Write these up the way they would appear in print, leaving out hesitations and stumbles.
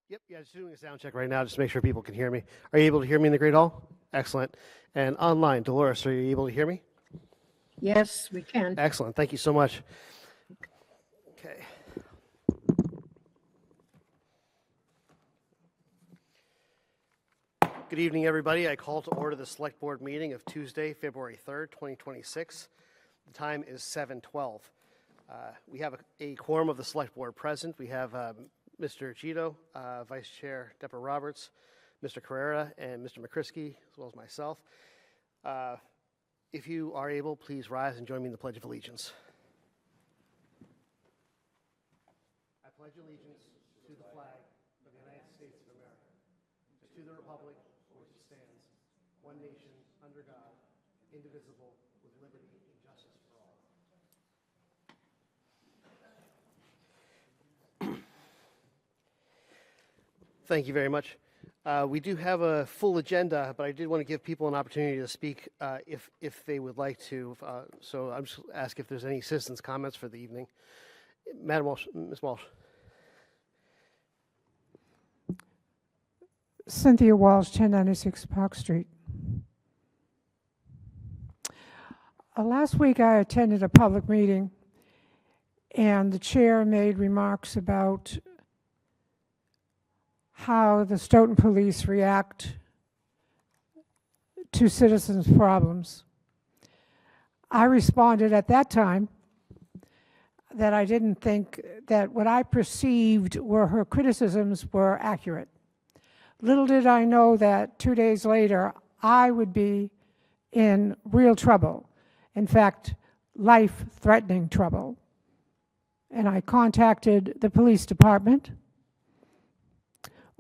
Yep, yeah, just doing a sound check right now just to make sure people can hear me. Are you able to hear me in the Great Hall? Excellent. And online, Dolores, are you able to hear me? Yes, we can. Excellent, thank you so much. Okay. Good evening, everybody. I call to order the Select Board meeting of Tuesday, February 3rd, 2026. The time is 7:12. We have a quorum of the Select Board present. We have Mr. Gito, Vice Chair Deborah Roberts, Mr. Carrera, and Mr. McCrisky, as well as myself. If you are able, please rise and join me in the Pledge of Allegiance. I pledge allegiance to the flag of the United States of America, to the republic for which it stands, one nation, under God, indivisible, with liberty and justice for all. Thank you very much. We do have a full agenda, but I did want to give people an opportunity to speak if they would like to. So I'm just ask if there's any citizens' comments for the evening. Madam Walsh, Ms. Walsh. Cynthia Walsh, 1096 Park Street. Last week I attended a public meeting and the chair made remarks about how the Stoughton police react to citizens' problems. I responded at that time that I didn't think that what I perceived were her criticisms were accurate. Little did I know that 2 days later I would be in real trouble. In fact, life-threatening trouble. And I contacted the police department.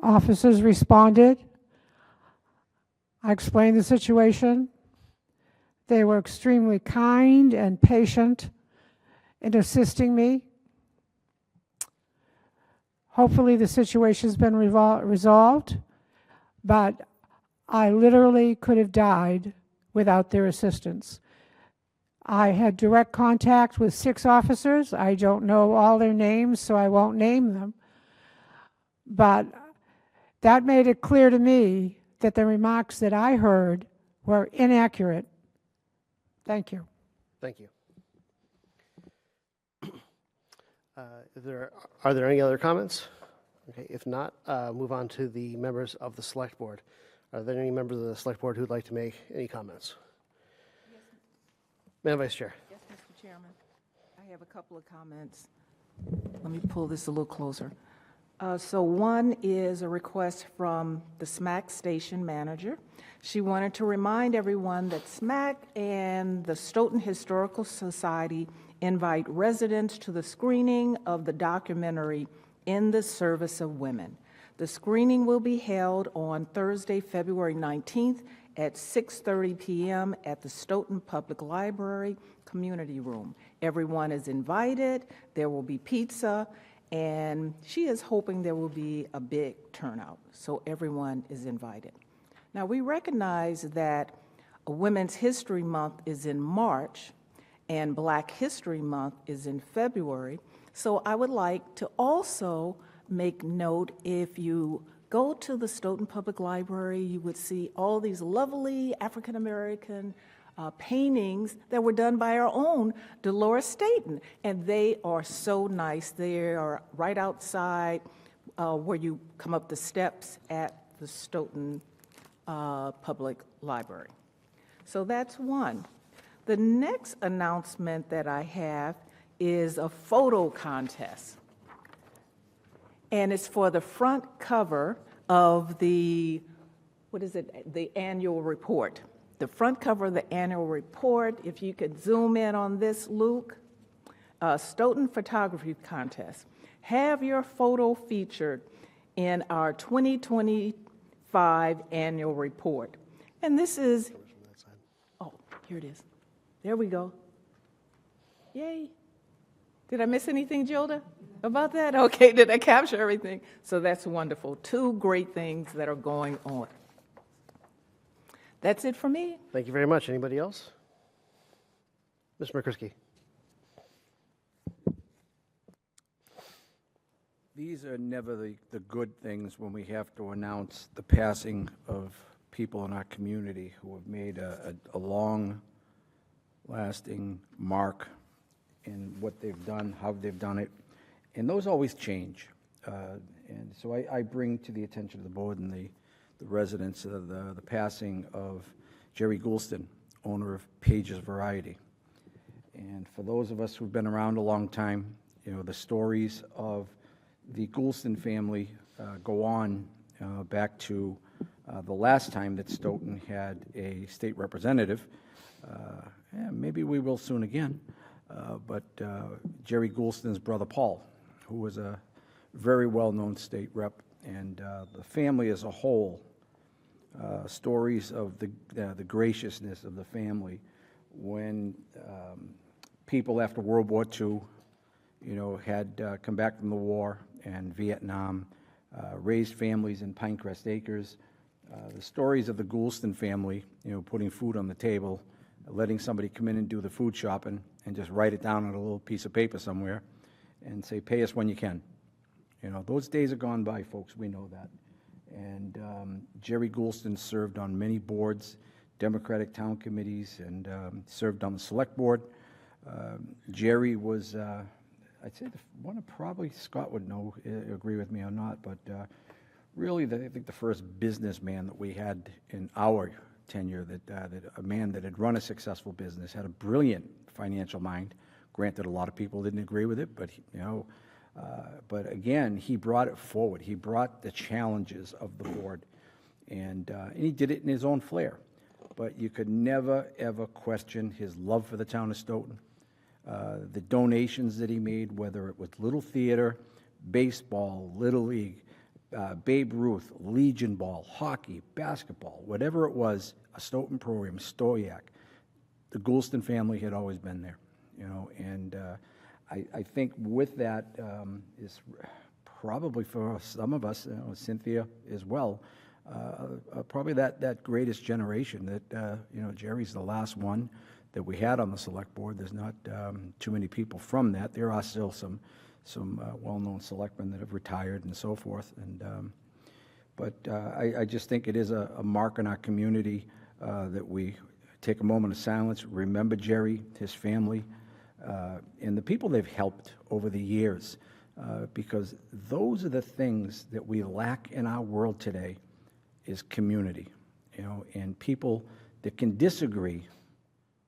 Officers responded. I explained the situation. They were extremely kind and patient in assisting me. Hopefully the situation's been resolved, but I literally could have died without their assistance. I had direct contact with 6 officers. I don't know all their names, so I won't name them. But that made it clear to me that the remarks that I heard were inaccurate. Thank you. Thank you. Are there any other comments? Okay, if not, move on to the members of the Select Board. Are there any members of the Select Board who'd like to make any comments? Yes. Madam Vice Chair. Yes, Mr. Chairman. I have a couple of comments. Let me pull this a little closer. So one is a request from the SMAC station manager. She wanted to remind everyone that SMAC and the Stoughton Historical Society invite residents to the screening of the documentary In the Service of Women. The screening will be held on Thursday, February 19th at 6:30 p.m. at the Stoughton Public Library Community Room. Everyone is invited. There will be pizza. And she is hoping there will be a big turnout, so everyone is invited. Now, we recognize that Women's History Month is in March, and Black History Month is in February, so I would like to also make note, if you go to the Stoughton Public Library, you would see all these lovely African-American paintings that were done by our own Dolores Stoughton, and they are so nice. They are right outside where you come up the steps at the Stoughton Public Library. So that's one. The next announcement that I have is a photo contest, and it's for the front cover of the, the annual report. The front cover of the annual report, if you could zoom in on this, Luke, Stoughton Photography Contest. Have your photo featured in our 2025 annual report. And this is, oh, here it is. There we go. Yay. Did I miss anything, Gilda, about that? Okay, did I capture everything? So that's wonderful. 2 great things that are going on. That's it for me. Thank you very much. Anybody else? Mr. McCrisky. These are never the good things when we have to announce the passing of people in our community who have made a long-lasting mark in what they've done, how they've done it, and those always change. And so I bring to the attention of the board and the residents of the passing of Jerry Goulston, owner of Page's Variety. And for those of us who've been around a long time, you know, the stories of the Goulston family go on back to the last time that Stoughton had a state representative. Maybe we will soon again. But Jerry Goulston's brother Paul, who was a very well-known state rep, and the family as a whole, stories of the graciousness of the family when people after World War II, you know, had come back from the war and Vietnam, raised families in Pinecrest Acres. The stories of the Goulston family, you know, putting food on the table, letting somebody come in and do the food shopping and just write it down on a little piece of paper somewhere and say, pay us when you can. You know, those days are gone by, folks, we know that. And Jerry Goulston served on many boards, Democratic town committees, and served on the select board. Jerry was, I'd say one of probably, Scott would know, agree with me or not, but really I think the first businessman that we had in our tenure, that a man that had run a successful business, had a brilliant financial mind. Granted, a lot of people didn't agree with it, but you know, but again, he brought it forward. He brought the challenges of the board, and he did it in his own flair. But you could never, ever question his love for the town of Stoughton. The donations that he made, whether it was Little Theater, baseball, Little League, Babe Ruth, Legion Ball, hockey, basketball, whatever it was, a Stoughton program, Stoyak, the Goulston family had always been there, you know, and I think with that is probably for some of us, you know, Cynthia as well, probably that greatest generation that, you know, Jerry's the last one that we had on the select board. There's not too many people from that. There are still some well-known selectmen that have retired and so forth. And but I just think it is a mark in our community that we take a moment of silence, remember Jerry, his family, and the people they've helped over the years, because those are the things that we lack in our world today, is community, you know, and people that can disagree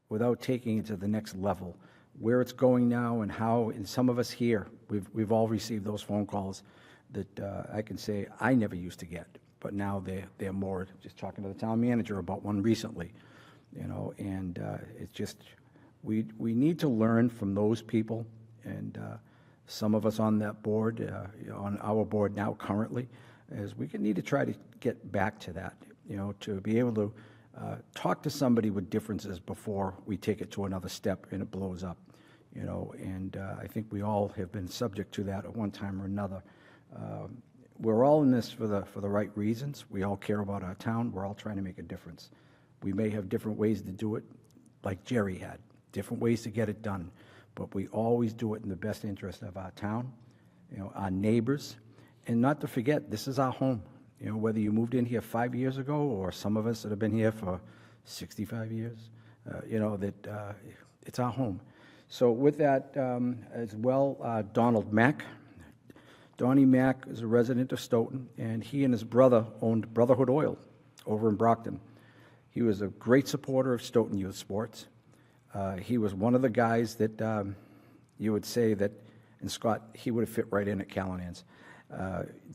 without taking it to the next level. Where it's going now and how, and some of us here, we've all received those phone calls that I can say I never used to get, but now they're more, just talking to the town manager about one recently, you know, and it's just, we need to learn from those people, and some of us on that board, on our board now currently, is we need to try to get back to that, you know, to be able to talk to somebody with differences before we take it to another step and it blows up, you know, and I think we all have been subject to that at one time or another. We're all in this for the right reasons. We all care about our town. We're all trying to make a difference. We may have different ways to do it, like Jerry had, different ways to get it done, but we always do it in the best interest of our town, you know, our neighbors, and not to forget, this is our home. You know, whether you moved in here 5 years ago or some of us that have been here for 65 years, you know, that it's our home. So with that as well, Donald Mack. Donnie Mack is a resident of Stoughton, and he and his brother owned Brotherhood Oil over in Brockton. He was a great supporter of Stoughton youth sports. He was one of the guys that you would say that, and Scott, he would have fit right in at Callahan's.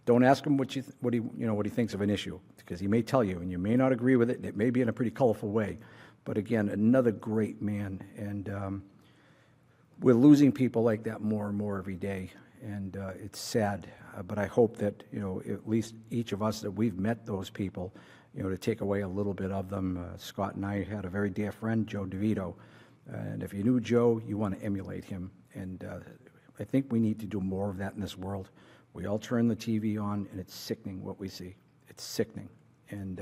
Don't ask him what he thinks of an issue, because he may tell you, and you may not agree with it, and it may be in a pretty colorful way. But again, another great man, and we're losing people like that more and more every day, and it's sad. But I hope that, you know, at least each of us that we've met those people, you know, to take away a little bit of them. Scott and I had a very dear friend, Joe DeVito, and if you knew Joe, you want to emulate him. And I think we need to do more of that in this world. We all turn the TV on, and it's sickening what we see. It's sickening. And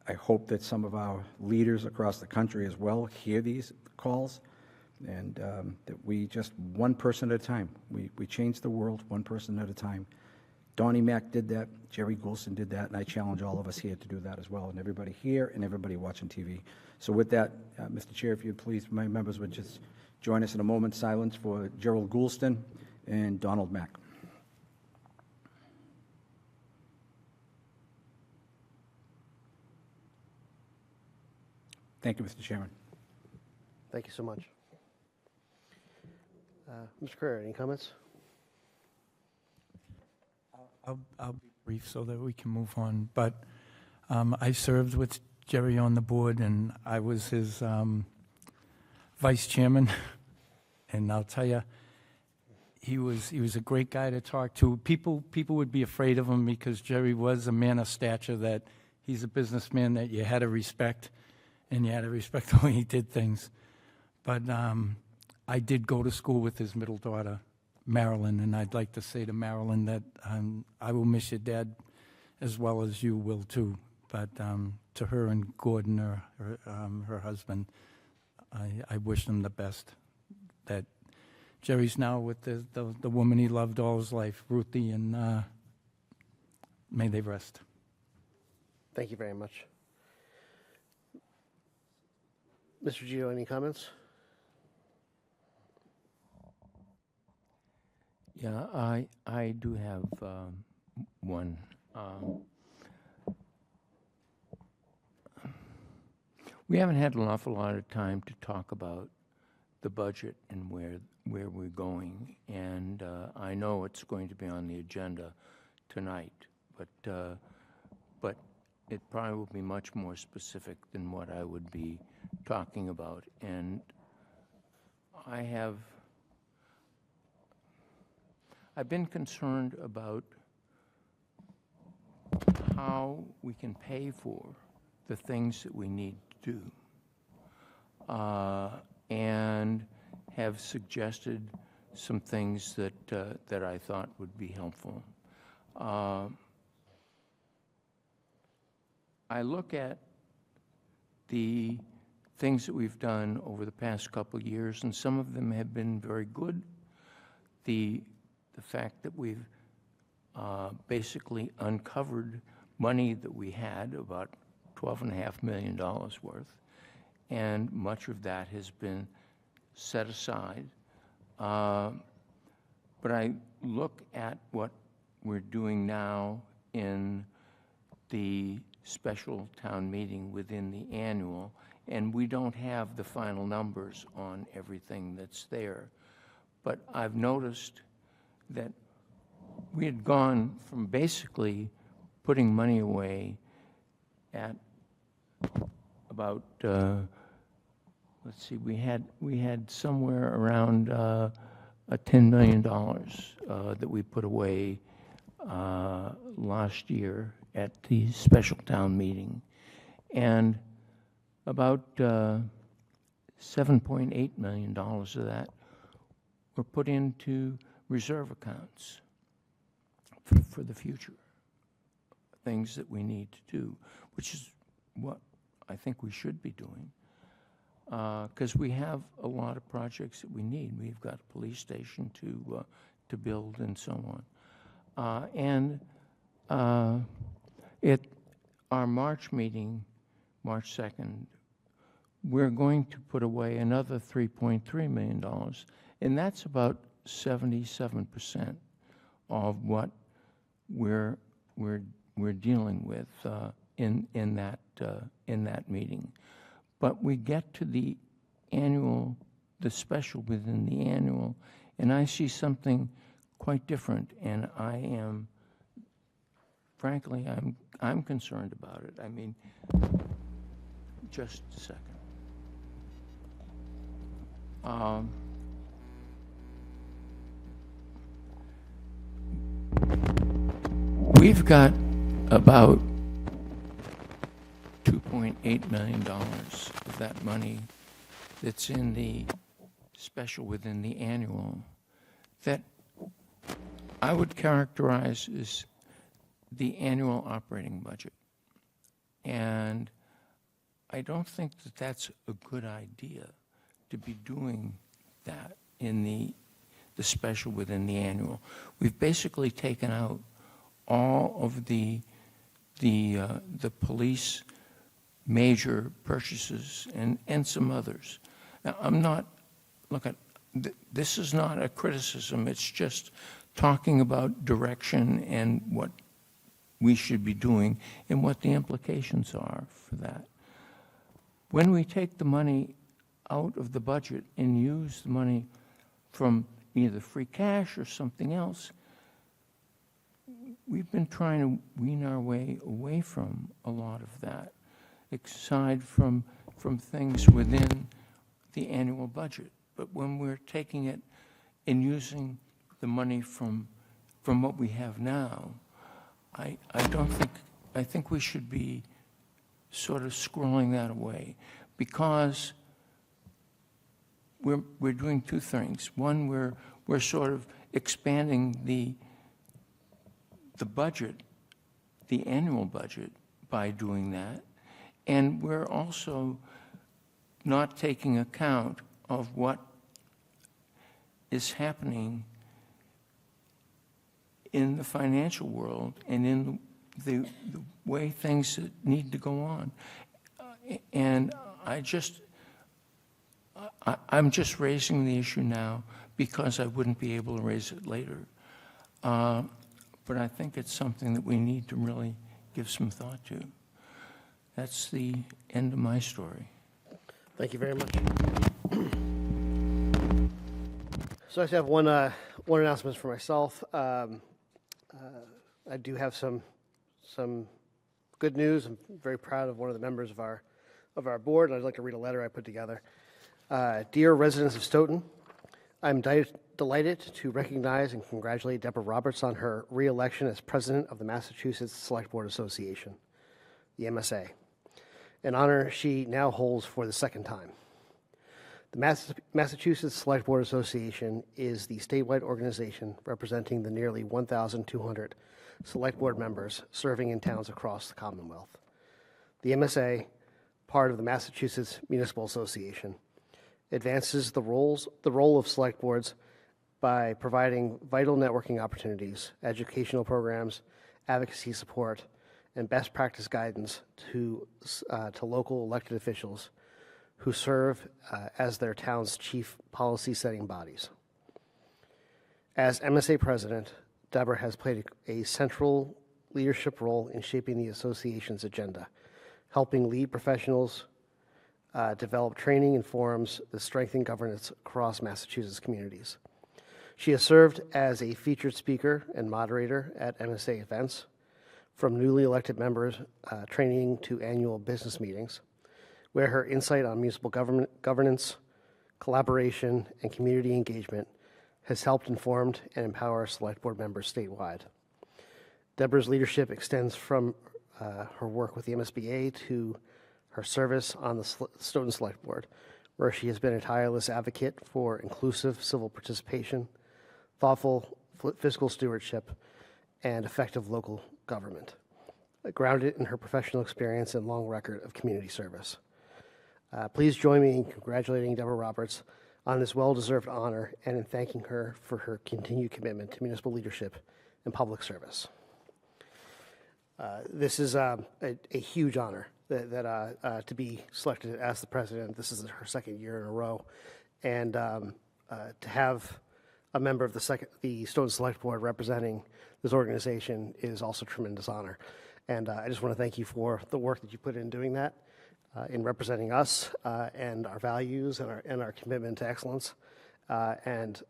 I hope that some of our leaders across the country as well hear these calls, and that we just, one person at a time, we change the world one person at a time. Donnie Mack did that, Jerry Goulston did that, and I challenge all of us here to do that as well, and everybody here and everybody watching TV. So with that, Mr. Chair, if you'd please, my members would just join us in a moment's silence for Gerald Goulston and Donald Mack. Thank you, Mr. Chairman. Thank you so much. Mr. Carrera, any comments? I'll be brief so that we can move on. But I served with Jerry on the board, and I was his vice chairman. And I'll tell you, he was a great guy to talk to. People would be afraid of him because Jerry was a man of stature, that he's a businessman that you had to respect, and you had to respect the way he did things. But I did go to school with his middle daughter, Marilyn, and I'd like to say to Marilyn that I will miss your dad as well as you will too. But to her and Gordon, her husband, I wish them the best. That Jerry's now with the woman he loved all his life, Ruthie, and may they rest. Thank you very much. Mr. Gio, any comments? Yeah, I do have one. We haven't had an awful lot of time to talk about the budget and where we're going, and I know it's going to be on the agenda tonight, but it probably will be much more specific than what I would be talking about. And I've been concerned about how we can pay for the things that we need to do, and have suggested some things that I thought would be helpful. I look at the things that we've done over the past couple of years, and some of them have been very good. The fact that we've basically uncovered money that we had, about $12.5 million worth, and much of that has been set aside. But I look at what we're doing now in the special town meeting within the annual, and we don't have the final numbers on everything that's there. But I've noticed that we had gone from basically putting money away at about, let's see, we had somewhere around $10 million that we put away last year at the special town meeting, and about $7.8 million of that were put into reserve accounts for the future, things that we need to do, which is what I think we should be doing, because we have a lot of projects that we need. We've got a police station to build and so on. At our March meeting, March 2nd, we're going to put away another $3.3 million, and that's about 77% of what we're dealing with in that meeting. But we get to the annual, the special within the annual, and I see something quite different, and I am, frankly, I'm concerned about it. I mean, just a second. We've got about $2.8 million of that money that's in the special within the annual that I would characterize as the annual operating budget. And I don't think that that's a good idea to be doing that in the special within the annual. We've basically taken out all of the police major purchases and some others. Now, I'm not, look at, this is not a criticism, it's just talking about direction and what we should be doing and what the implications are for that. When we take the money out of the budget and use the money from either free cash or something else, we've been trying to wean our way away from a lot of that, aside from things within the annual budget. But when we're taking it and using the money from what we have now, I think we should be sort of squirreling that away, because we're doing two things. One, we're sort of expanding the budget, the annual budget, by doing that, and we're also not taking account of what is happening in the financial world and in the way things that need to go on. And I'm just raising the issue now because I wouldn't be able to raise it later. But I think it's something that we need to really give some thought to. That's the end of my story. Thank you very much. So I just have one announcement for myself. I do have some good news. I'm very proud of one of the members of our board, and I'd like to read a letter I put together. Dear residents of Stoughton, I'm delighted to recognize and congratulate Deborah Roberts on her re-election as president of the Massachusetts Select Board Association, the MSA, an honor she now holds for the second time. The Massachusetts Select Board Association is the statewide organization representing the nearly 1,200 Select Board members serving in towns across the Commonwealth. The MSA, part of the Massachusetts Municipal Association, advances the role of Select Boards by providing vital networking opportunities, educational programs, advocacy support, and best practice guidance to local elected officials who serve as their town's chief policy-setting bodies. As MSA president, Deborah has played a central leadership role in shaping the association's agenda, helping lead professionals develop training and forums that strengthen governance across Massachusetts communities. She has served as a featured speaker and moderator at MSA events, from newly elected members training to annual business meetings, where her insight on municipal governance, collaboration, and community engagement has helped inform and empower Select Board members statewide. Deborah's leadership extends from her work with the MSBA to her service on the Stoughton Select Board, where she has been a tireless advocate for inclusive civil participation, thoughtful fiscal stewardship, and effective local government, grounded in her professional experience and long record of community service. Please join me in congratulating Deborah Roberts on this well-deserved honor and in thanking her for her continued commitment to municipal leadership and public service. This is a huge honor that to be selected as the president. This is her second year in a row, and to have a member of the Stoughton Select Board representing this organization is also a tremendous honor. And I just want to thank you for the work that you put in doing that, in representing us and our values and our commitment to excellence, and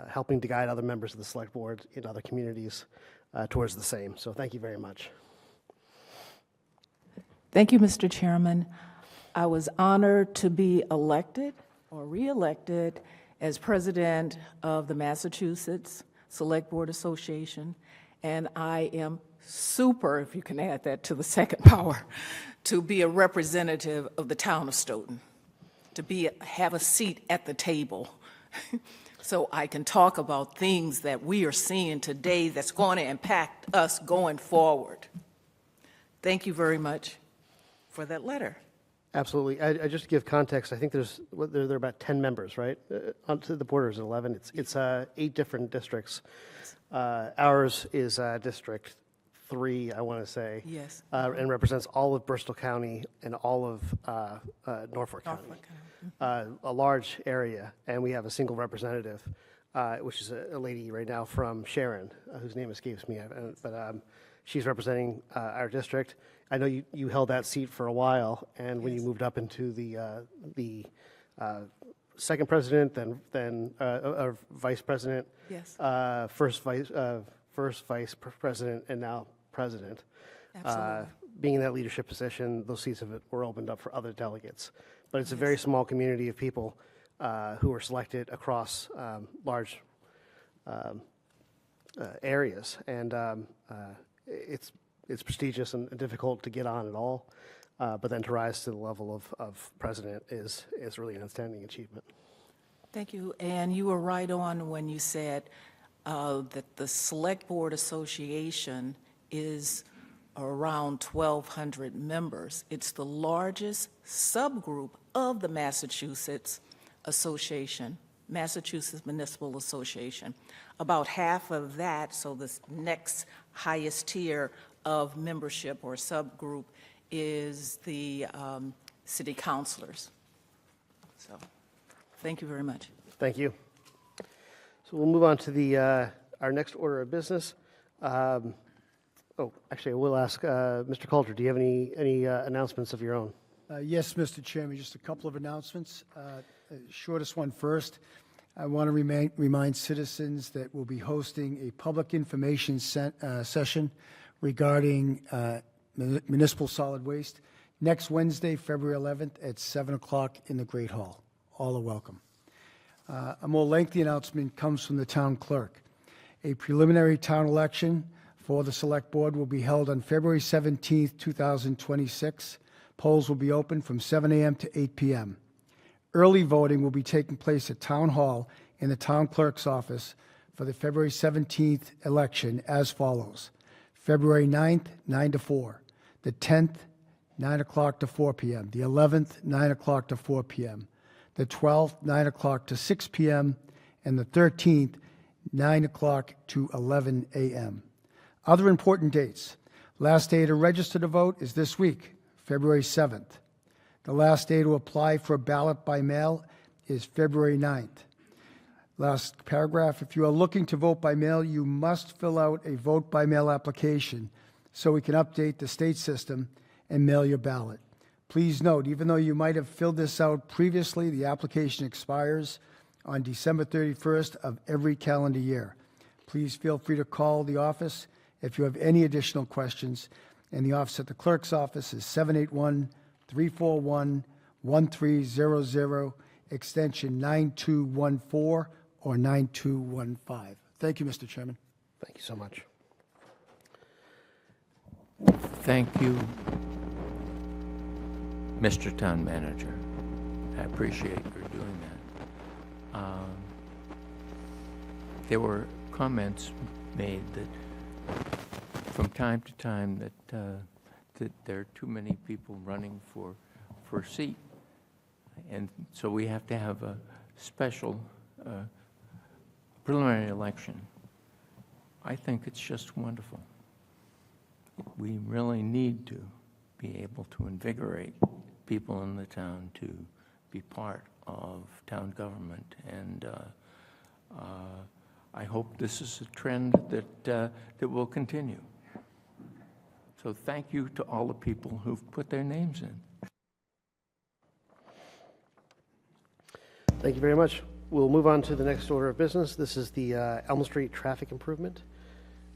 helping to guide other members of the Select Board in other communities towards the same. So thank you very much. Thank you, Mr. Chairman. I was honored to be elected or re-elected as president of the Massachusetts Select Board Association, and I am super, if you can add that to the second power, to be a representative of the town of Stoughton, to have a seat at the table so I can talk about things that we are seeing today that's going to impact us going forward. Thank you very much for that letter. Absolutely. I just to give context, I think there are about 10 members, right? Onto the border is 11. It's 8 different districts. Ours is District 3, I want to say. Yes. And represents all of Bristol County and all of Norfolk County. A large area, and we have a single representative, which is a lady right now from Sharon, whose name escapes me, but she's representing our district. I know you held that seat for a while, and when you moved up into the second president, then vice president, Yes. first vice president, and now president. Absolutely. Being in that leadership position, those seats were opened up for other delegates. But it's a very small community of people who are selected across large areas, and it's prestigious and difficult to get on at all. But then to rise to the level of president is really an outstanding achievement. Thank you. And you were right on when you said that the Select Board Association is around 1,200 members. It's the largest subgroup of the Massachusetts Association, Massachusetts Municipal Association. About half of that, so the next highest tier of membership or subgroup is the city councilors. So, thank you very much. Thank you. So we'll move on to our next order of business. Actually, I will ask Mr. Coulter, do you have any announcements of your own? Yes, Mr. Chairman, just a couple of announcements. Shortest one first. I want to remind citizens that we'll be hosting a public information session regarding municipal solid waste next Wednesday, February 11th at 7 o'clock in the Great Hall. All are welcome. A more lengthy announcement comes from the town clerk. A preliminary town election for the Select Board will be held on February 17th, 2026. Polls will be open from 7 a.m. to 8 p.m. Early voting will be taking place at Town Hall in the town clerk's office for the February 17th election as follows. February 9th, 9 to 4. The 10th, 9 o'clock to 4 p.m. The 11th, 9 o'clock to 4 p.m. The 12th, 9 o'clock to 6 p.m. And the 13th, 9 o'clock to 11 a.m. Other important dates. Last day to register to vote is this week, February 7th. The last day to apply for a ballot by mail is February 9th. Last paragraph, if you are looking to vote by mail, you must fill out a vote by mail application so we can update the state system and mail your ballot. Please note, even though you might have filled this out previously, the application expires on December 31st of every calendar year. Please feel free to call the office if you have any additional questions, and the office at the clerk's office is 781-341-1300, extension 9214 or 9215. Thank you, Mr. Chairman. Thank you so much. Thank you, Mr. Town Manager. I appreciate your doing that. There were comments made that from time to time that there are too many people running for a seat. And so we have to have a special preliminary election. I think it's just wonderful. We really need to be able to invigorate people in the town to be part of town government. And I hope this is a trend that will continue. So thank you to all the people who've put their names in. Thank you very much. We'll move on to the next order of business. This is the Elm Street traffic improvement.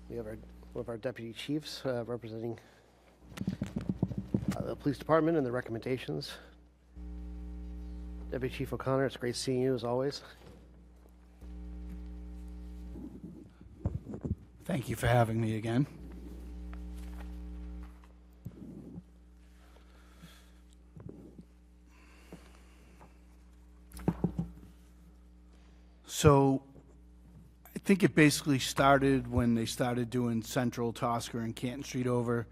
We have one of our deputy chiefs representing the police department and the recommendations. Deputy Chief O'Connor, it's great seeing you as always. Thank you for having me again. So I think it basically started when they started doing Central, Tosca, and Canton Street over.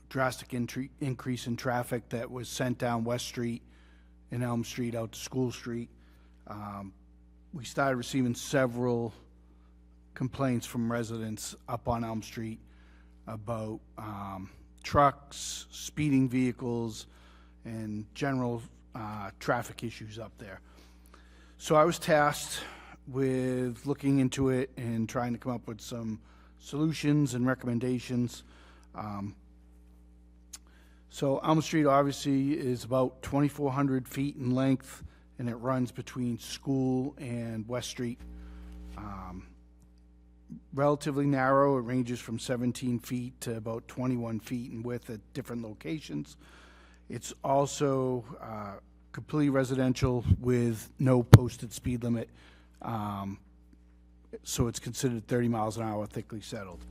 drastic increase in traffic that was sent down West Street and Elm Street out to School Street. We started receiving several complaints from residents up on Elm Street about trucks, speeding vehicles, and general traffic issues up there. So I was tasked with looking into it and trying to come up with some solutions and recommendations. So Elm Street obviously is about 2,400 feet in length, and it runs between School and West Street. Relatively narrow. It ranges from 17 feet to about 21 feet in width at different locations. It's also completely residential with no posted speed limit. So it's considered 30 miles an hour, thickly settled.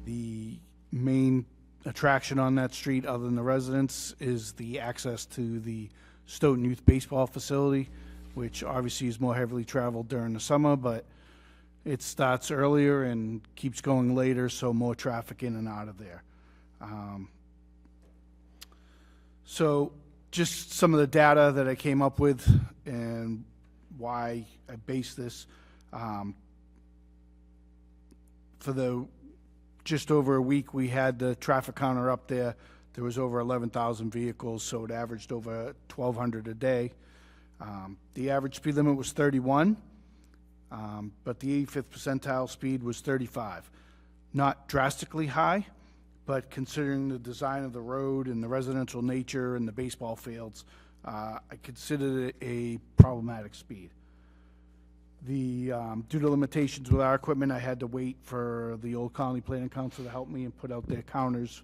The main attraction on that street, other than the residents, is the access to the Stoughton Youth Baseball Facility, which obviously is more heavily traveled during the summer, but it starts earlier and keeps going later, so more traffic in and out of there. So just some of the data that I came up with and why I based this. For the just over a week, we had the traffic counter up there. There was over 11,000 vehicles, so it averaged over 1,200 a day. The average speed limit was 31, but the 85th percentile speed was 35. Not drastically high, but considering the design of the road and the residential nature and the baseball fields, I considered it a problematic speed. Due to limitations with our equipment, I had to wait for the Old Colony Planning Council to help me and put out their counters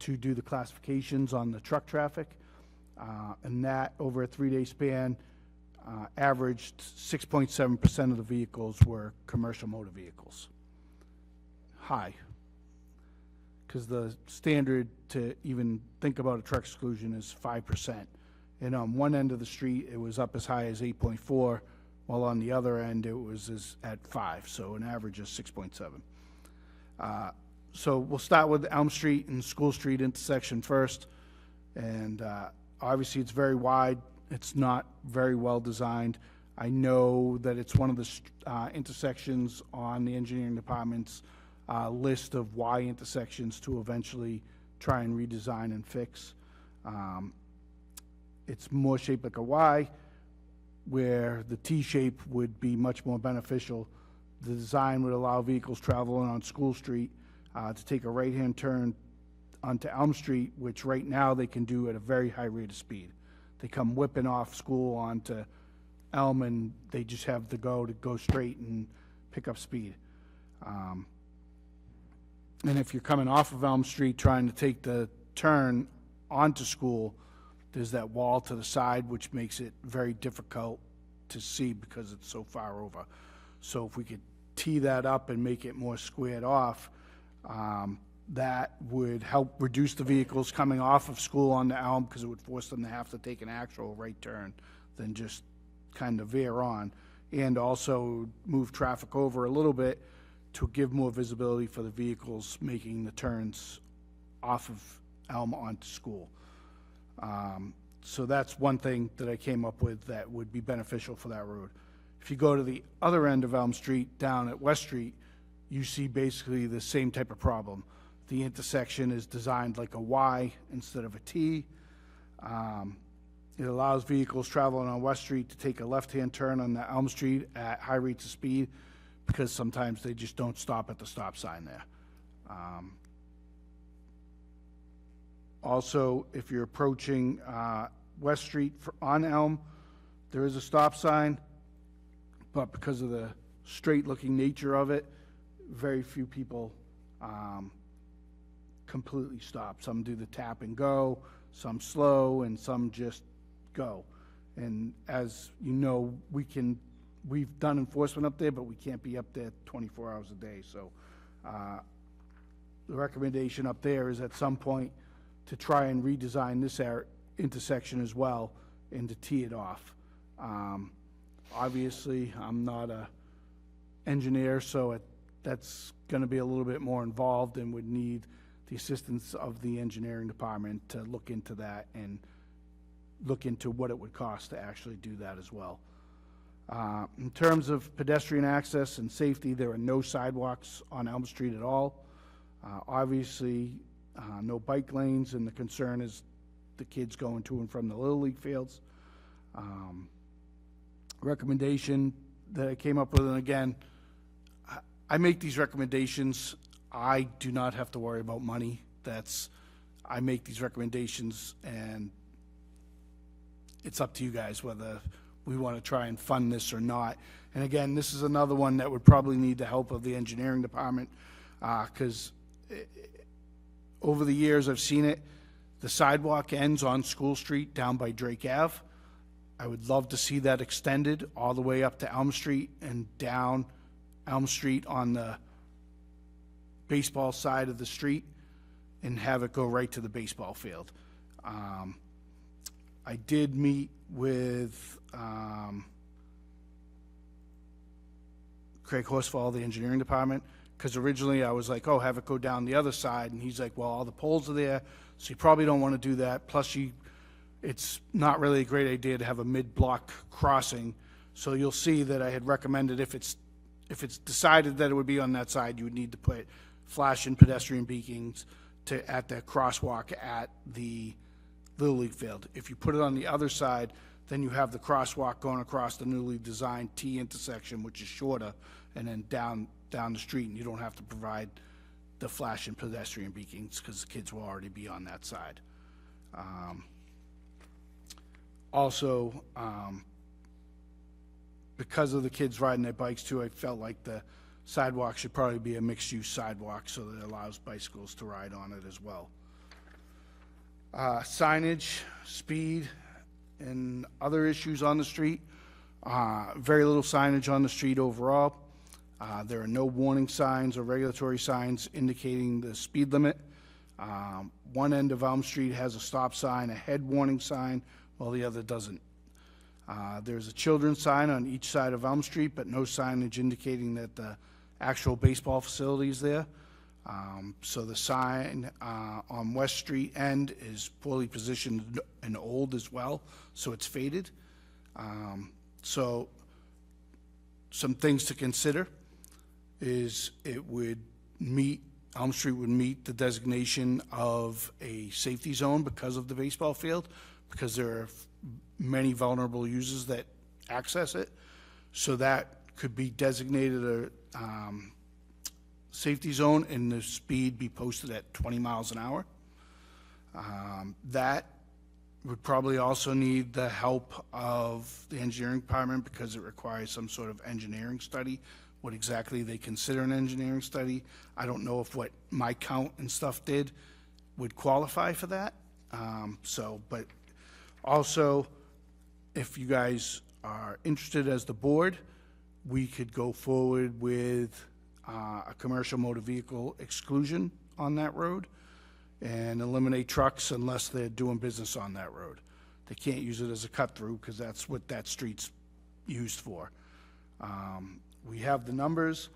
to do the classifications on the truck traffic. And that, over a 3-day span, averaged 6.7% of the vehicles were commercial motor vehicles. High. Because the standard to even think about a truck exclusion is 5%. And on one end of the street, it was up as high as 8.4, while on the other end, it was at 5, so an average of 6.7. So we'll start with Elm Street and School Street intersection first. And obviously, it's very wide. It's not very well designed. I know that it's one of the intersections on the engineering department's list of Y intersections to eventually try and redesign and fix. It's more shaped like a Y, where the T shape would be much more beneficial. The design would allow vehicles traveling on School Street to take a right-hand turn onto Elm Street, which right now they can do at a very high rate of speed. They come whipping off School onto Elm, and they just have to go straight and pick up speed. And if you're coming off of Elm Street trying to take the turn onto School, there's that wall to the side, which makes it very difficult to see because it's so far over. So if we could tee that up and make it more squared off, that would help reduce the vehicles coming off of School onto Elm, because it would force them to have to take an actual right turn than just kind of veer on, and also move traffic over a little bit to give more visibility for the vehicles making the turns off of Elm onto School. So that's one thing that I came up with that would be beneficial for that road. If you go to the other end of Elm Street, down at West Street, you see basically the same type of problem. The intersection is designed like a Y instead of a T. It allows vehicles traveling on West Street to take a left-hand turn on the Elm Street at high rates of speed, because sometimes they just don't stop at the stop sign there. Also, if you're approaching West Street on Elm, there is a stop sign, but because of the straight-looking nature of it, very few people completely stop. Some do the tap and go, some slow, and some just go. And as you know, we've done enforcement up there, but we can't be up there 24 hours a day. So the recommendation up there is at some point to try and redesign this intersection as well and to tee it off. Obviously, I'm not a engineer, so that's going to be a little bit more involved and would need the assistance of the engineering department to look into that and look into what it would cost to actually do that as well. In terms of pedestrian access and safety, there are no sidewalks on Elm Street at all. Obviously, no bike lanes, and the concern is the kids going to and from the Little League fields. Recommendation that I came up with, and again, I make these recommendations. I do not have to worry about money. I make these recommendations, and it's up to you guys whether we want to try and fund this or not. And again, this is another one that would probably need the help of the engineering department, because over the years I've seen it. The sidewalk ends on School Street down by Drake Ave. I would love to see that extended all the way up to Elm Street and down Elm Street on the baseball side of the street and have it go right to the baseball field. I did meet with Craig Horsfall, the engineering department, because originally I was like, oh, have it go down the other side, and he's like, well, all the poles are there, so you probably don't want to do that. Plus, it's not really a great idea to have a mid-block crossing. So you'll see that I had recommended if it's decided that it would be on that side, you would need to put flashing pedestrian beacons at the crosswalk at the Little League field. If you put it on the other side, then you have the crosswalk going across the newly designed T intersection, which is shorter, and then down the street, and you don't have to provide the flashing pedestrian beacons because the kids will already be on that side. Also, because of the kids riding their bikes too, I felt like the sidewalk should probably be a mixed-use sidewalk so that it allows bicycles to ride on it as well. Signage, speed, and other issues on the street. Very little signage on the street overall. There are no warning signs or regulatory signs indicating the speed limit. One end of Elm Street has a stop sign, a head warning sign, while the other doesn't. There's a children's sign on each side of Elm Street, but no signage indicating that the actual baseball facility is there. So the sign on West Street end is poorly positioned and old as well, so it's faded. So some things to consider is Elm Street would meet the designation of a safety zone because of the baseball field, because there are many vulnerable users that access it. So that could be designated a safety zone and the speed be posted at 20 miles an hour. That would probably also need the help of the engineering department because it requires some sort of engineering study, what exactly they consider an engineering study. I don't know if what my count and stuff did would qualify for that. But also, if you guys are interested as the board, we could go forward with a commercial motor vehicle exclusion on that road and eliminate trucks unless they're doing business on that road. They can't use it as a cut-through because that's what that street's used for. We have the numbers.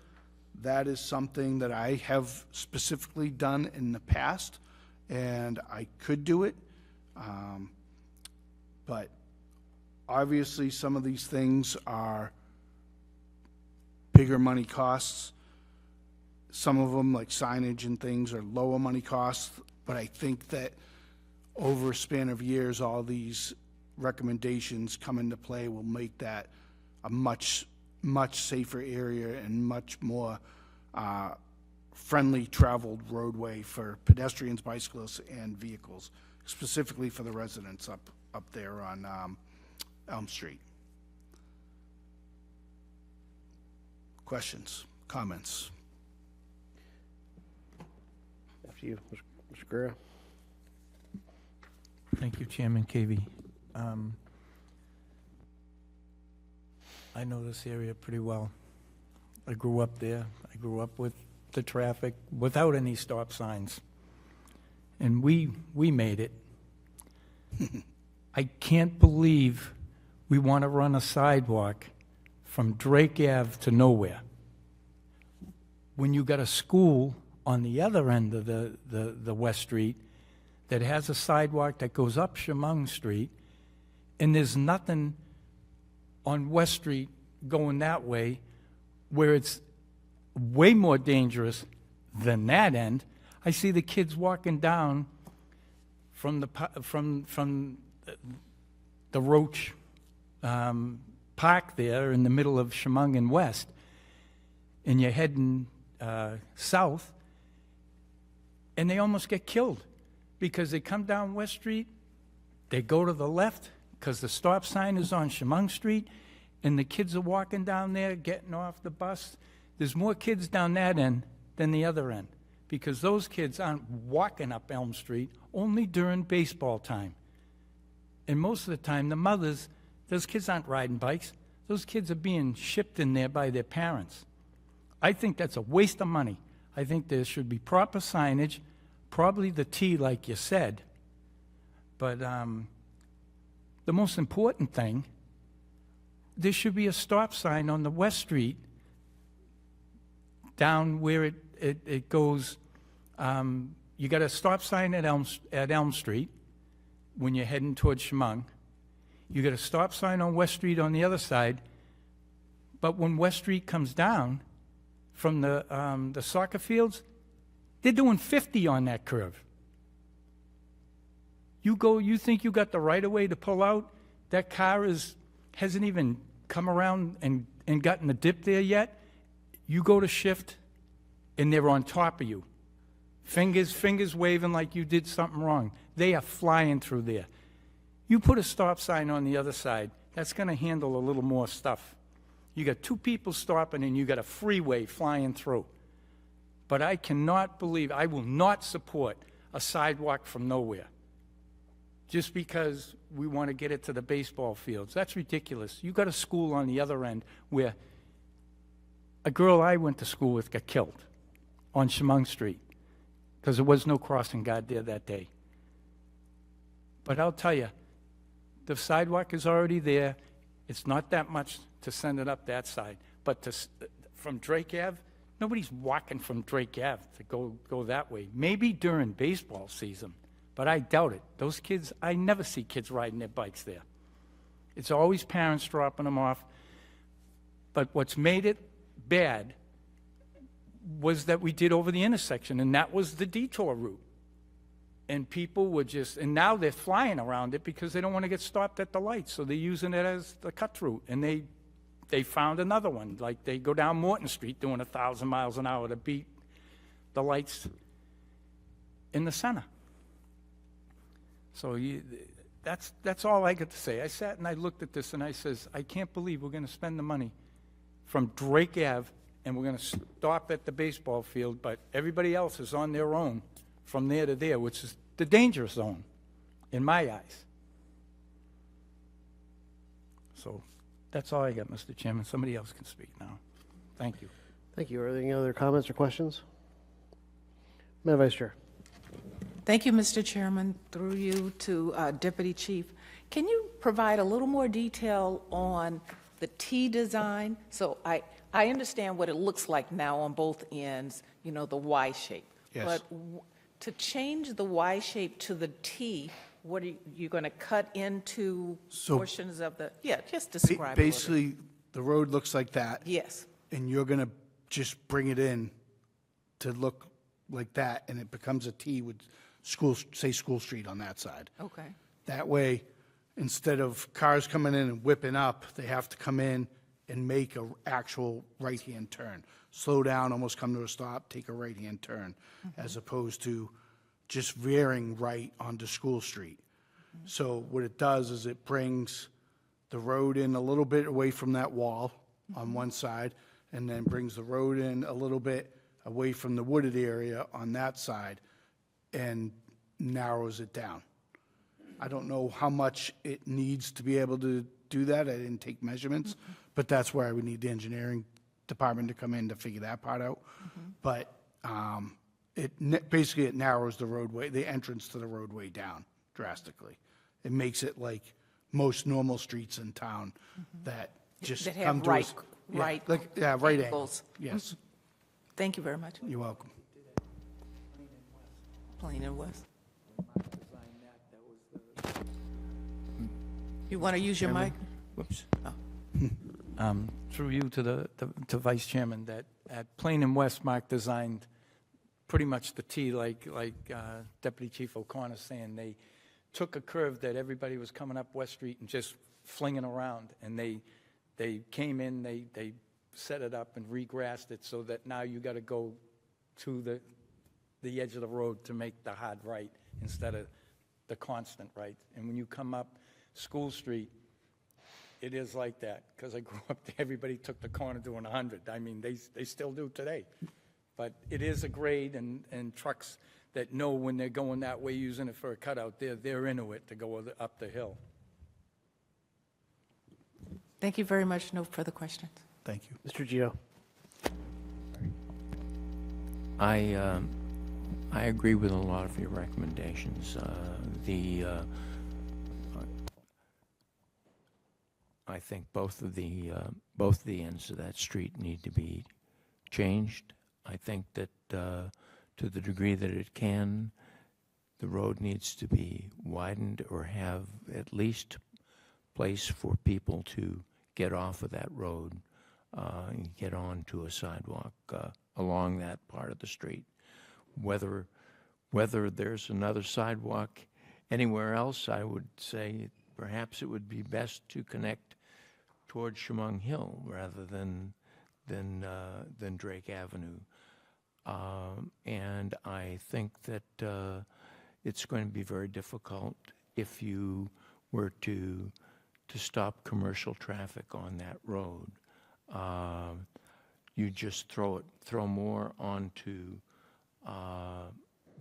That is something that I have specifically done in the past, and I could do it. But obviously some of these things are bigger money costs. Some of them, like signage and things, are lower money costs, but I think that over a span of years, all these recommendations come into play will make that a much safer area and much more friendly traveled roadway for pedestrians, bicyclists, and vehicles, specifically for the residents up there on Elm Street. Questions, comments? After you, Mr. Guerra. Thank you, Chairman Cavey. I know this area pretty well. I grew up there. I grew up with the traffic without any stop signs. And we made it. I can't believe we want to run a sidewalk from Drake Ave to nowhere. When you got a school on the other end of the West Street that has a sidewalk that goes up Chemung Street, and there's nothing on West Street going that way where it's way more dangerous than that end. I see the kids walking down from the Roach Park there in the middle of Chemung and West, and you're heading south, and they almost get killed because they come down West Street, they go to the left because the stop sign is on Chemung Street, and the kids are walking down there, getting off the bus. There's more kids down that end than the other end because those kids aren't walking up Elm Street only during baseball time. And most of the time, the mothers, those kids aren't riding bikes. Those kids are being shipped in there by their parents. I think that's a waste of money. I think there should be proper signage, probably the T like you said. But the most important thing, there should be a stop sign on the West Street down where it goes. You got a stop sign at Elm Street when you're heading towards Chemung. You got a stop sign on West Street on the other side. But when West Street comes down from the soccer fields, they're doing 50 on that curve. You think you got the right of way to pull out? That car hasn't even come around and gotten the dip there yet. You go to shift, and they're on top of you. Fingers waving like you did something wrong. They are flying through there. You put a stop sign on the other side, that's going to handle a little more stuff. You got two people stopping, and you got a freeway flying through. But I cannot believe, I will not support a sidewalk from nowhere just because we want to get it to the baseball fields. That's ridiculous. You got a school on the other end where a girl I went to school with got killed on Chemung Street because there was no crossing guard there that day. But I'll tell you, the sidewalk is already there. It's not that much to send it up that side. But from Drake Ave, nobody's walking from Drake Ave to go that way. Maybe during baseball season, but I doubt it. Those kids, I never see kids riding their bikes there. It's always parents dropping them off. But what's made it bad was that we did over the intersection, and that was the detour route. And people were just, and now they're flying around it because they don't want to get stopped at the lights, so they're using it as the cut route. And they found another one, like they go down Morton Street doing 1,000 miles an hour to beat the lights in the center. So that's all I got to say. I sat and I looked at this and I says, I can't believe we're going to spend the money from Drake Ave and we're going to stop at the baseball field, but everybody else is on their own from there to there, which is the danger zone in my eyes. So that's all I got, Mr. Chairman. Somebody else can speak now. Thank you. Thank you. Are there any other comments or questions? Madam Vice Chair. Thank you, Mr. Chairman. Through you to Deputy Chief. Can you provide a little more detail on the T design? So I understand what it looks like now on both ends, you know, the Y shape. Yes. But to change the Y shape to the T, what are you going to cut into portions of the, just describe it a little bit. Basically, the road looks like that. Yes. And you're going to just bring it in to look like that, and it becomes a T with School Street on that side. Okay. That way, instead of cars coming in and whipping up, they have to come in and make an actual right-hand turn. Slow down, almost come to a stop, take a right-hand turn, as opposed to just veering right onto School Street. So what it does is it brings the road in a little bit away from that wall on one side, and then brings the road in a little bit away from the wooded area on that side, and narrows it down. I don't know how much it needs to be able to do that. I didn't take measurements, but that's where I would need the engineering department to come in to figure that part out. But basically it narrows the roadway, the entrance to the roadway down drastically. It makes it like most normal streets in town that just That come have to right us. Right angles. angles. Yes, Thank you very much. you're welcome. Plain and West. You want to use your mic? Whoops. Through you to Vice Chairman, that at Plain and West, Mark designed pretty much the T, like Deputy Chief O'Connor's saying. They took a curve that everybody was coming up West Street and just flinging around, and they came in, they set it up and regrassed it so that now you got to go to the edge of the road to make the hard right instead of the constant right. And when you come up School Street, it is like that, because I grew up there, everybody took the corner doing 100. I mean, they still do today. But it is a grade, and trucks that know when they're going that way, using it for a cutout, they're into it to go up the hill. Thank you very much. No further questions. Thank you. Mr. Gito. I agree with a lot of your recommendations. I think both of the ends of that street need to be changed. I think that to the degree that it can, the road needs to be widened or have at least place for people to get off of that road and get onto a sidewalk along that part of the street. Whether there's another sidewalk anywhere else, I would say perhaps it would be best to connect towards Chemung Hill rather than Drake Avenue. And I think that it's going to be very difficult if you were to stop commercial traffic on that road. You just throw more onto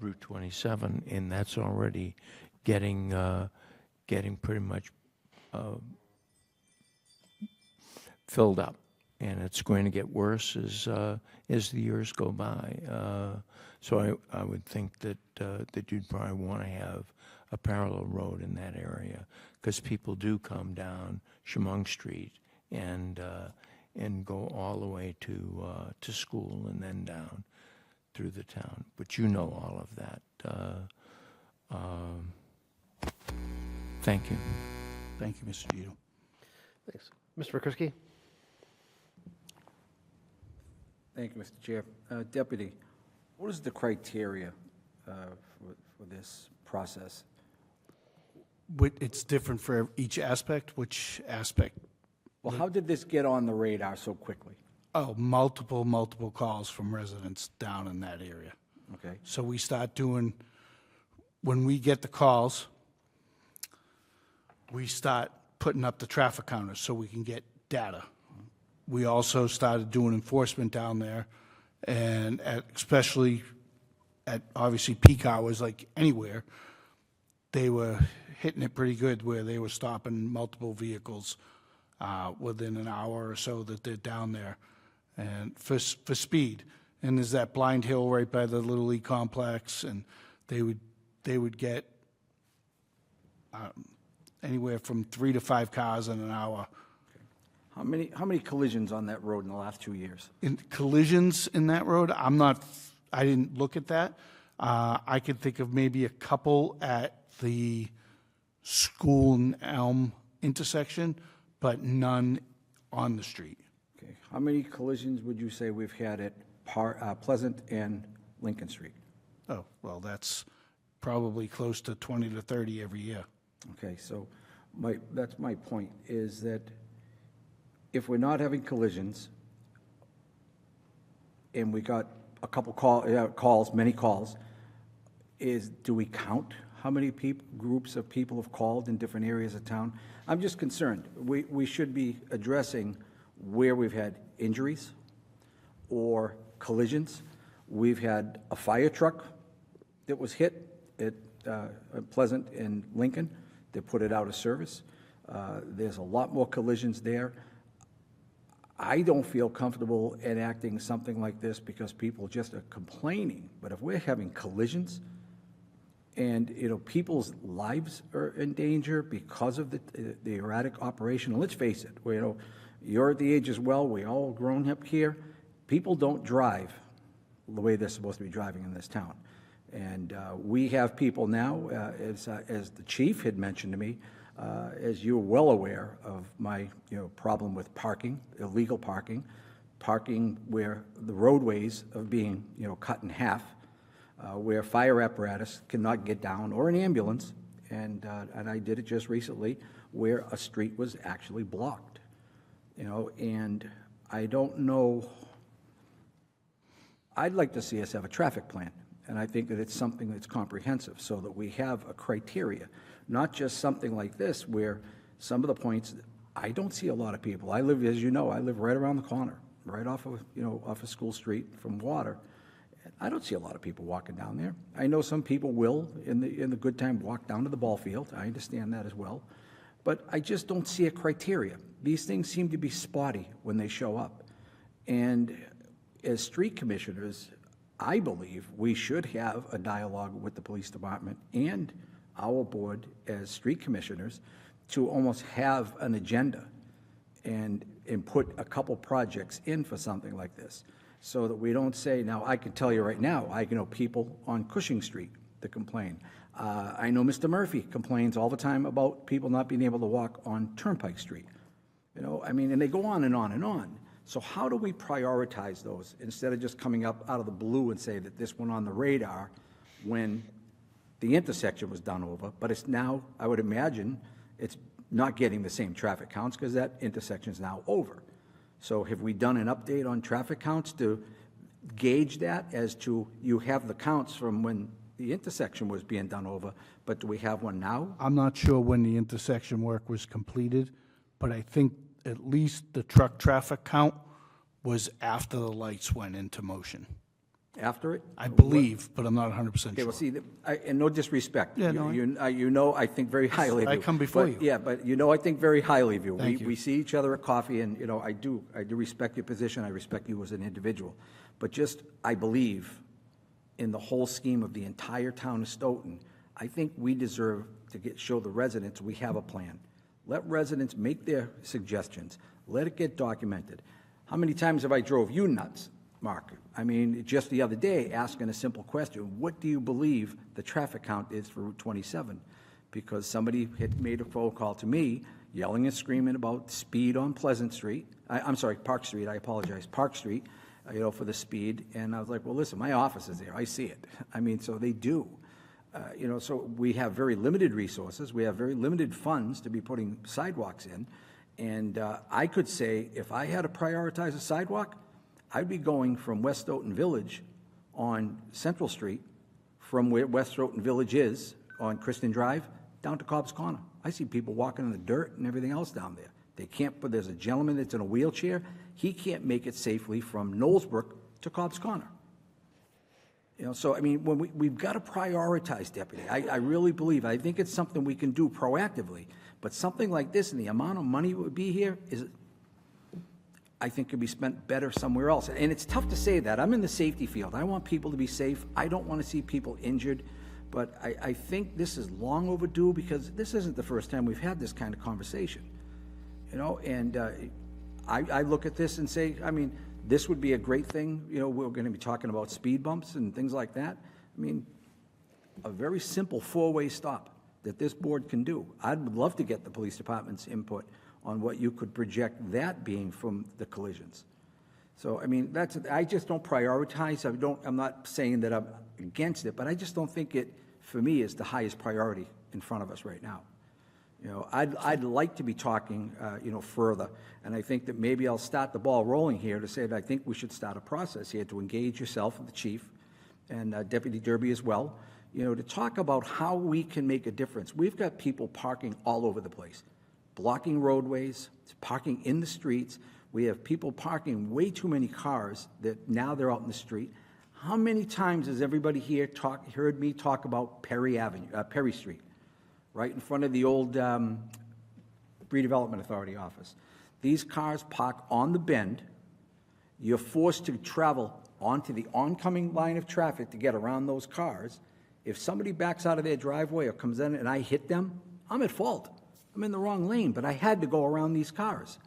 Route 27, and that's already getting pretty much filled up, and it's going to get worse as the years go by. So I would think that you'd probably want to have a parallel road in that area, because people do come down Chemung Street and go all the way to school and then down through the town. But you know all of that. Thank you. Thank you, Mr. Gito. Thanks. Mr. McCrisky? Thank you, Mr. Chair. Deputy, what is the criteria for this process? It's different for each aspect. Which aspect? Well, how did this get on the radar so quickly? Oh, multiple calls from residents down in that area. Okay. So we start doing, when we get the calls, we start putting up the traffic counters so we can get data. We also started doing enforcement down there, and especially at obviously peak hours, like anywhere, they were hitting it pretty good where they were stopping multiple vehicles within an hour or so that they're down there, and for speed. And there's that blind hill right by the Little League complex, and they would get anywhere from 3 to 5 cars in an hour. How many collisions on that road in the last 2 years? In collisions in that road, I didn't look at that. I could think of maybe a couple at the School and Elm intersection, but none on the street. Okay. How many collisions would you say we've had at Pleasant and Lincoln Street? Oh, well, that's probably close to 20 to 30 every year. Okay, so that's my point, is that if we're not having collisions, and we got a couple many calls, do we count how many groups of people have called in different areas of town? I'm just concerned. We should be addressing where we've had injuries or collisions. We've had a fire truck that was hit at Pleasant and Lincoln. They put it out of service. There's a lot more collisions there. I don't feel comfortable enacting something like this because people just are complaining. But if we're having collisions and, people's lives are in danger because of the erratic operation, and let's face it, you're at the age as well, we all grown up here. People don't drive the way they're supposed to be driving in this town. And we have people now, as the chief had mentioned to me, as you're well aware of my, problem with parking, illegal parking, parking where the roadways are being, cut in half, where fire apparatus cannot get down, or an ambulance, and I did it just recently, where a street was actually blocked, and I don't know. I'd like to see us have a traffic plan, and I think that it's something that's comprehensive, so that we have a criteria, not just something like this, where some of the points, I don't see a lot of people. I live, as you know, I live right around the corner, right off of, off of School Street from Water. I don't see a lot of people walking down there. I know some people will, in the good time, walk down to the ball field. I understand that as well. But I just don't see a criteria. These things seem to be spotty when they show up. And as street commissioners, I believe we should have a dialogue with the police department and our board as street commissioners to almost have an agenda and put a couple projects in for something like this, so that we don't say, now, I can tell you right now, I know people on Cushing Street that complain. I know Mr. Murphy complains all the time about people not being able to walk on Turnpike Street. And they go on and on and on. So how do we prioritize those instead of just coming up out of the blue and say that this went on the radar when the intersection was done over, but it's now, I would imagine, it's not getting the same traffic counts because that intersection is now over. So have we done an update on traffic counts to gauge that as to, you have the counts from when the intersection was being done over, but do we have one now? I'm not sure when the intersection work was completed, but I think at least the truck traffic count was after the lights went into motion. After it? I believe, but I'm not 100% Okay, sure. well, see, and no disrespect. Yeah, no, I think very highly of you. I come before But, you. Yeah, but I think very highly of you. Thank you. We see each other at coffee, and, I do respect your position. I respect you as an individual. But just, I believe, in the whole scheme of the entire town of Stoughton, I think we deserve to show the residents we have a plan. Let residents make their suggestions. Let it get documented. How many times have I drove you nuts, Mark? Just the other day, asking a simple question, what do you believe the traffic count is for Route 27? Because somebody had made a phone call to me, yelling and screaming about speed on Pleasant Street. I'm sorry, Park Street, I apologize, Park Street, for the speed. And I was like, well, listen, my office is there, I see it. So they do. So we have very limited resources. We have very limited funds to be putting sidewalks in. And I could say, if I had to prioritize a sidewalk, I'd be going from West Stoughton Village on Central Street, from where West Stoughton Village is on Kristen Drive, down to Cobb's Corner. I see people walking in the dirt and everything else down there. They can't, but there's a gentleman that's in a wheelchair. He can't make it safely from Knowlesbrook to Cobb's Corner. When we've got to prioritize, Deputy. I really believe, I think it's something we can do proactively, but something like this and the amount of money that would be here is, I think, could be spent better somewhere else. And it's tough to say that. I'm in the safety field. I want people to be safe. I don't want to see people injured, but I think this is long overdue, because this isn't the first time we've had this kind of conversation. And I look at this and say, this would be a great thing. We're going to be talking about speed bumps and things like that. A very simple four-way stop that this board can do. I'd love to get the police department's input on what you could project that being from the collisions. So, I just don't prioritize. I'm not saying that I'm against it, but I just don't think it, for me, is the highest priority in front of us right now. I'd like to be talking, further, and I think that maybe I'll start the ball rolling here to say that I think we should start a process here to engage yourself and the chief and Deputy Derby as well, to talk about how we can make a difference. We've got people parking all over the place, blocking roadways, parking in the streets. We have people parking way too many cars that now they're out in the street. How many times has everybody here heard me talk about Perry Street? Right in front of the old Redevelopment Authority office. These cars park on the bend. You're forced to travel onto the oncoming line of traffic to get around those cars. If somebody backs out of their driveway or comes in and I hit them, I'm at fault. I'm in the wrong lane, but I had to go around these cars.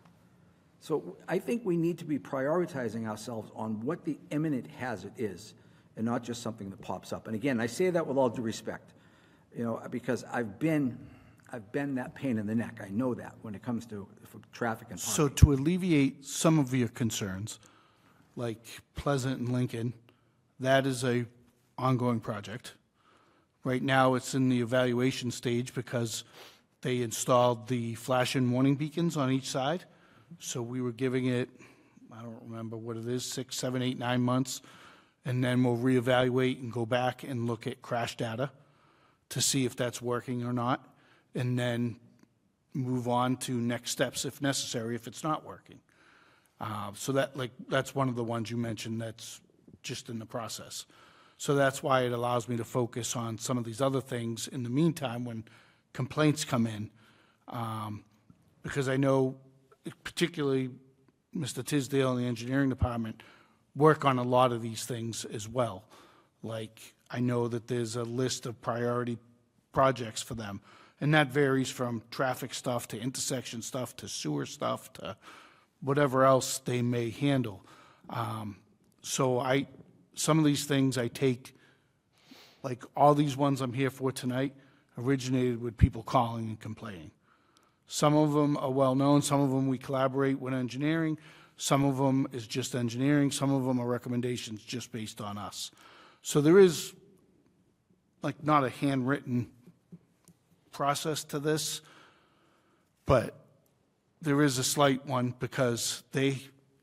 So I think we need to be prioritizing ourselves on what the imminent hazard is. and not just something that pops up. And again, I say that with all due respect, you know, because I've been that pain in the neck. I know that when it comes to traffic and So parking. to alleviate some of your concerns, like Pleasant and Lincoln, that is a ongoing project. Right now, it's in the evaluation stage because they installed the flashing warning beacons on each side. So we were giving it, I don't remember what it is, 6, 7, 8, 9 months. And then we'll reevaluate and go back and look at crash data to see if that's working or not. And then move on to next steps if necessary, if it's not working. So that's one of the ones you mentioned that's just in the process. So that's why it allows me to focus on some of these other things in the meantime when complaints come in. Because I know particularly Mr. Tisdale and the engineering department work on a lot of these things as well. Like, I know that there's a list of priority projects for them, and that varies from traffic stuff to intersection stuff to sewer stuff to whatever else they may handle. So some of these things I take, like all these ones I'm here for tonight, originated with people calling and complaining. Some of them are well-known, some of them we collaborate with engineering, some of them is just engineering, some of them are recommendations just based on us. So there is, like, not a handwritten process to this, but there is a slight one because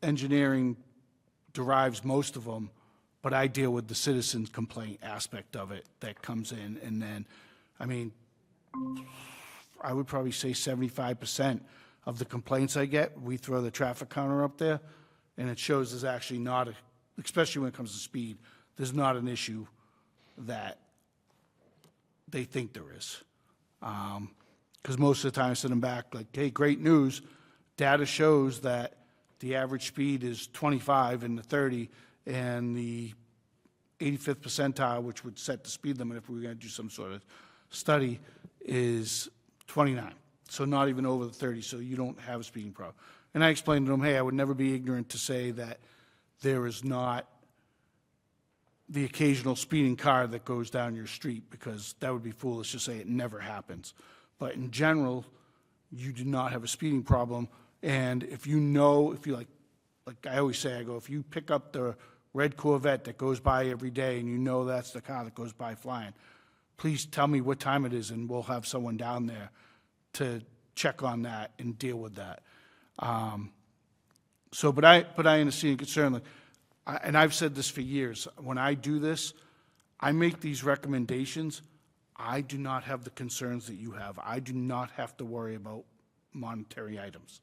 engineering derives most of them, but I deal with the citizens complaint aspect of it that comes in. And then, I mean, I would probably say 75% of the complaints I get, we throw the traffic counter up there, and it shows there's actually not especially when it comes to speed, there's not an issue that they think there is. Because most of the time I send them back like, hey, great news. Data shows that the average speed is 25 in the 30, and the 85th percentile, which would set the speed limit if we were going to do some sort of study, is 29. So not even over the 30, so you don't have a speeding problem. And I explained to them, hey, I would never be ignorant to say that there is not the occasional speeding car that goes down your street, because that would be foolish to say it never happens. But in general, you do not have a speeding problem. And if you like I always say, I go, if you pick up the red Corvette that goes by every day and you know that's the car that goes by flying, please tell me what time it is and we'll have someone down there to check on that and deal with that. But I understand concern. Like, and I've said this for years. When I do this, I make these recommendations. I do not have the concerns that you have. I do not have to worry about monetary items.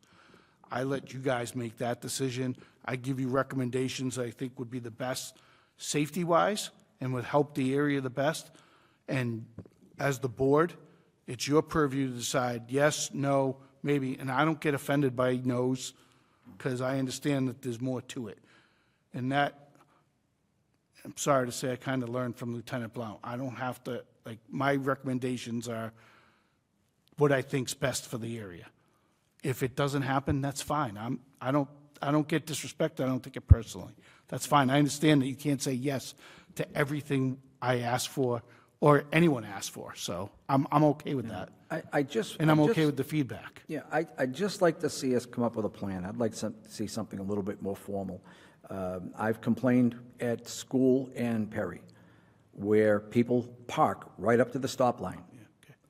I let you guys make that decision. I give you recommendations I think would be the best safety-wise and would help the area the best. And as the board, it's your purview to decide yes, no, maybe. And I don't get offended by no's because I understand that there's more to it. And that, I'm sorry to say, I kind of learned from Lieutenant Blount. I don't have to, like, my recommendations are what I think's best for the area. If it doesn't happen, that's fine. I don't get disrespected. I don't take it personally. That's fine. I understand that you can't say yes to everything I ask for or anyone asks for. So I'm okay with that. I'm okay with the feedback. Yeah, I'd just like to see us come up with a plan. I'd like to see something a little bit more formal. I've complained at school and Perry where people park right up to the stop line.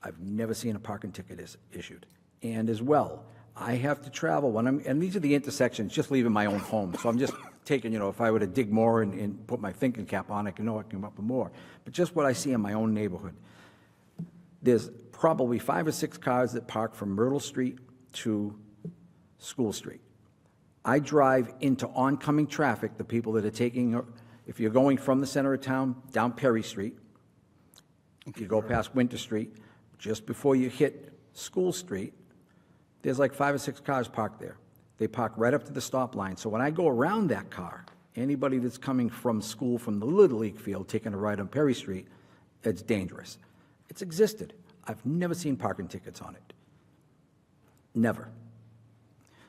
I've never seen a parking ticket issued. And as well, I have to travel and these are the intersections, just leaving my own home. So I'm just taking, if I were to dig more and put my thinking cap on, I can come up with more. But just what I see in my own neighborhood, there's probably 5 or 6 cars that park from Myrtle Street to School Street. I drive into oncoming traffic, the people that are taking, if you're going from the center of town down Perry Street, if you go past Winter Street, just before you hit School Street, there's like 5 or 6 cars parked there. They park right up to the stop line. So when I go around that car, anybody that's coming from school from the Little League field taking a ride on Perry Street, it's dangerous. It's existed. I've never seen parking tickets on it. Never.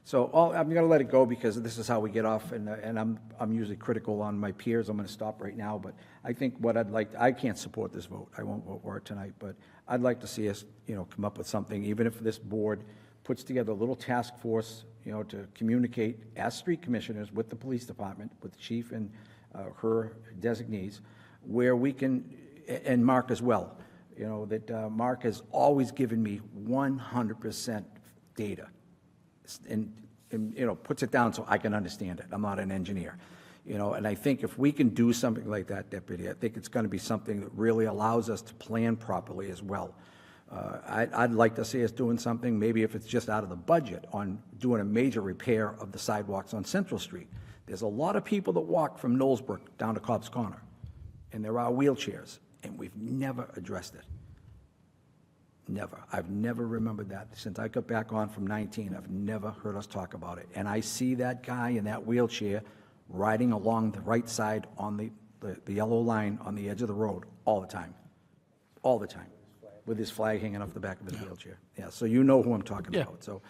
So I'm going to let it go because this is how we get off, and I'm usually critical on my peers. I'm going to stop right now, but I think what I can't support this vote. I won't vote for it tonight, but I'd like to see us, come up with something, even if this board puts together a little task force, to communicate as street commissioners with the police department, with the chief and her designees, where we can, and Mark as well, that Mark has always given me 100% data and puts it down so I can understand it. I'm not an engineer, and I think if we can do something like that, Deputy, I think it's going to be something that really allows us to plan properly as well. I'd like to see us doing something, maybe if it's just out of the budget, on doing a major repair of the sidewalks on Central Street. There's a lot of people that walk from Knowlesbrook down to Cobb's Corner, and there are wheelchairs, and we've never addressed it. Never. I've never remembered that. Since I got back on from 19, I've never heard us talk about it. And I see that guy in that wheelchair riding along the right side on the yellow line on the edge of the road all the time. All the time. With his flag hanging off the back of his wheelchair. Yeah, so you know who I'm talking about. So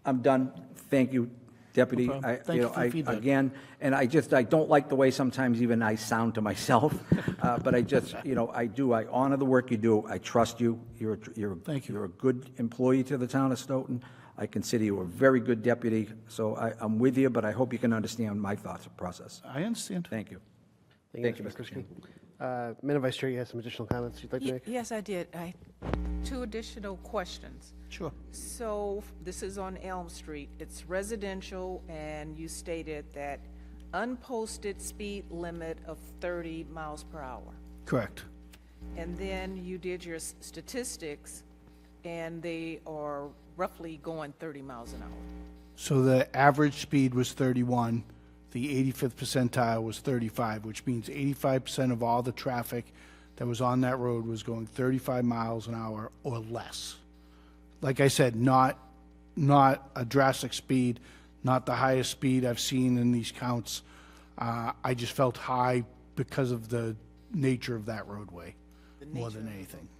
I'm done. Thank you, Deputy. No problem. Thank you for your feedback. Again, and I don't like the way sometimes even I sound to myself, but I just, I honor the work you do. I trust you. Thank you. You're a good employee to the town of Stoughton. I consider you a very good deputy, so I'm with you, but I hope you can understand my thoughts and process. I understand. Thank you. Thank you, Mr. Christie. Madam Vice Chair, you had some additional comments you'd like to make? Yes, I did. Two additional questions. Sure. So this is on Elm Street. It's residential, and you stated that unposted speed limit of 30 miles per hour. Correct. And then you did your statistics, and they are roughly going 30 miles an hour. So the average speed was 31. The 85th percentile was 35, which means 85% of all the traffic that was on that road was going 35 miles an hour or less. Like I said, not a drastic speed, not the highest speed I've seen in these counts. I just felt high because of the nature of that roadway more than anything.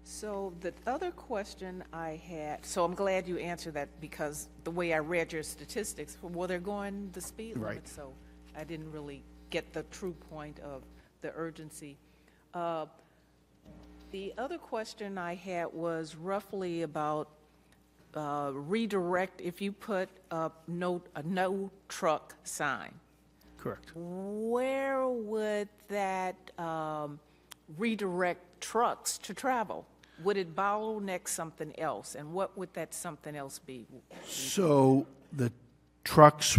So the other question I had, so I'm glad you answered that, because the way I read your statistics, well, they're going the speed limit, Right. so I didn't really get the true point of the urgency. The other question I had was roughly about redirect, if you put a no truck sign, Correct. where would that redirect trucks to travel? Would it bottleneck something else? And what would that something else be? So the trucks,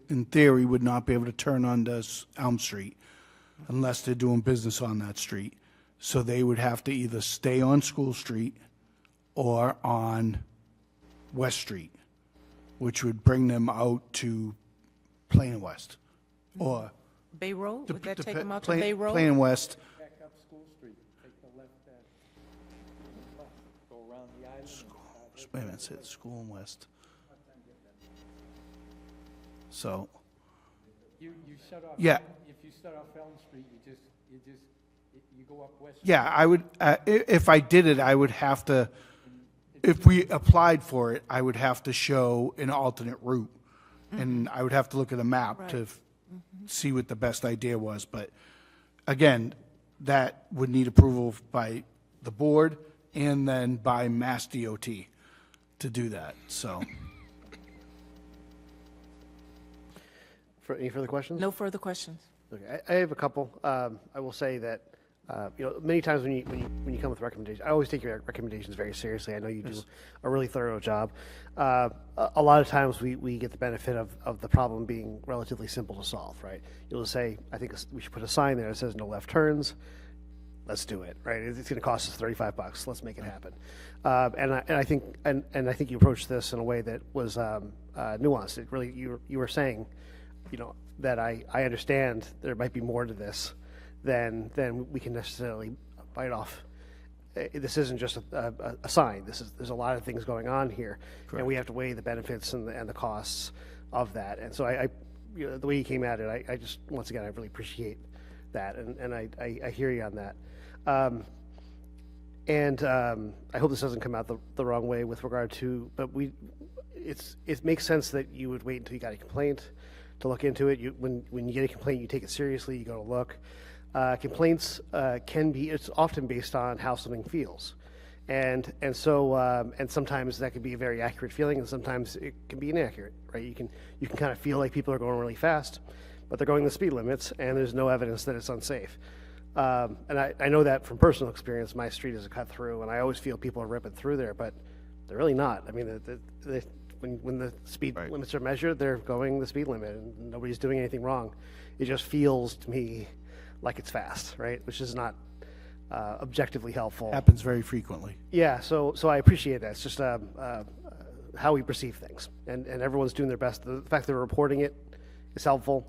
in theory, would not be able to turn onto Elm Street unless they're doing business on that street. So they would have to either stay on School Street or on West Street, which would bring them out to Plain and West. Or Bay Road? Would that take them out to Plain- Bay Road? Plain and West. Back up School Street, take the left go around the island. Wait a minute, say School and West. So, You shut off. Yeah. If you shut off Elm Street, you go up West. yeah, I would, if I did it, I would have to, if we applied for it, I would have to show an alternate route. And I would have to look at a map to see what the best idea was. But again, that would need approval by the board and then by Mass DOT to do that, so. Any further questions? No further questions. Okay, I have a couple. I will say that, many times when you come with recommendations, I always take your recommendations very seriously. I know you do a really thorough job. A lot of times we get the benefit of the problem being relatively simple to solve, right? You'll say, I think we should put a sign there that says no left turns. Let's do it, right? It's going to cost us $35. Let's make it happen. And I think you approached this in a way that was nuanced. It really, you were saying, that I understand there might be more to this than we can necessarily bite off. This isn't just a sign. There's a lot of things going on here, and we have to weigh the benefits and the costs of that. And so the way you came at it, I just, once again, I really appreciate that, and I hear you on that. And I hope this doesn't come out the wrong way with regard to, but it makes sense that you would wait until you got a complaint to look into it. When you get a complaint, you take it seriously, you go to look. Complaints it's often based on how something feels. And sometimes that can be a very accurate feeling, and sometimes it can be inaccurate, right? You can kind of feel like people are going really fast, but they're going the speed limits, and there's no evidence that it's unsafe. And I know that from personal experience. My street is a cut through, and I always feel people are ripping through there, but they're really not. I mean, when the speed limits are measured, they're going the speed limit, and nobody's doing anything wrong. It just feels to me like it's fast, right? Which is not objectively helpful. Happens very frequently. Yeah, so I appreciate that. It's just how we perceive things, and everyone's doing their best. The fact that they're reporting it is helpful,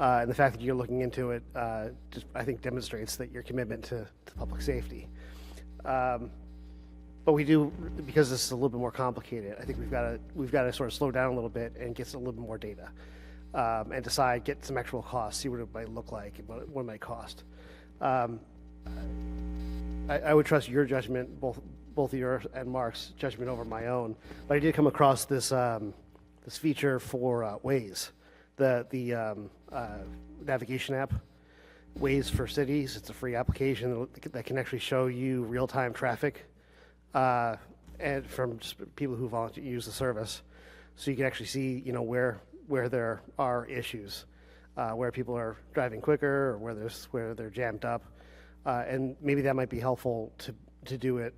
and the fact that you're looking into it just, I think, demonstrates that your commitment to public safety. But we do, because this is a little bit more complicated, I think we've got to sort of slow down a little bit and get a little bit more data, and decide, get some actual costs, see what it might look like, and what it might cost. I would trust your judgment, both yours and Mark's judgment over my own. But I did come across this this feature for Waze, the navigation app, Waze for Cities. It's a free application that can actually show you real-time traffic, and from just people who volunteer use the service, so you can actually see, you know, where there are issues, where people are driving quicker, or where they're jammed up. And maybe that might be helpful to do it,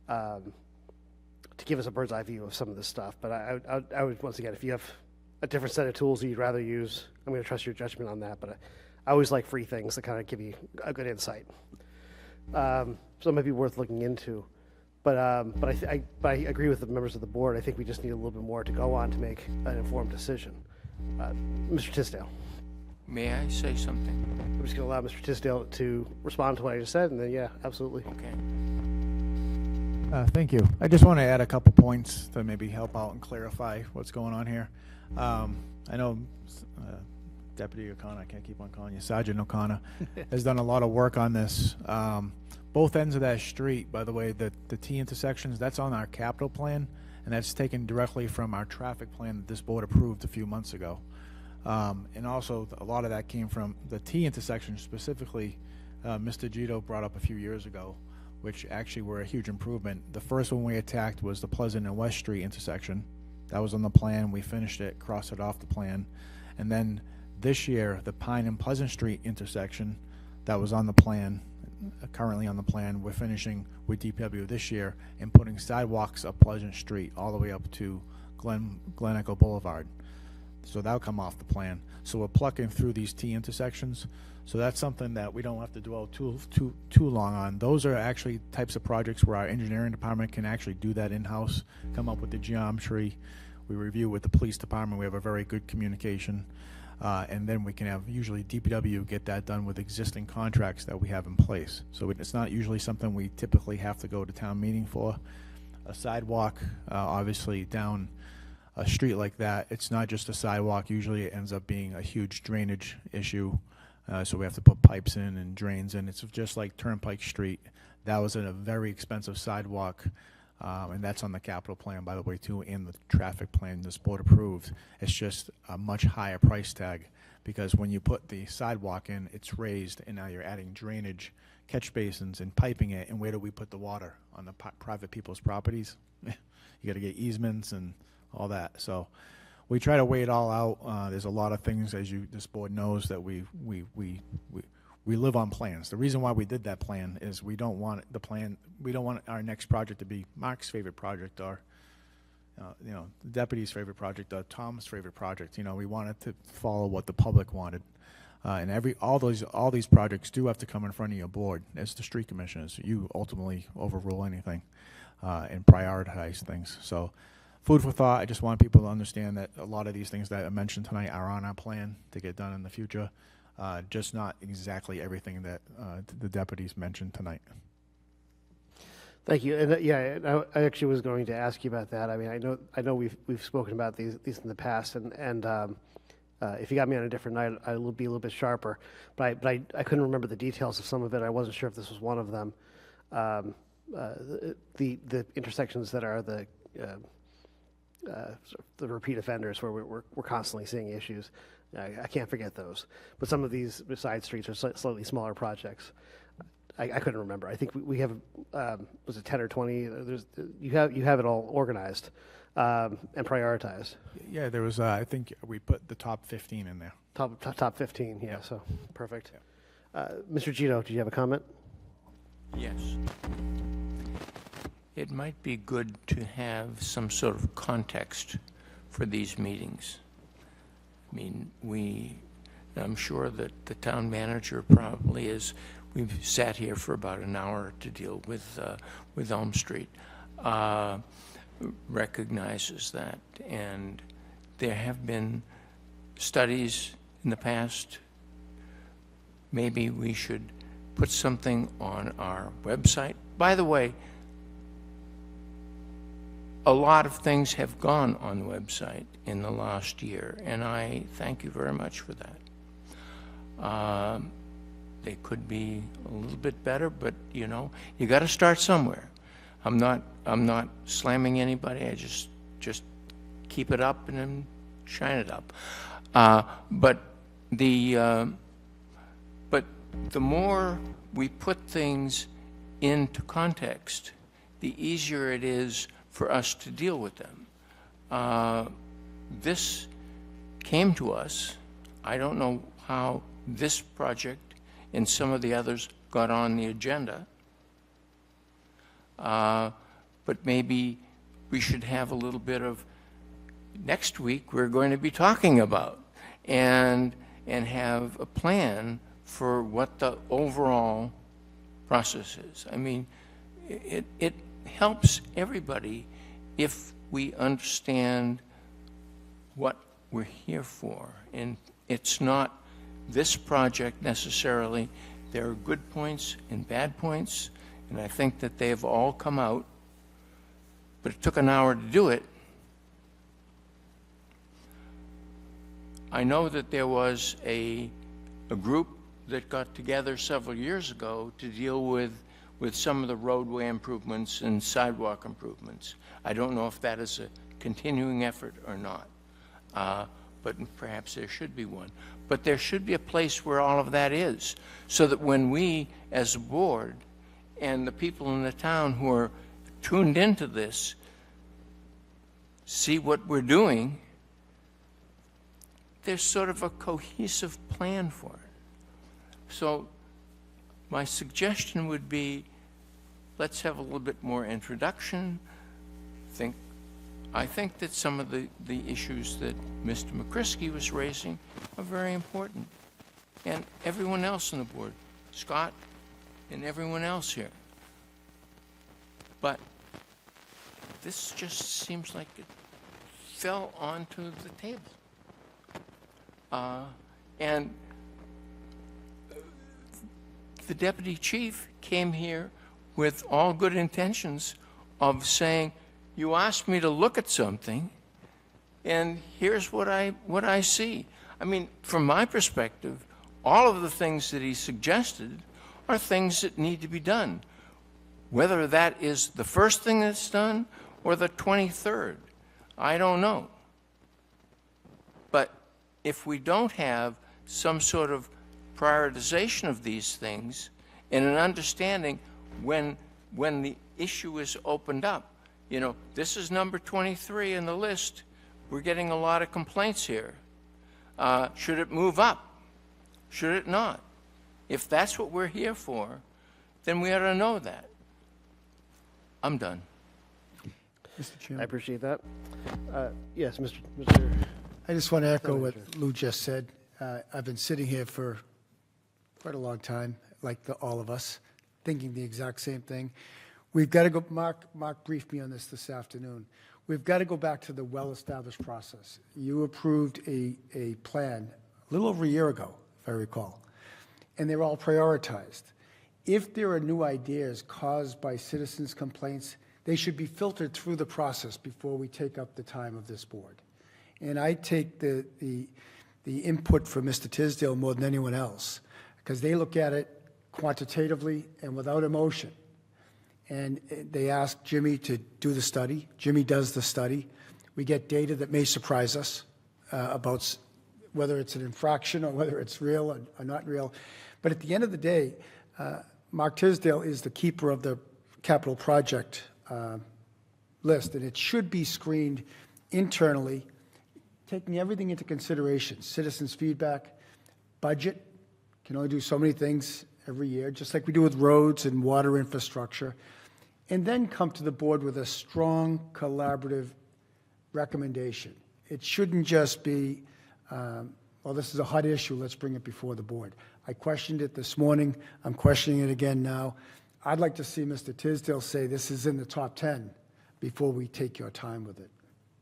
to give us a bird's eye view of some of this stuff. But I would, once again, if you have a different set of tools that you'd rather use, I'm going to trust your judgment on that. But I always like free things that kind of give you a good insight. So it might be worth looking into. But I agree with the members of the board. I think we just need a little bit more to go on to make an informed decision. Mr. Tisdale. May I say something? I'm just going to allow Mr. Tisdale to respond to what I just said, and then, yeah, absolutely. Okay. Thank you. I just want to add a couple points to maybe help out and clarify what's going on here. I know Deputy O'Connor, I can't keep on calling you, Sergeant O'Connor, has done a lot of work on this. Both ends of that street, by the way, the T intersections, that's on our capital plan, and that's taken directly from our traffic plan that this board approved a few months ago. And also, a lot of that came from the T intersection specifically. Mr. Gito brought up a few years ago, which actually were a huge improvement. The first one we attacked was the Pleasant and West Street intersection. That was on the plan. We finished it, crossed it off the plan. And then this year, the Pine and Pleasant Street intersection, that was on the plan, currently on the plan. We're finishing with DPW this year and putting sidewalks up Pleasant Street all the way up to Glen Echo Boulevard. So that'll come off the plan. So we're plucking through these T intersections. So that's something that we don't have to dwell too long on. Those are actually types of projects where our engineering department can actually do that in-house, come up with the geometry. We review with the police department. We have a very good communication. And then we can have usually DPW get that done with existing contracts that we have in place. So it's not usually something we typically have to go to town meeting for. A sidewalk, obviously down a street like that, it's not just a sidewalk. Usually it ends up being a huge drainage issue. So we have to put pipes in and drains in. It's just like Turnpike Street. That was a very expensive sidewalk. And that's on the capital plan, by the way, too, and the traffic plan this board approved. It's just a much higher price tag, because when you put the sidewalk in, it's raised, and now you're adding drainage, catch basins, and piping it. And where do we put the water? On the private people's properties? You got to get easements and all that. So we try to weigh it all out. There's a lot of things, as this board knows, that we live on plans. The reason why we did that plan is we don't want our next project to be Mark's favorite project, or the deputy's favorite project, or Tom's favorite project. We wanted to follow what the public wanted. And all these projects do have to come in front of your board as the street commissioners. You ultimately overrule anything and prioritize things. So food for thought. I just want people to understand that a lot of these things that I mentioned tonight are on our plan to get done in the future. Just not exactly everything that the deputies mentioned tonight. Thank you. And I actually was going to ask you about that. I mean, I know we've spoken about these in the past, and if you got me on a different night, I will be a little bit sharper. But I couldn't remember the details of some of it. I wasn't sure if this was one of them. the intersections that are the repeat offenders where we're constantly seeing issues. I can't forget those. But some of these side streets are slightly smaller projects. I couldn't remember. I think we have, was it 10 or 20? You have it all organized and prioritized. Yeah, there was, I think we put the top 15 in there. Top 15, yeah, so perfect. Mr. Gito, did you have a comment? Yes. It might be good to have some sort of context for these meetings. I mean, I'm sure that the town manager probably is, we've sat here for about an hour to deal with Elm Street, recognizes that. And there have been studies in the past. Maybe we should put something on our website. By the way, a lot of things have gone on the website in the last year, and I thank you very much for that. They could be a little bit better, but you know, you got to start somewhere. I'm not slamming anybody. I just keep it up and then shine it up. But the more we put things into context, the easier it is for us to deal with them. This came to us. I don't know how this project and some of the others got on the agenda, but maybe we should have a little bit of, next week we're going to be talking about, and have a plan for what the overall process is. I mean, it helps everybody if we understand what we're here for. And it's not this project necessarily. There are good points and bad points, and I think that they've all come out, but it took an hour to do it. I know that there was a group that got together several years ago to deal with some of the roadway improvements and sidewalk improvements. I don't know if that is a continuing effort or not, but perhaps there should be one. But there should be a place where all of that is, so that when we, as a board, and the people in the town who are tuned into this, see what we're doing, there's sort of a cohesive plan for it. So my suggestion would be, let's have a little bit more introduction. I think that some of the issues that Mr. McCrisky was raising are very important. And everyone else on the board, Scott and everyone else here. But this just seems like it fell onto the table. And the deputy chief came here with all good intentions of saying, you asked me to look at something, and here's what I see. I mean, from my perspective, all of the things that he suggested are things that need to be done. Whether that is the first thing that's done or the 23rd, I don't know. But if we don't have some sort of prioritization of these things and an understanding when the issue is opened up, you know, this is number 23 in the list. We're getting a lot of complaints here. Should it move up? Should it not? If that's what we're here for, then we ought to know that. I'm done. Mr. Chairman. I appreciate that. Yes, Mr. I just want to echo what Lou just said. I've been sitting here for quite a long time, like all of us, thinking the exact same thing. We've got to go, Mark briefed me on this afternoon. We've got to go back to the well-established process. You approved a plan a little over a year ago, if I recall, and they're all prioritized. If there are new ideas caused by citizens' complaints, they should be filtered through the process before we take up the time of this board. And I take the input from Mr. Tisdale more than anyone else, because they look at it quantitatively and without emotion. and they ask Jimmy to do the study. Jimmy does the study. We get data that may surprise us about whether it's an infraction or whether it's real or not real. But at the end of the day, Mark Tisdale is the keeper of the capital project list, and it should be screened internally, taking everything into consideration, citizens' feedback, budget, can only do so many things every year, just like we do with roads and water infrastructure, and then come to the board with a strong collaborative recommendation. It shouldn't just be, well, this is a hot issue, let's bring it before the board. I questioned it this morning, I'm questioning it again now. I'd like to see Mr. Tisdale say this is in the top 10 before we take your time with it.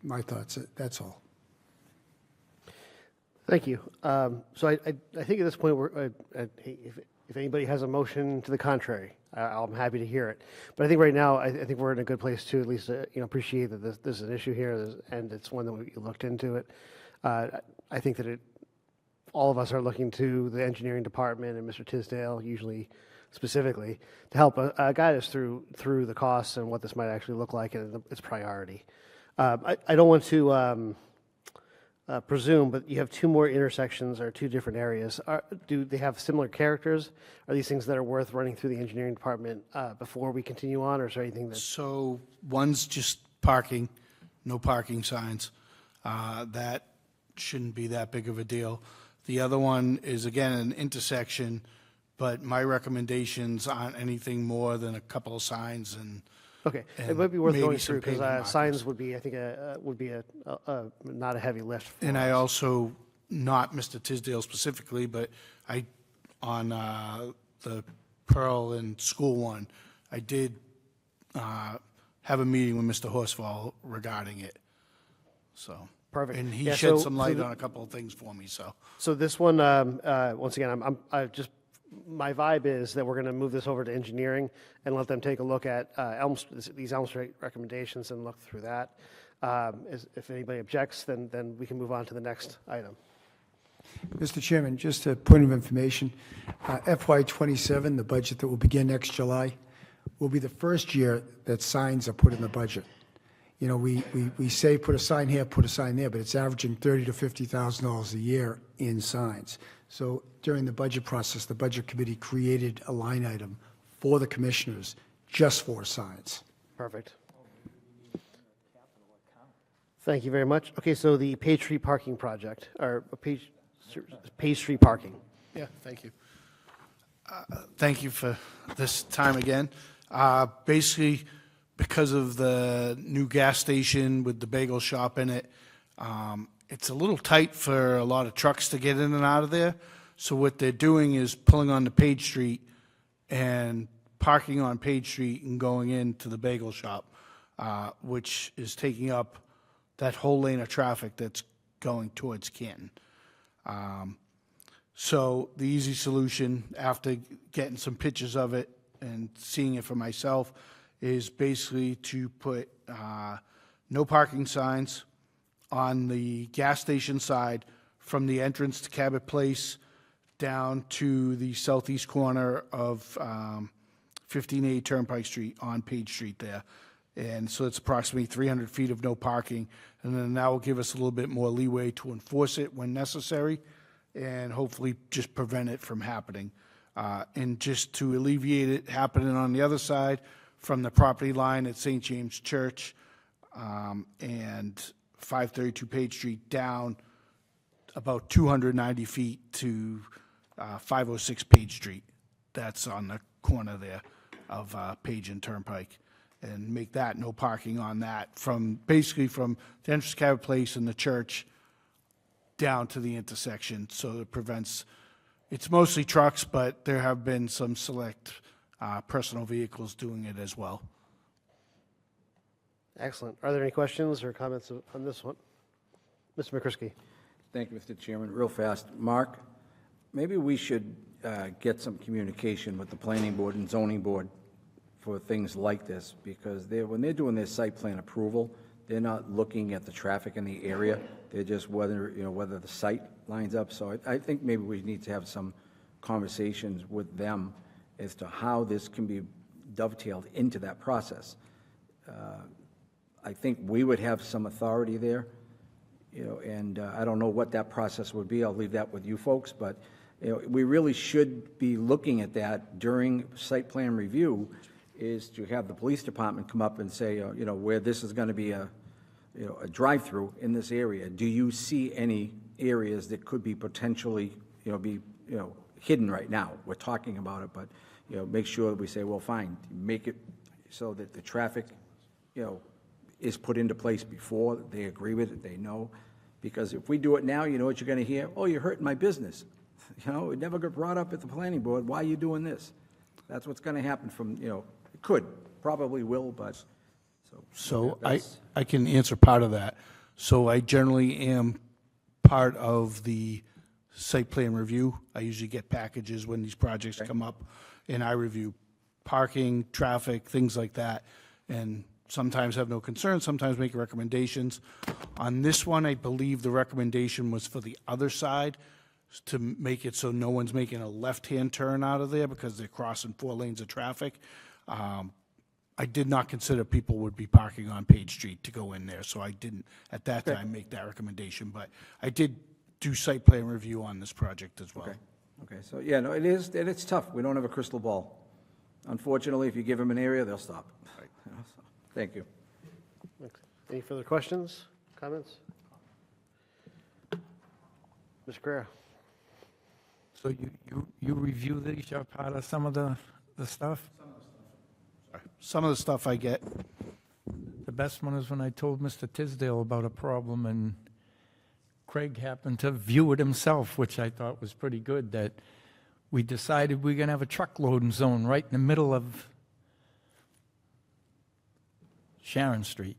My thoughts, that's all. Thank you. So I think at this point, if anybody has a motion to the contrary, I'm happy to hear it. But I think right now, I think we're in a good place to at least appreciate that this is an issue here, and it's one that we looked into it. I think that all of us are looking to the engineering department and Mr. Tisdale, usually specifically, to help guide us through the costs and what this might actually look like and its priority. I don't want to presume, but you have two more intersections or two different areas. Do they have similar characters? Are these things that are worth running through the engineering department before we continue on, or is there anything that... So one's just parking, no parking signs. That shouldn't be that big of a deal. The other one is, again, an intersection, but my recommendations aren't anything more than a couple of signs and... Okay, it and might be worth maybe going some through, because pavement markings. signs would be, I think, would be not a heavy lift. For And I us. also, not Mr. Tisdale specifically, but on the Pearl and School one, I did have a meeting with Mr. Horsfall regarding it, so. Perfect. And he Yeah, shed so- some light so on a couple of things for me, so. So this one, once again, my vibe is that we're going to move this over to engineering and let them take a look at these Elm Street recommendations and look through that. If anybody objects, then we can move on to the next item. Mr. Chairman, just a point of information, FY27, the budget that will begin next July, will be the first year that signs are put in the budget. You know, we say put a sign here, put a sign there, but it's averaging $30,000 to $50,000 a year in signs. So during the budget process, the Budget Committee created a line item for the commissioners just for signs. Perfect. Thank you very much. Okay, so the Page Street parking project, or Page Street parking. Yeah, thank you. Thank you for this time again. Basically, because of the new gas station with the bagel shop in it, it's a little tight for a lot of trucks to get in and out of there. So what they're doing is pulling onto Page Street and parking on Page Street and going into the bagel shop, which is taking up that whole lane of traffic that's going towards Canton. So the easy solution, after getting some pictures of it and seeing it for myself, is basically to put no parking signs on the gas station side from the entrance to Cabot Place down to the southeast corner of 15A Turnpike Street on Page Street there. And so it's approximately 300 feet of no parking. And then that will give us a little bit more leeway to enforce it when necessary and hopefully just prevent it from happening. And just to alleviate it happening on the other side from the property line at St. James Church and 532 Page Street down about 290 feet to 506 Page Street. That's on the corner there of Page and Turnpike. And make that no parking on that from basically from the entrance to Cabot Place and the church down to the intersection. So it prevents, it's mostly trucks, but there have been some select personal vehicles doing it as well. Excellent. Are there any questions or comments on this one? Mr. McCrisky. Thank you, Mr. Chairman. Real fast. Mark, maybe we should get some communication with the planning board and zoning board for things like this, because when they're doing their site plan approval, they're not looking at the traffic in the area. They're just whether the site lines up. So I think maybe we need to have some conversations with them as to how this can be dovetailed into that process. I think we would have some authority there, and I don't know what that process would be. I'll leave that with you folks, but, we really should be looking at that during site plan review, is to have the police department come up and say, where this is going to be a drive-through in this area, do you see any areas that could be potentially, hidden right now? We're talking about it, but, make sure that we say, well, fine, make it so that the traffic, is put into place before they agree with it, they know. Because if we do it now, you know what you're going to hear? Oh, you're hurting my business. It never got brought up at the planning board. Why are you doing this? That's what's going to happen from, it could, probably will, but, So that's- I can answer part of that. So I generally am part of the site plan review. I usually get packages when these projects come up, and I review parking, traffic, things like that, and sometimes have no concerns, sometimes make recommendations. On this one, I believe the recommendation was for the other side, to make it so no one's making a left-hand turn out of there because they're crossing 4 lanes of traffic. I did not consider people would be parking on Page Street to go in there, so I didn't, at that time, make that recommendation. But I did do site plan review on this project as well. Okay, so, yeah, no, it's tough. We don't have a crystal ball. Unfortunately, if you give them an area, they'll stop. So, thank you. Any further questions, comments? Mr. Carrera? So you review these, you're part of some of the stuff? Some of the stuff I get, The best one is when I told Mr. Tisdale about a problem, and Craig happened to view it himself, which I thought was pretty good, that we decided we're going to have a truck loading zone right in the middle of Sharon Street.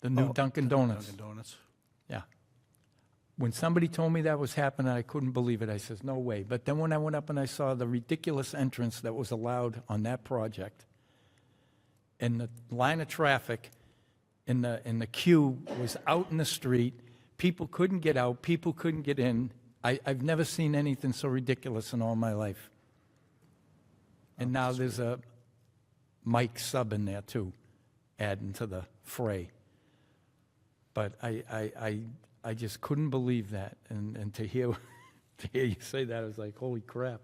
The new Dunkin' Donuts. Dunkin' Donuts. Yeah. When somebody told me that was happening, I couldn't believe it. I says, no way. But then when I went up and I saw the ridiculous entrance that was allowed on that project, and the line of traffic in the queue was out in the street, people couldn't get out, people couldn't get in. I've never seen anything so ridiculous in all my life. And now there's a Mike sub in there too, adding to the fray. But I just couldn't believe that, and to hear you say that, I was like, holy crap.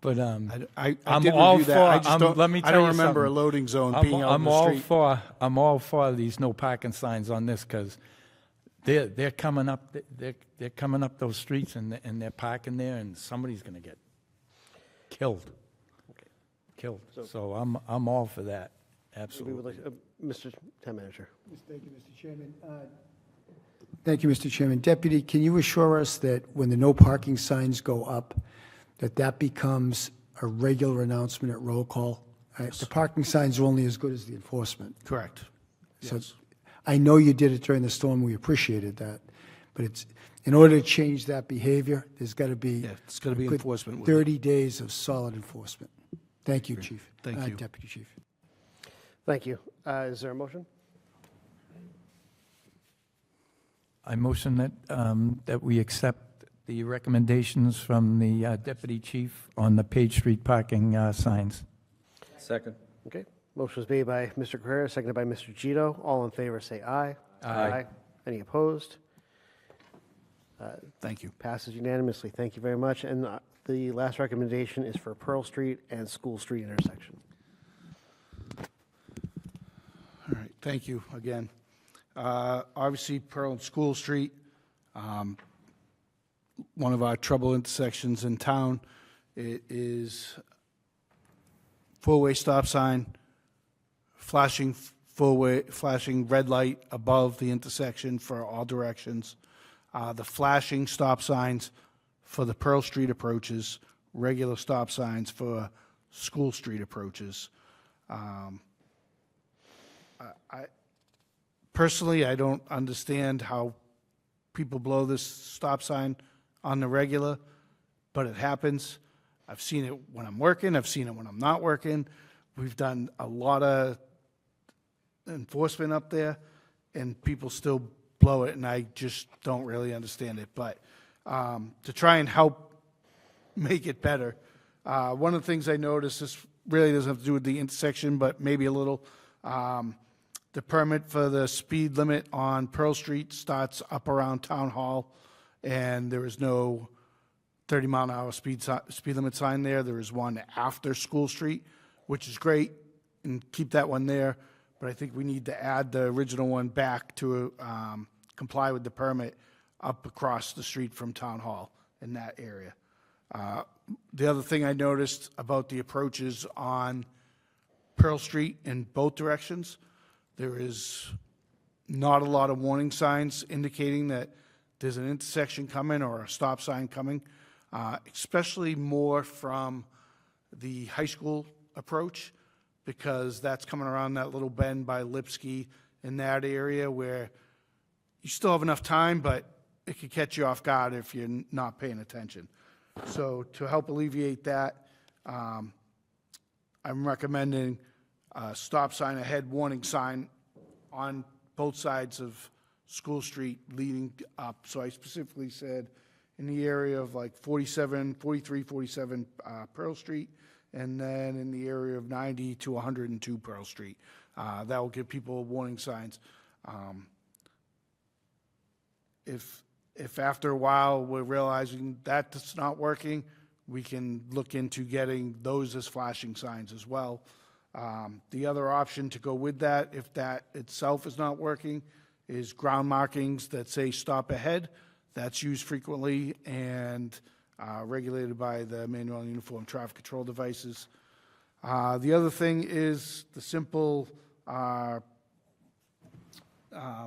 But I I'm did all review for. that. I just don't, let me I tell don't you remember a something. loading zone being out in the street. I'm all for these no parking signs on this, because they're coming up they're coming up those streets, and they're parking there, and somebody's going to get killed. Killed. So I'm all for that. We Absolutely. would like, Mr. Town Manager. Thank you, Mr. Chairman. Thank you, Mr. Chairman. Deputy, can you assure us that when the no parking signs go up, that becomes a regular announcement at roll call? The parking signs are only as good as the enforcement. Correct. So Yes. I know you did it during the storm, we appreciated that, but it's, in order to change that behavior, there's got to be. Yeah, it's gotta be a good enforcement with it. 30 days of solid enforcement. Thank you, Chief. Thank you. Deputy Chief. Thank you. Is there a motion? I motion that we accept the recommendations from the deputy chief on the Page Street parking signs. Second. Okay. Motion was made by Mr. Carrera, seconded by Mr. Gito. All in favor, say aye. Aye. Any opposed? Thank you. Passes unanimously. Thank you very much. And the last recommendation is for Pearl Street and School Street intersection. All right, thank you again. Obviously, Pearl and School Street, one of our trouble intersections in town. It is four-way stop sign, flashing red light above the intersection for all directions. The flashing stop signs for the Pearl Street approaches, regular stop signs for School Street approaches. Personally, I don't understand how people blow this stop sign on the regular, but it happens. I've seen it when I'm working, I've seen it when I'm not working. We've done a lot of enforcement up there, and people still blow it, and I just don't really understand it. But to try and help make it better. One of the things I noticed, this really doesn't have to do with the intersection, but maybe a little. The permit for the speed limit on Pearl Street starts up around Town Hall, and there is no 30-mile-an-hour speed limit sign there. There is one after School Street, which is great, and keep that one there. But I think we need to add the original one back to comply with the permit up across the street from Town Hall in that area. The other thing I noticed about the approaches on Pearl Street in both directions, there is not a lot of warning signs indicating that there's an intersection coming or a stop sign coming, especially more from the high school approach, because that's coming around that little bend by Lipsky in that area where you still have enough time, but it could catch you off guard if you're not paying attention. So to help alleviate that, I'm recommending a stop sign ahead warning sign on both sides of School Street leading up. So I specifically said in the area of like 43, 47 Pearl Street, and then in the area of 90 to 102 Pearl Street. That will give people warning signs. If after a while we're realizing that's not working, we can look into getting those as flashing signs as well. The other option to go with that, if that itself is not working, is ground markings that say stop ahead. That's used frequently and regulated by the manual and uniform traffic control devices. The other thing is the simple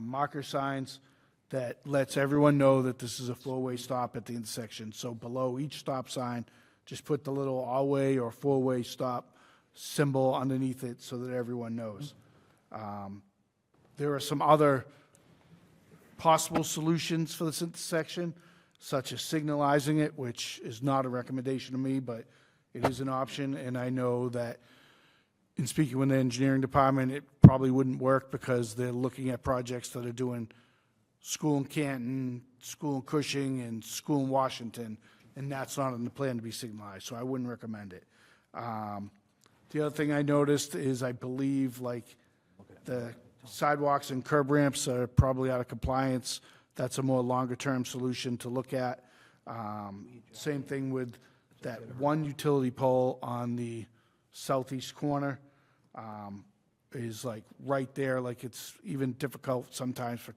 marker signs that lets everyone know that this is a four-way stop at the intersection. So below each stop sign, just put the little all-way or four-way stop symbol underneath it so that everyone knows. There are some other possible solutions for this intersection, such as signalizing it, which is not a recommendation to me, but it is an option. And I know that in speaking with the engineering department, it probably wouldn't work because they're looking at projects that are doing school in Canton, school in Cushing, and school in Washington, and that's not in the plan to be signalized, so I wouldn't recommend it. The other thing I noticed is I believe like the sidewalks and curb ramps are probably out of compliance. That's a more longer-term solution to look at. Same thing with that one utility pole on the southeast corner is like right there, like it's even difficult sometimes for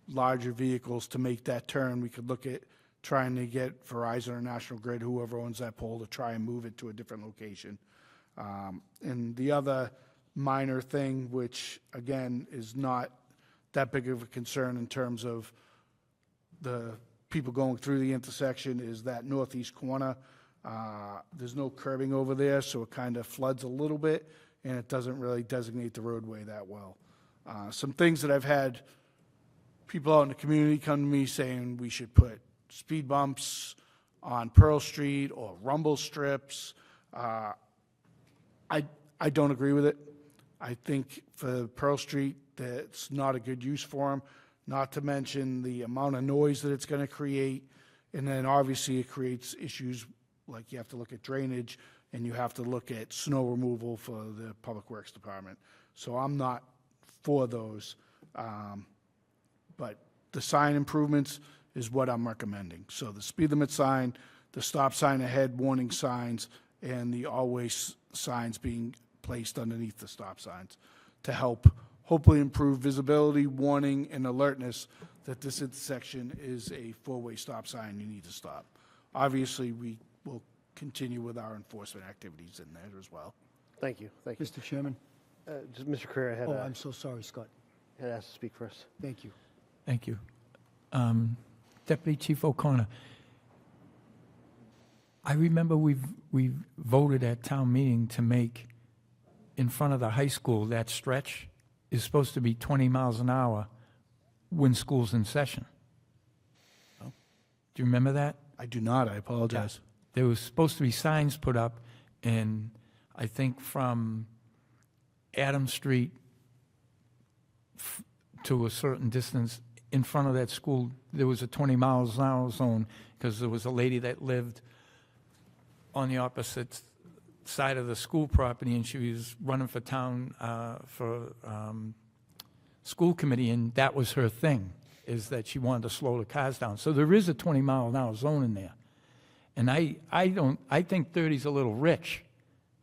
larger vehicles to make that turn. We could look at trying to get Verizon or National Grid, whoever owns that pole, to try and move it to a different location. And the other minor thing, which again is not that big of a concern in terms of the people going through the intersection, is that northeast corner. There's no curbing over there, so it kind of floods a little bit, and it doesn't really designate the roadway that well. Some things that I've had people out in the community come to me saying we should put speed bumps on Pearl Street or rumble strips. I don't agree with it. I think for Pearl Street, that's not a good use for them, not to mention the amount of noise that it's going to create. And then obviously it creates issues like you have to look at drainage and you have to look at snow removal for the Public Works Department. So I'm not for those. But the sign improvements is what I'm recommending. So the speed limit sign, the stop sign ahead warning signs, and the always signs being placed underneath the stop signs to help hopefully improve visibility, warning, and alertness that this intersection is a four-way stop sign, you need to stop. Obviously, we will continue with our enforcement activities in there as well. Thank you, thank you. Mr. Chairman? Just Mr. Carrera had, Oh, I'm so sorry, Scott. had asked to speak first. Thank you. Thank you. Deputy Chief O'Connor, I remember we voted at town meeting to make in front of the high school, that stretch is supposed to be 20 miles an hour when school's in session. Oh. Do you remember that? I do not, I apologize. There was supposed to be signs put up, and I think from Adam Street to a certain distance in front of that school, there was a 20 miles an hour zone, because there was a lady that lived on the opposite side of the school property, and she was running for town, school committee, and that was her thing, is that she wanted to slow the cars down. So there is a 20-mile-an-hour zone in there. And I think 30's a little rich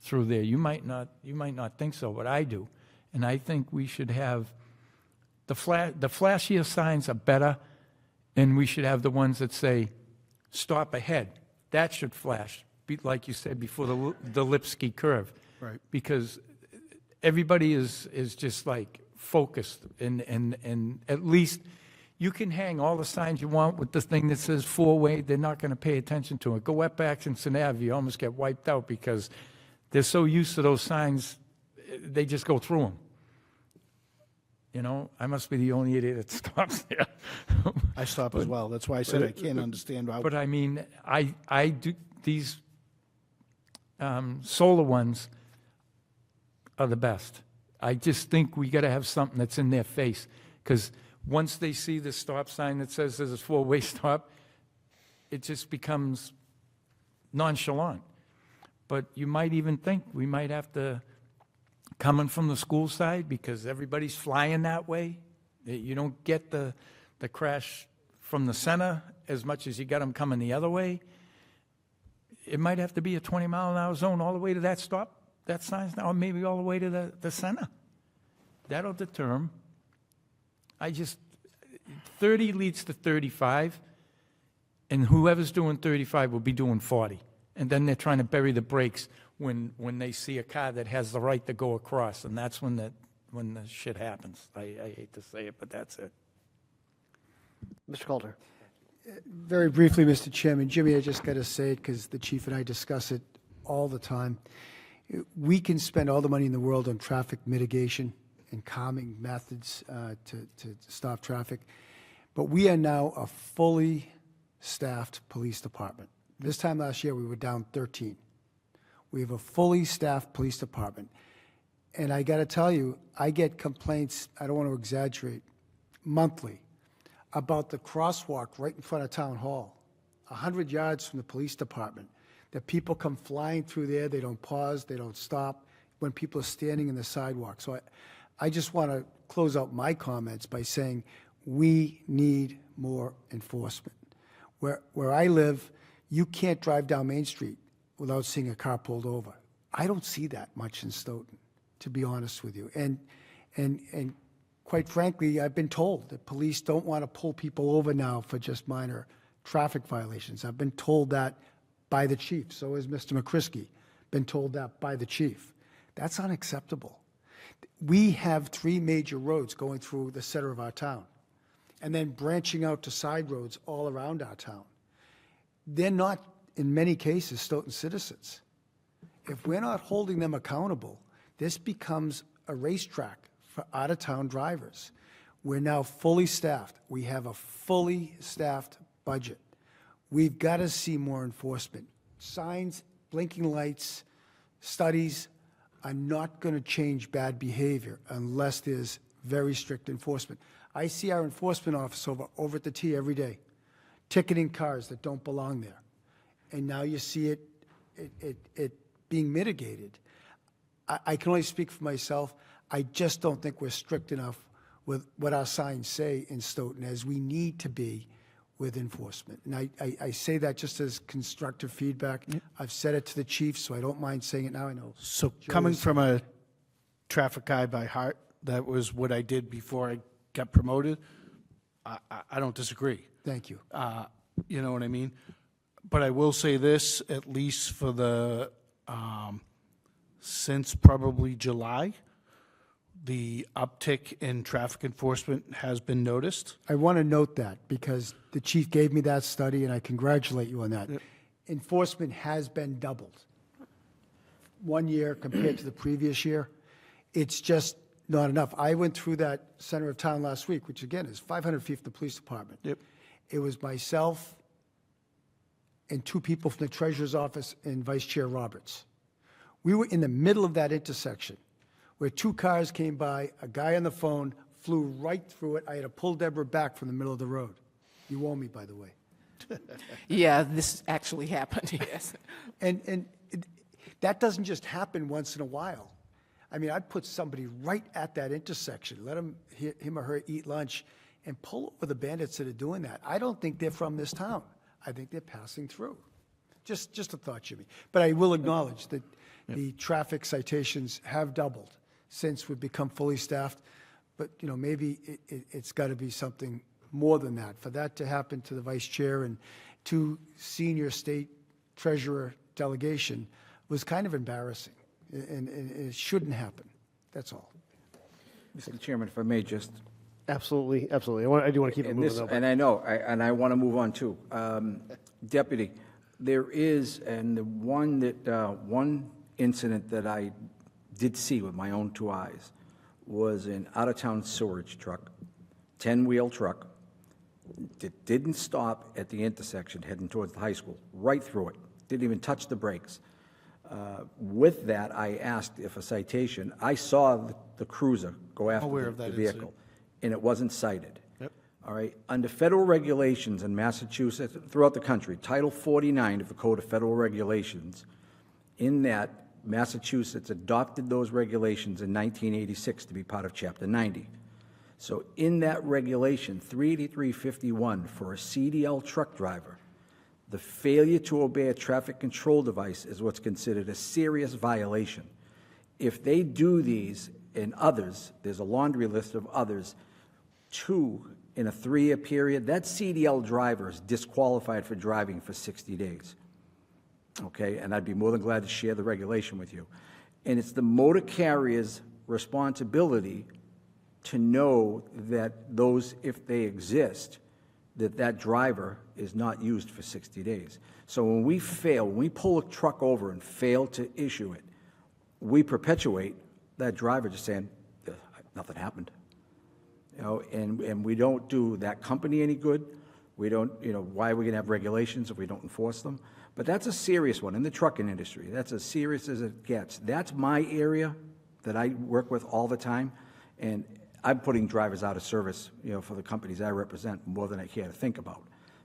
through there. You might not think so, but I do. And I think we should have, the flashier signs are better, and we should have the ones that say, stop ahead. That should flash, like you said, before the Lipsky curve. Right. Because everybody is just like focused, and at least you can hang all the signs you want with the thing that says four-way. They're not going to pay attention to it. Go up Atkinson Ave, you almost get wiped out because they're so used to those signs, they just go through them. You know, I must be the only idiot that stops there. I stop as well. That's why I said I can't understand how. But I mean, I do, these solar ones are the best. I just think we got to have something that's in their face, because once they see the stop sign that says there's a four-way stop, it just becomes nonchalant. But you might even think we might have to, coming from the school side, because everybody's flying that way, you don't get the crash from the center as much as you got them coming the other way. It might have to be a 20-mile-an-hour zone all the way to that stop, that sign's now, or maybe all the way to the center. That'll deter them. 30 leads to 35, and whoever's doing 35 will be doing 40. And then they're trying to bury the brakes when they see a car that has the right to go across, and that's when the shit happens. I hate to say it, but that's it. Mr. Calder. Very briefly, Mr. Chairman, Jimmy, I just got to say it because the chief and I discuss it all the time. We can spend all the money in the world on traffic mitigation and calming methods to stop traffic, but we are now a fully staffed police department. This time last year, we were down 13. We have a fully staffed police department. And I got to tell you, I get complaints, I don't want to exaggerate, monthly, about the crosswalk right in front of Town Hall, 100 yards from the police department, that people come flying through there, they don't pause, they don't stop, when people are standing in the sidewalk. So I just want to close out my comments by saying we need more enforcement. Where I live, you can't drive down Main Street without seeing a car pulled over. I don't see that much in Stoughton, to be honest with you. And quite frankly, I've been told that police don't want to pull people over now for just minor traffic violations. I've been told that by the chief. So has Mr. McCrisky been told that by the chief. That's unacceptable. We have 3 major roads going through the center of our town, and then branching out to side roads all around our town. They're not, in many cases, Stoughton citizens. If we're not holding them accountable, this becomes a racetrack for out-of-town drivers. We're now fully staffed. We have a fully staffed budget. We've got to see more enforcement. Signs, blinking lights, studies are not going to change bad behavior unless there's very strict enforcement. I see our enforcement officer over at the T every day, ticketing cars that don't belong there. And now you see it being mitigated. I can only speak for myself. I just don't think we're strict enough with what our signs say in Stoughton as we need to be with enforcement. And I say that just as constructive feedback. I've said it to the chief, so I don't mind saying it now. I know. So coming from a traffic guy by heart, that was what I did before I got promoted. I don't disagree. Thank you. You know what I mean? But I will say this, at least for the, since probably July, the uptick in traffic enforcement has been noticed. I want to note that because the chief gave me that study, and I congratulate you on that. Enforcement has been doubled. 1 year compared to the previous year. It's just not enough. I went through that center of town last week, which again is 500 feet from the police department. Yep. It was myself and 2 people from the treasurer's office and Vice Chair Roberts. We were in the middle of that intersection where 2 cars came by, a guy on the phone flew right through it. I had to pull Deborah back from the middle of the road. You owe me, by the way. Yeah, this actually happened, yes. And that doesn't just happen once in a while. I mean, I'd put somebody right at that intersection, let him or her eat lunch, and pull over the bandits that are doing that. I don't think they're from this town. I think they're passing through. Just a thought, Jimmy. But I will acknowledge that the traffic citations have doubled since we've become fully staffed. But, you know, maybe it's got to be something more than that. For that to happen to the vice chair and to senior state treasurer delegation was kind of embarrassing, and it shouldn't happen. That's all. Mr. Chairman, if I may just, Absolutely, absolutely. I do want to keep it and moving this, though. and I know, and I want to move on too. Deputy, there is, and the one incident that I did see with my own two eyes was an out-of-town sewage truck, 10-wheel truck, that didn't stop at the intersection heading towards the high school, right through it, didn't even touch the brakes. With that, I asked if a citation, I saw the cruiser go after aware the of that vehicle, incident. and it wasn't cited. Yep. All right, under federal regulations in Massachusetts, throughout the country, Title 49 of the Code of Federal Regulations, in that Massachusetts adopted those regulations in 1986 to be part of Chapter 90. So in that regulation, 38351, for a CDL truck driver, the failure to obey a traffic control device is what's considered a serious violation. If they do these and others, there's a laundry list of others, 2 in a 3-year period, that CDL driver is disqualified for driving for 60 days. Okay, and I'd be more than glad to share the regulation with you. And it's the motor carrier's responsibility to know that those, if they exist, that driver is not used for 60 days. So when we fail, when we pull a truck over and fail to issue it, we perpetuate that driver just saying, nothing happened. You know, and we don't do that company any good. We don't, you know, why are we going to have regulations if we don't enforce them? But that's a serious one in the trucking industry. That's as serious as it gets. That's my area that I work with all the time, and I'm putting drivers out of service, you know, for the companies I represent more than I care to think about,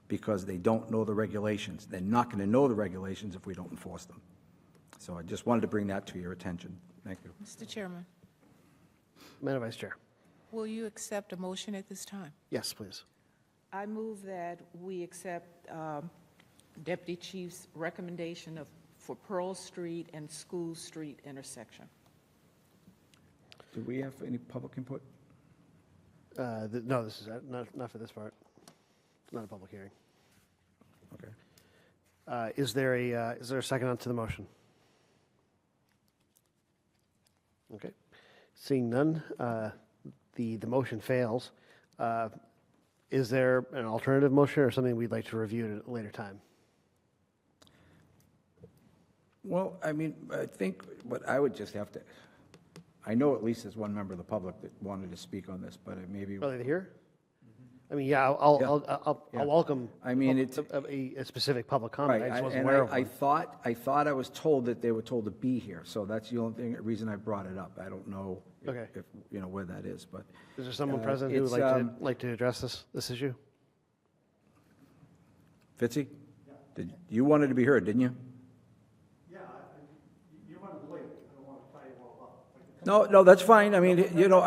because they don't know the regulations. They're not going to know the regulations if we don't enforce them. So I just wanted to bring that to your attention. Thank you. Mr. Chairman, Madam Vice Chair. will you accept a motion at this time? Yes, please. I move that we accept Deputy Chief's recommendation for Pearl Street and School Street intersection. Do we have any public input? No, this is not for this part. It's not a public hearing. Okay. Is there a second onto the motion? Okay. Seeing none, the motion fails. Is there an alternative motion or something we'd like to review at a later time? Well, I mean, I think what I would just have to, I know at least there's one member of the public that wanted to speak on this, but it maybe. Are they here? I mean, yeah, I'll Yeah. welcome. I mean, it's- a specific public comment. I just wasn't and aware of I one. thought I was told that they were told to be here, so that's the only reason I brought it up. I don't know Okay. if you know where that is, but. Is there someone uh, present who would it's, like to address this issue? Fitzy? You wanted to be heard, didn't you? No, that's fine. I mean, you know,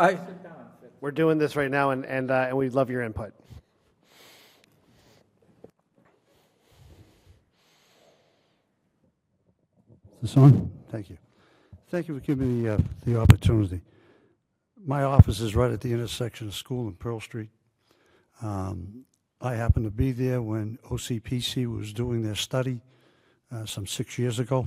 We're doing this right now, and we'd love your input. Is this on? Thank you. Thank you for giving me the opportunity. My office is right at the intersection of School and Pearl Street. I happened to be there when OCPC was doing their study some 6 years ago.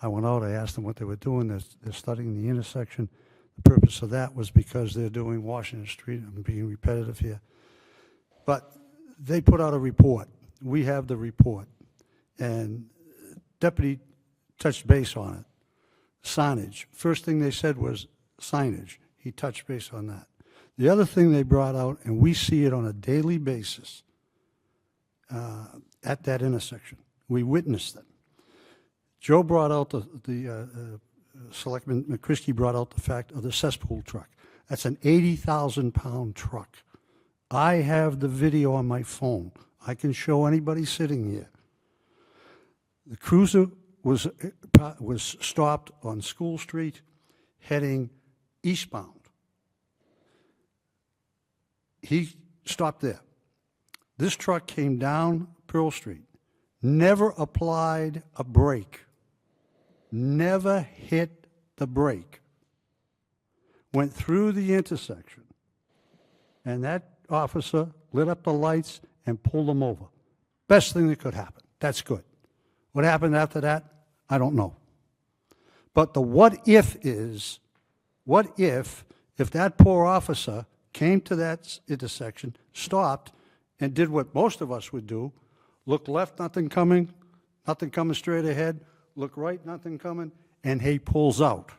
I went out, I asked them what they were doing. They're studying the intersection. The purpose of that was because they're doing Washington Street. I'm being repetitive here. But they put out a report. We have the report. And Deputy touched base on it. Signage. First thing they said was signage. He touched base on that. The other thing they brought out, and we see it on a daily basis at that intersection, we witnessed it. Joe brought out Selectman McCrisky brought out the fact of the cesspool truck. That's an 80,000-pound truck I have the video on my phone. I can show anybody sitting here. The cruiser was stopped on School Street heading eastbound. He stopped there. This truck came down Pearl Street, never applied a brake, never hit the brake, went through the intersection, and that officer lit up the lights and pulled him over. Best thing that could happen. That's good. What happened after that, I don't know. But the what if is, what if that poor officer came to that intersection, stopped, and did what most of us would do, look left, nothing coming straight ahead, look right, nothing coming, and he pulls out.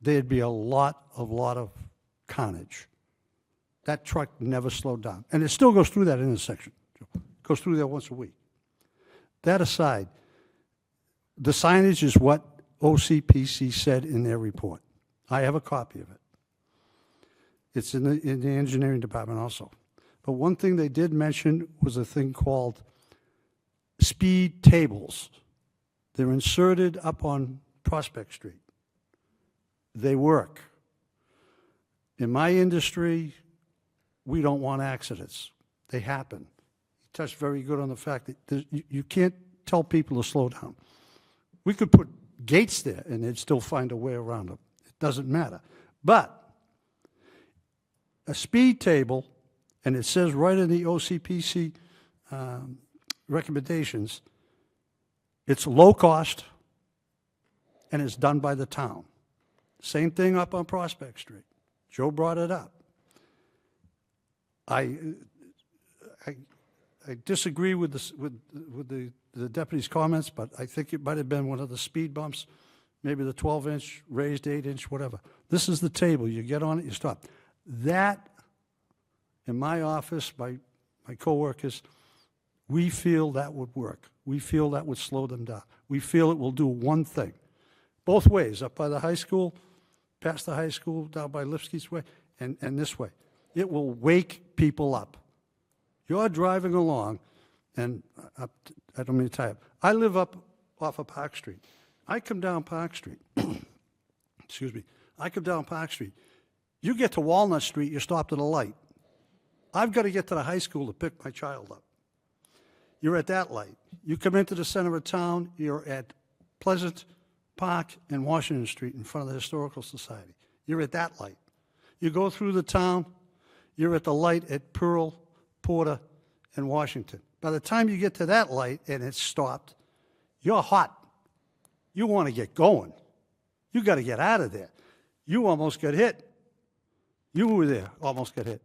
There'd be a lot of carnage. That truck never slowed down. And it still goes through that intersection. Goes through there once a week. That aside, the signage is what OCPC said in their report. I have a copy of it. It's in the engineering department also. But one thing they did mention was a thing called speed tables. They're inserted up on Prospect Street. They work. In my industry, we don't want accidents. They happen. You touched very good on the fact that you can't tell people to slow down. We could put gates there and they'd still find a way around them. It doesn't matter. But a speed table, and it says right in the OCPC recommendations, it's low cost and it's done by the town. Same thing up on Prospect Street. Joe brought it up. I disagree with the deputy's comments, but I think it might have been one of the speed bumps, maybe the 12-inch, raised 8-inch, whatever. This is the table. You get on it, you stop. That, in my office, my coworkers, we feel that would work. We feel that would slow them down. We feel it will do one thing. Both ways, up by the high school, past the high school, down by Lipsky's Way, and this way. It will wake people up. You're driving along, and I don't mean to tie up. I live up off of Park Street. I come down Park Street. Excuse me. I come down Park Street. You get to Walnut Street, you're stopped at a light. I've got to get to the high school to pick my child up. You're at that light. You come into the center of town, you're at Pleasant Park and Washington Street in front of the Historical Society. You're at that light. You go through the town, you're at the light at Pearl, Porter, and Washington. By the time you get to that light and it's stopped, you're hot. You want to get going. You got to get out of there. You almost got hit. You were there, almost got hit.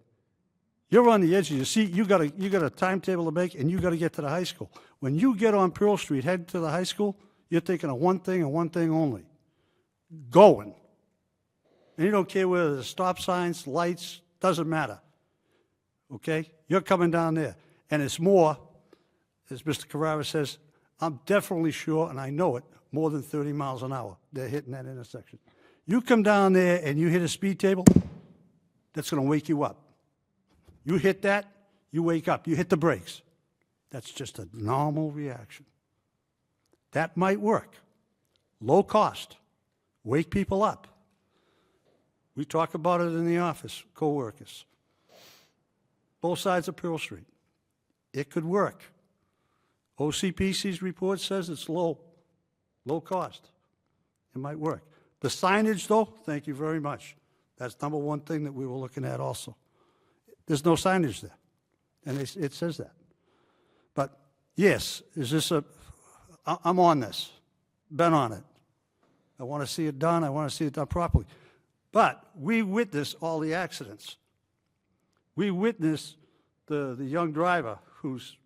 You're on the edge of your seat. You got a timetable to make, and you got to get to the high school. When you get on Pearl Street, heading to the high school, you're thinking of one thing and one thing only: going. And you don't care whether there's stop signs, lights, doesn't matter. Okay? You're coming down there. And it's more, as Mr. Carrara says, I'm definitely sure, and I know it, more than 30 miles an hour they're hitting that intersection. You come down there and you hit a speed table, that's going to wake you up. You hit that, you wake up. You hit the brakes. That's just a normal reaction. That might work. Low cost. Wake people up. We talk about it in the office, co-workers. Both sides of Pearl Street. It could work. OCPC's report says it's low cost. It might work. The signage, though, thank you very much. That's number one thing that we were looking at also. There's no signage there, and it says that. But yes, I'm on this, been on it. I want to see it done. I want to see it done properly. But we witness all the accidents. We witness the young driver who's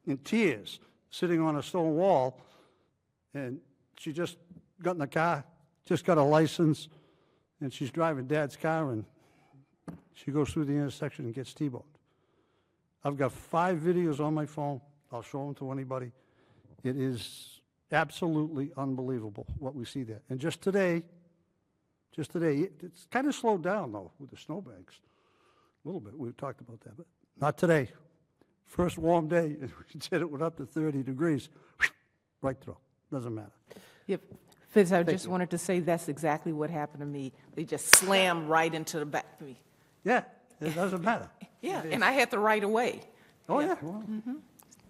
in tears, sitting on a stone wall, and she just got in the car, just got a license, and she's driving Dad's car, and she goes through the intersection and gets T-boned. I've got 5 videos on my phone. I'll show them to anybody. It is absolutely unbelievable what we see there. And just today, it's kind of slowed down, though, with the snowbanks. little bit, we talked about that, but not today. First warm day, we did it went up to 30 degrees, right through, doesn't matter. Yep. Fitz, I just wanted to say that's exactly what happened to me. They just slammed right into the back of me. Yeah, it doesn't matter. Yeah, and I had the right of way. Oh, yeah, well,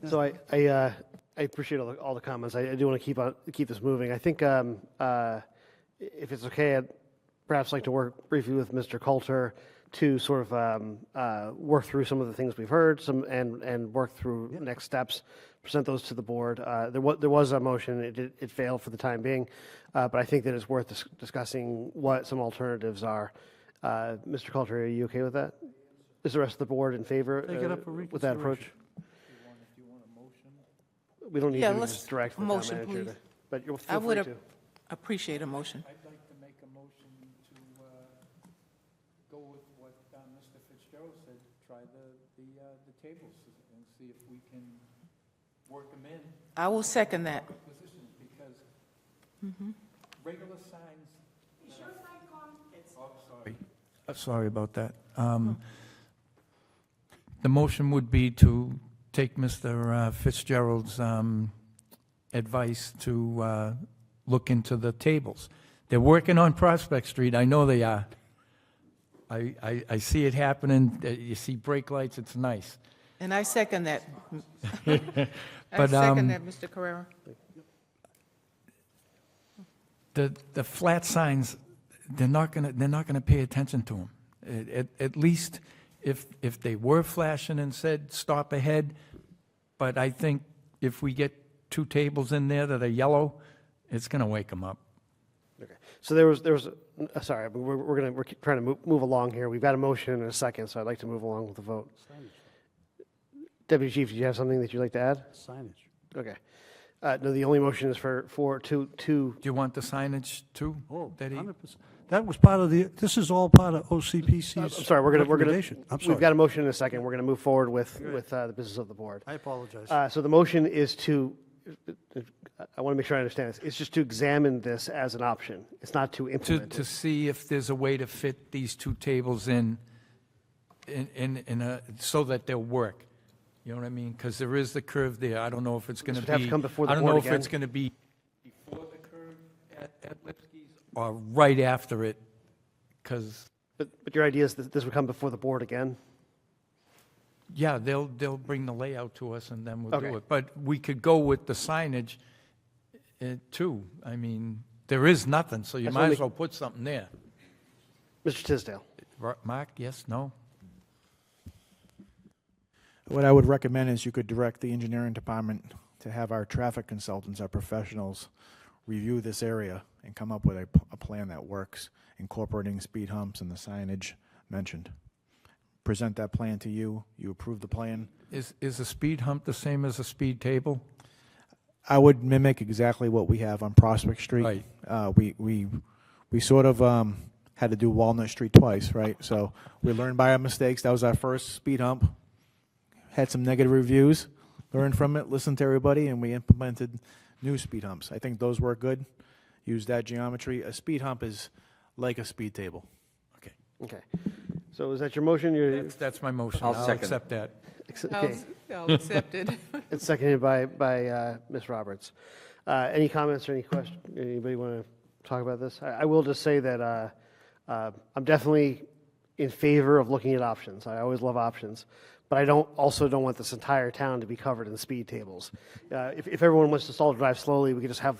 So I appreciate all the comments. I do want to keep this moving. I think if it's okay, I'd perhaps like to work briefly with Mr. Coulter to sort of work through some of the things we've heard, and work through next steps, present those to the board. There was a motion, it failed for the time being, but I think that it's worth discussing what some alternatives are. Mr. Coulter, are you okay with that? Is the rest of the board in favor Take it up for with that approach? reconsideration. We don't need Yeah, to let's- just direct the town motion, manager, please. but you'll I feel would free to. appreciate a motion. I'd like to make a motion to go with what Mr. Fitzgerald said, try the tables and see if we can work them in I will second that. positions, because regular signs. Oh, sorry. Sorry about that. The motion would be to take Mr. Fitzgerald's advice to look into the tables. They're working on Prospect Street, I know they are. I see it happening, you see brake lights, it's nice. And I second that. I But, second that, Mr. Carrera. The flat signs, they're not gonna pay attention to them. At least if they were flashing and said, stop ahead, but I think if we get 2 tables in there that are yellow, it's gonna wake them up. Okay. So there was sorry, we're trying to move along here. We've got a motion and a second, so I'd like to move along with the vote. Deputy Chief, do you have something that you'd like to add? Signage. Okay. No, the only motion is for two. Do you want the signage too? Oh, that he- 100%. That was part of this is all part of OCPC's I'm sorry, we're gonna. recommendation. I'm sorry. We've got a motion and a second. We're gonna move forward with the business of the board. I apologize. So the motion is to. I want to make sure I understand this. It's just to examine this as an option. It's not to implement To it. see if there's a way to fit these 2 tables in so that they'll work. You know what I mean? Because there is the curve there. I don't know if it's going to would have be. to come before the I don't board know if again? it's going to be before the curve at Lipsky's or right after it, because, But your idea is that this would come before the board again? yeah, they'll bring the layout to us and then we'll do Okay. it. But we could go with the signage too. I mean, there is nothing, so you That's might only- as well put something there. Mr. Tisdale? Mark, yes, no? What I would recommend is you could direct the engineering department to have our traffic consultants, our professionals, review this area and come up with a plan that works, incorporating speed humps and the signage mentioned. Present that plan to you, you approve the plan. Is a speed hump the same as a speed table? I would mimic exactly what we have on Prospect Street. Right. We sort of had to do Walnut Street twice, right? So we learned by our mistakes. That was our first speed hump. Had some negative reviews, learned from it, listened to everybody, and we implemented new speed humps. I think those work good. Use that geometry. A speed hump is like a speed table. Okay. Okay. So is that your motion? That's my motion. I'll second it. accept that. Okay. I'll accept it. It's seconded by Ms. Roberts. Any comments or any questions? Anybody want to talk about this? I will just say that I'm definitely in favor of looking at options. I always love options. But I don't want this entire town to be covered in speed tables. If everyone wants to drive slowly, we could just have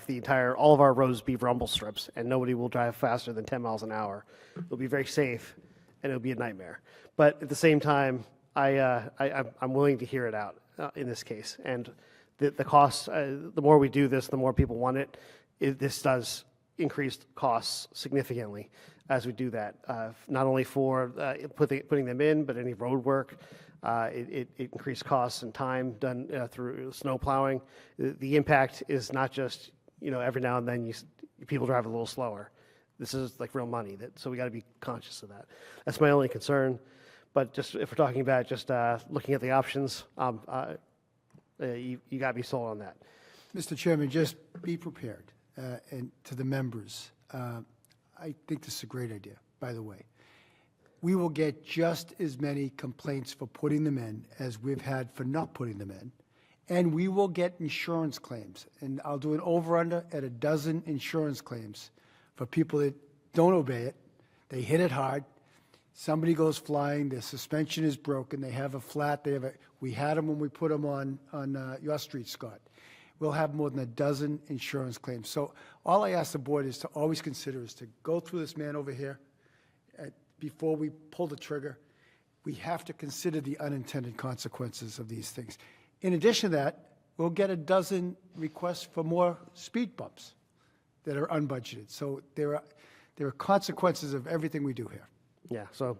all of our roads be rumble strips, and nobody will drive faster than 10 miles an hour. It'll be very safe, and it'll be a nightmare. But at the same time, I'm willing to hear it out in this case. And the costs, the more we do this, the more people want it. This does increase costs significantly as we do that, not only for putting them in, but any road work. It increased costs and time done through snow plowing. The impact is not just, every now and then people drive a little slower. This is like real money, so we got to be conscious of that. That's my only concern. But just if we're talking about just looking at the options, you got to be sold on that. Mr. Chairman, just be prepared. And to the members, I think this is a great idea, by the way. we will get just as many complaints for putting them in as we've had for not putting them in. And we will get insurance claims. And I'll do an over-under at a dozen insurance claims for people that don't obey it. They hit it hard. Somebody goes flying, their suspension is broken, they have a flat, we had them when we put them on your street, Scott. We'll have more than a dozen insurance claims. So all I ask the board is to always consider is to go through this man over here before we pull the trigger. We have to consider the unintended consequences of these things. In addition to that, we'll get a dozen requests for more speed bumps that are unbudgeted. So there are consequences of everything we do here. Yeah, so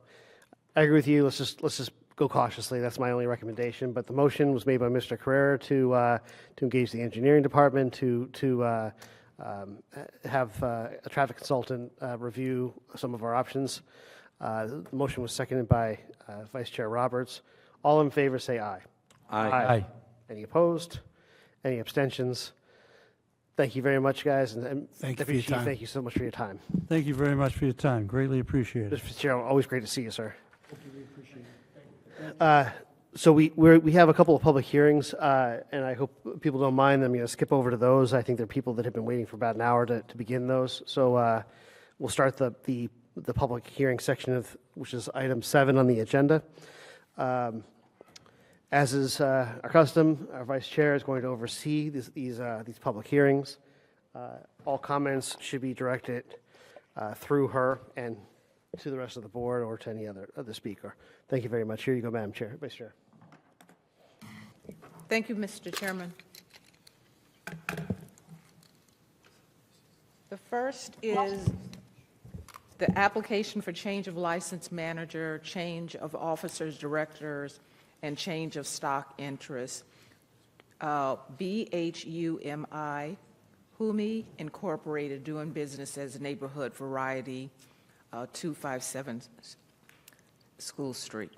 I agree with you. Let's just go cautiously. That's my only recommendation. But the motion was made by Mr. Carrera to engage the engineering department to have a traffic consultant review some of our options. The motion was seconded by Vice Chair Roberts. All in favor, say aye. Aye. Any opposed? Any abstentions? Thank you very much, guys. And Thank you for your Deputy Chief, time. thank you so much for your time. Thank you very much for your time. Greatly appreciated. Mr. Fitzgerald, always great to see you, sir. So we have a couple of public hearings, and I hope people don't mind. I'm going to skip over to those. I think there are people that have been waiting for about an hour to begin those. So we'll start the public hearing section of which is item 7 on the agenda. As is our custom, our vice chair is going to oversee these public hearings. All comments should be directed through her and to the rest of the board or to any other speaker. Thank you very much. Here you go, Madam Chair, Vice Chair. Thank you, Mr. Chairman. The first is the application for change of license manager, change of officers, directors, and change of stock interest. BHUMI, Humi Incorporated, doing business as Neighborhood Variety, 257 School Street.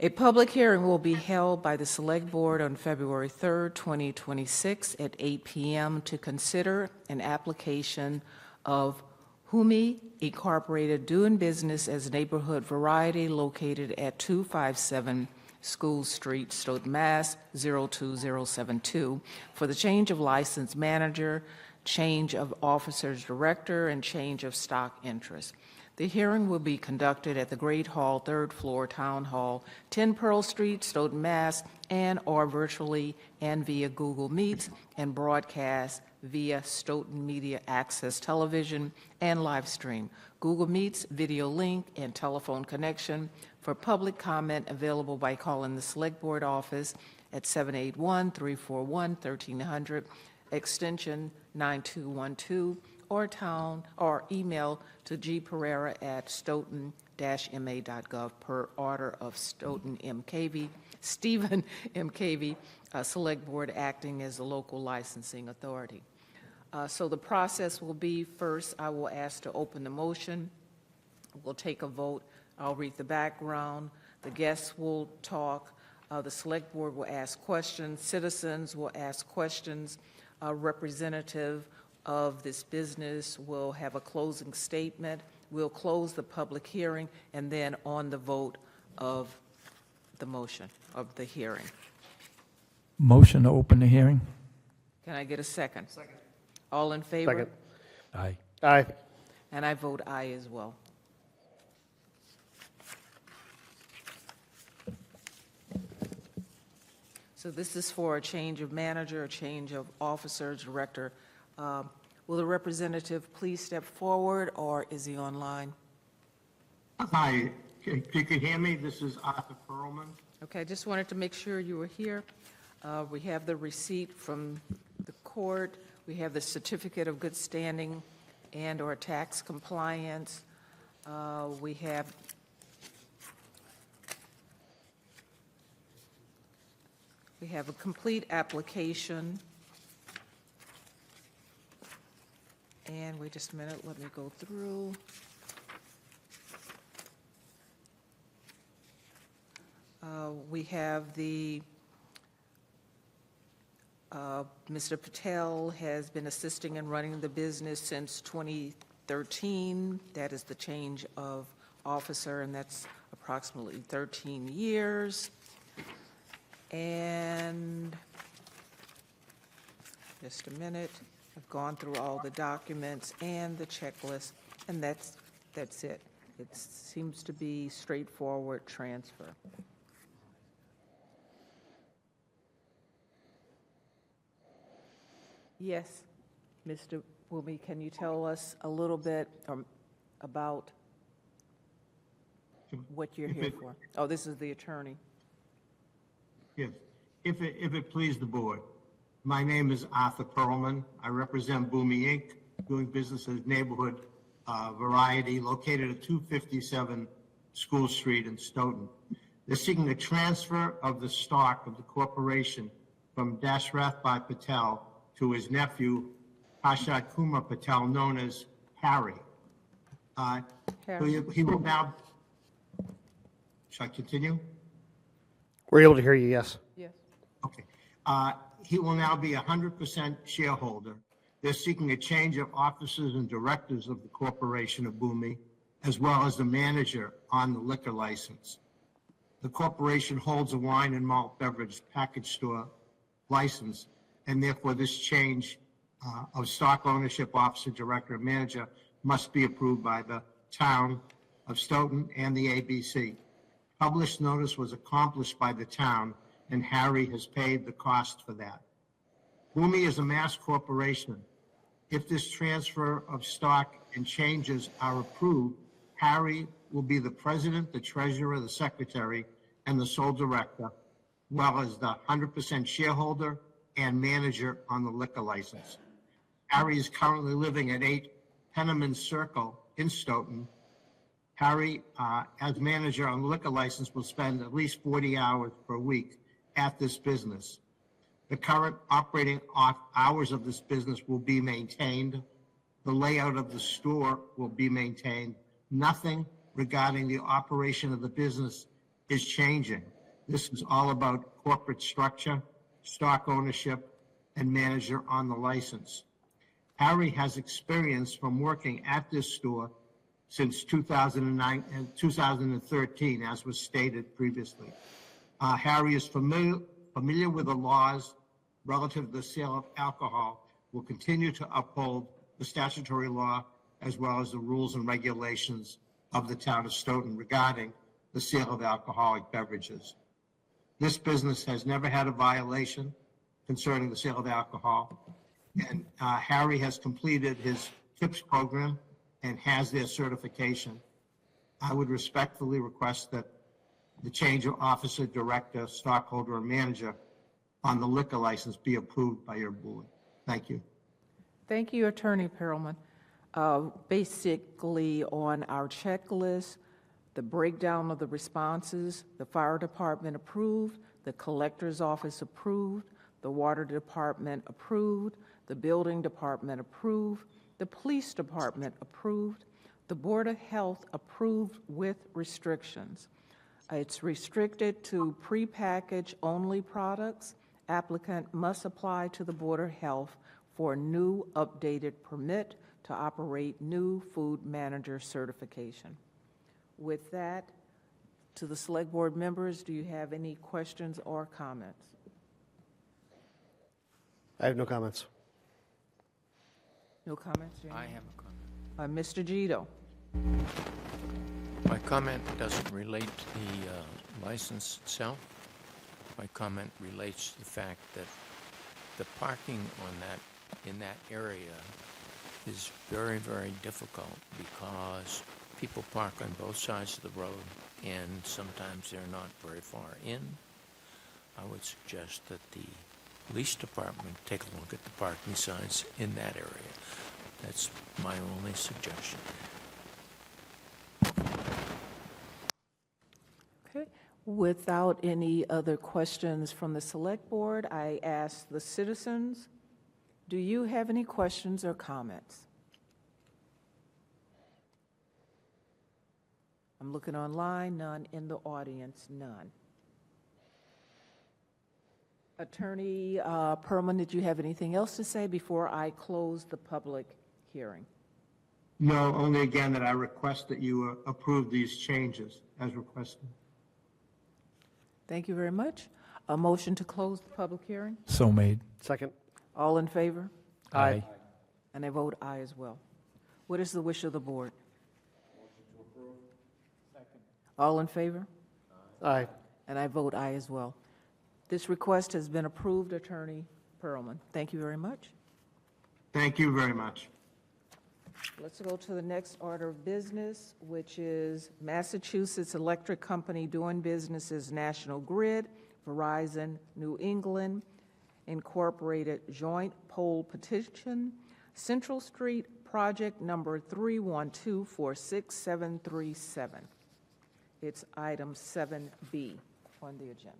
A public hearing will be held by the Select Board on February 3rd, 2026 at 8 p.m. to consider an application of Humi Incorporated doing business as Neighborhood Variety located at 257 School Street, Stoughton, Mass. 02072 for the change of license manager, change of officers director, and change of stock interest. The hearing will be conducted at the Great Hall, 3rd floor, Town Hall, 10 Pearl Street, Stoughton, Mass., and/or virtually and via Google Meets and broadcast via Stoughton Media Access Television and live stream. Google Meets, video link, and telephone connection for public comment available by calling the Select Board office at 781-341-1300, extension 9212, or email to gpereira@stoughton-ma.gov per order of Stoughton M. Cavey, Stephen M. Cavey, Select Board acting as the local licensing authority. So the process will be, first, I will ask to open the motion. We'll take a vote. I'll read the background. The guests will talk. The Select Board will ask questions. Citizens will ask questions. A representative of this business will have a closing statement. We'll close the public hearing, and then on the vote of the motion of the hearing. Motion to open the hearing? Can I get a second? Second. All in favor? Second. Aye. Aye. And I vote aye as well. So this is for a change of manager, a change of officer, director. Will the representative please step forward, or is he online? Hi, you can hear me? This is Arthur Perlman. Okay, I just wanted to make sure you were here. We have the receipt from the court. We have the certificate of good standing and/or tax compliance. We have a complete application. And wait just a minute, let me go through. We have the, Mr. Patel has been assisting and running the business since 13, that is the change of officer, and that's approximately 13 years. And just a minute, I've gone through all the documents and the checklist, and that's it. It seems to be straightforward transfer. Yes, Mr. Wilby, can you tell us a little bit about what you're here for? Oh, this is the attorney. Yes, if it please the board. My name is Arthur Perlman. I represent Boomi Inc., doing business as Neighborhood Variety, located at 257 School Street in Stoughton. They're seeking a transfer of the stock of the corporation from Dashrath Bhai Patel to his nephew, Harshad Kumar Patel, known as Harry. He will now, shall I continue? We're able to hear you, yes. Yes. Okay. He will now be 100% shareholder. They're seeking a change of officers and directors of the corporation of Boomi, as well as the manager on the liquor license. The corporation holds a wine and malt beverage package store license, and therefore this change of stock ownership, officer, director, and manager must be approved by the town of Stoughton and the ABC. Published notice was accomplished by the town, and Harry has paid the cost for that. Boomi is a mass corporation. If this transfer of stock and changes are approved, Harry will be the president, the treasurer, the secretary, and the sole director, as well as the 100% shareholder and manager on the liquor license. Harry is currently living at 8 Penniman Circle in Stoughton. Harry, as manager on the liquor license, will spend at least 40 hours per week at this business. The current operating hours of this business will be maintained. The layout of the store will be maintained. Nothing regarding the operation of the business is changing. This is all about corporate structure, stock ownership, and manager on the license. Harry has experience from working at this store since 2009 and 2013, as was stated previously. Harry is familiar with the laws relative to the sale of alcohol, will continue to uphold the statutory law as well as the rules and regulations of the town of Stoughton regarding the sale of alcoholic beverages. This business has never had a violation concerning the sale of alcohol, and Harry has completed his TIPS program and has their certification. I would respectfully request that the change of officer, director, stockholder, or manager on the liquor license be approved by your board. Thank you. Thank you, Attorney Perlman. Basically, on our checklist, the breakdown of the responses, the fire department approved, the collector's office approved, the water department approved, the building department approved, the police department approved, the Board of Health approved with restrictions. It's restricted to prepackaged only products. Applicant must apply to the Board of Health for a new updated permit to operate new food manager certification. With that, to the Select Board members, do you have any questions or comments? I have no comments. No comments, Jamie? I have a comment. Mr. Gito. My comment doesn't relate to the license itself. My comment relates to the fact that the parking in that area is very, very difficult because people park on both sides of the road and sometimes they're not very far in. I would suggest that the police department take a look at the parking signs in that area. That's my only suggestion. Okay. Without any other questions from the Select Board, I ask the citizens, do you have any questions or comments? I'm looking online, none. In the audience, none. Attorney Perlman, did you have anything else to say before I close the public hearing? No, only again that I request that you approve these changes as requested. Thank you very much. A motion to close the public hearing? So made. Second. All in favor? Aye. And I vote aye as well. What is the wish of the board? All in favor? Aye. And I vote aye as well. This request has been approved, Attorney Perlman. Thank you very much. Thank you very much. Let's go to the next order of business, which is Massachusetts Electric Company doing business as National Grid, Verizon, New England, Incorporated Joint Poll Petition, Central Street, project number 312-46737. It's item 7B on the agenda.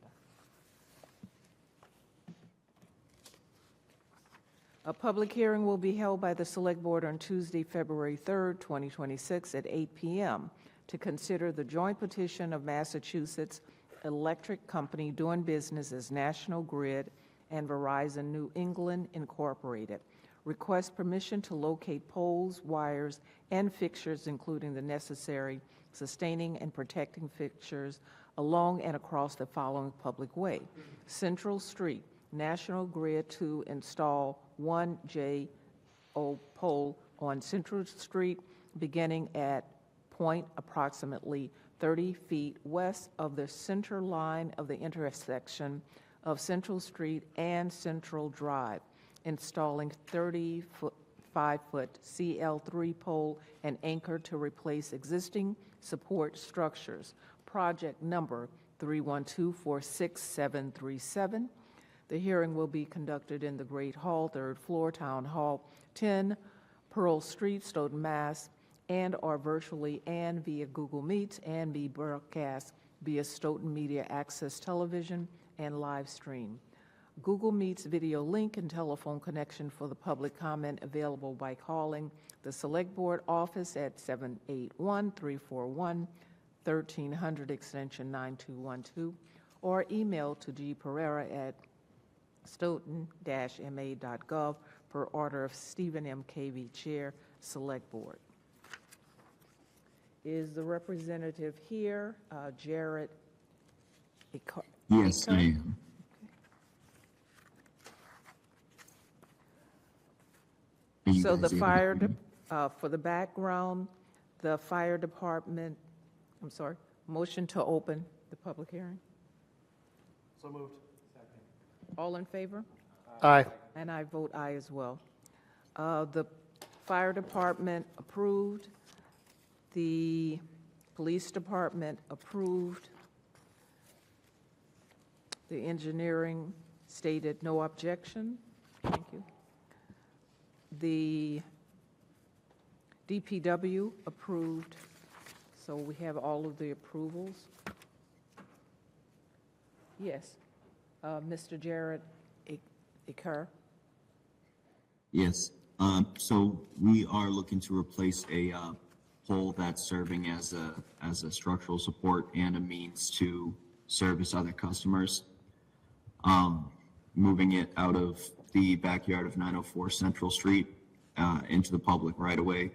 A public hearing will be held by the Select Board on Tuesday, February 3rd, 2026 at 8 p.m. to consider the joint petition of Massachusetts Electric Company doing business as National Grid and Verizon New England Incorporated. Request permission to locate poles, wires, and fixtures, including the necessary sustaining and protecting fixtures along and across the following public way. Central Street, National Grid to install 1 JO pole on Central Street beginning at point approximately 30 feet west of the center line of the intersection of Central Street and Central Drive, installing 35-foot CL3 pole and anchor to replace existing support structures. Project number 312-46737. The hearing will be conducted in the Great Hall, 3rd floor, Town Hall, 10 Pearl Street, Stoughton, Mass., and are virtually and via Google Meet and be broadcast via Stoughton Media Access Television and live stream. Google Meet's video link and telephone connection for the public comment available by calling the Select Board office at 781-341-1300 extension 9212 or email to gperera@stoughton-ma.gov per order of Stephen M. Cavey, Chair, Select Board. Is the representative here, Jared? Yes, I am. So the fire, for the background, the fire department, I'm sorry, motion to open the public hearing? So moved. All in favor? Aye. And I vote aye as well. The fire department approved. The police department approved. The engineering stated no objection. Thank you. The DPW approved. So we have all of the approvals. Yes. Mr. Jared Iker. Yes. So we are looking to replace a pole that's serving as a structural support and a means to service other customers. Moving it out of the backyard of 904 Central Street into the public right away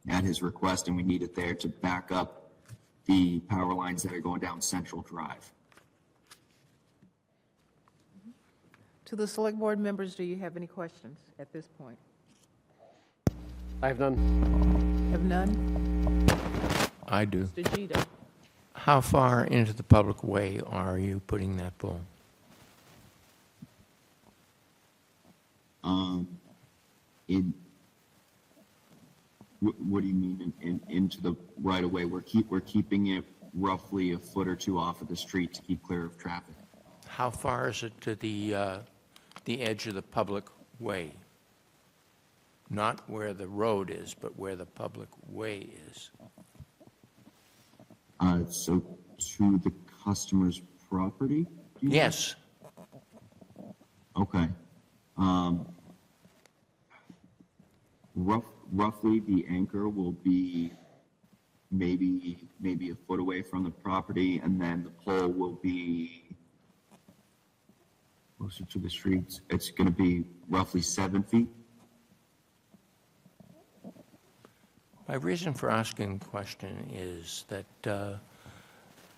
at his request, and we need it there to back up the power lines that are going down Central Drive. To the Select Board members, do you have any questions at this point? I have none. Have none? I do. Mr. Gito? How far into the public way are you putting that pole? What do you mean into the right of way? We're keeping it roughly a foot or two off of the street to keep clear of traffic. How far is it to the edge of the public way? Not where the road is, but where the public way is. So to the customer's property? Yes. Okay. Roughly the anchor will be maybe a foot away from the property, and then the pole will be closer to the streets. It's going to be roughly 7 feet. My reason for asking the question is that,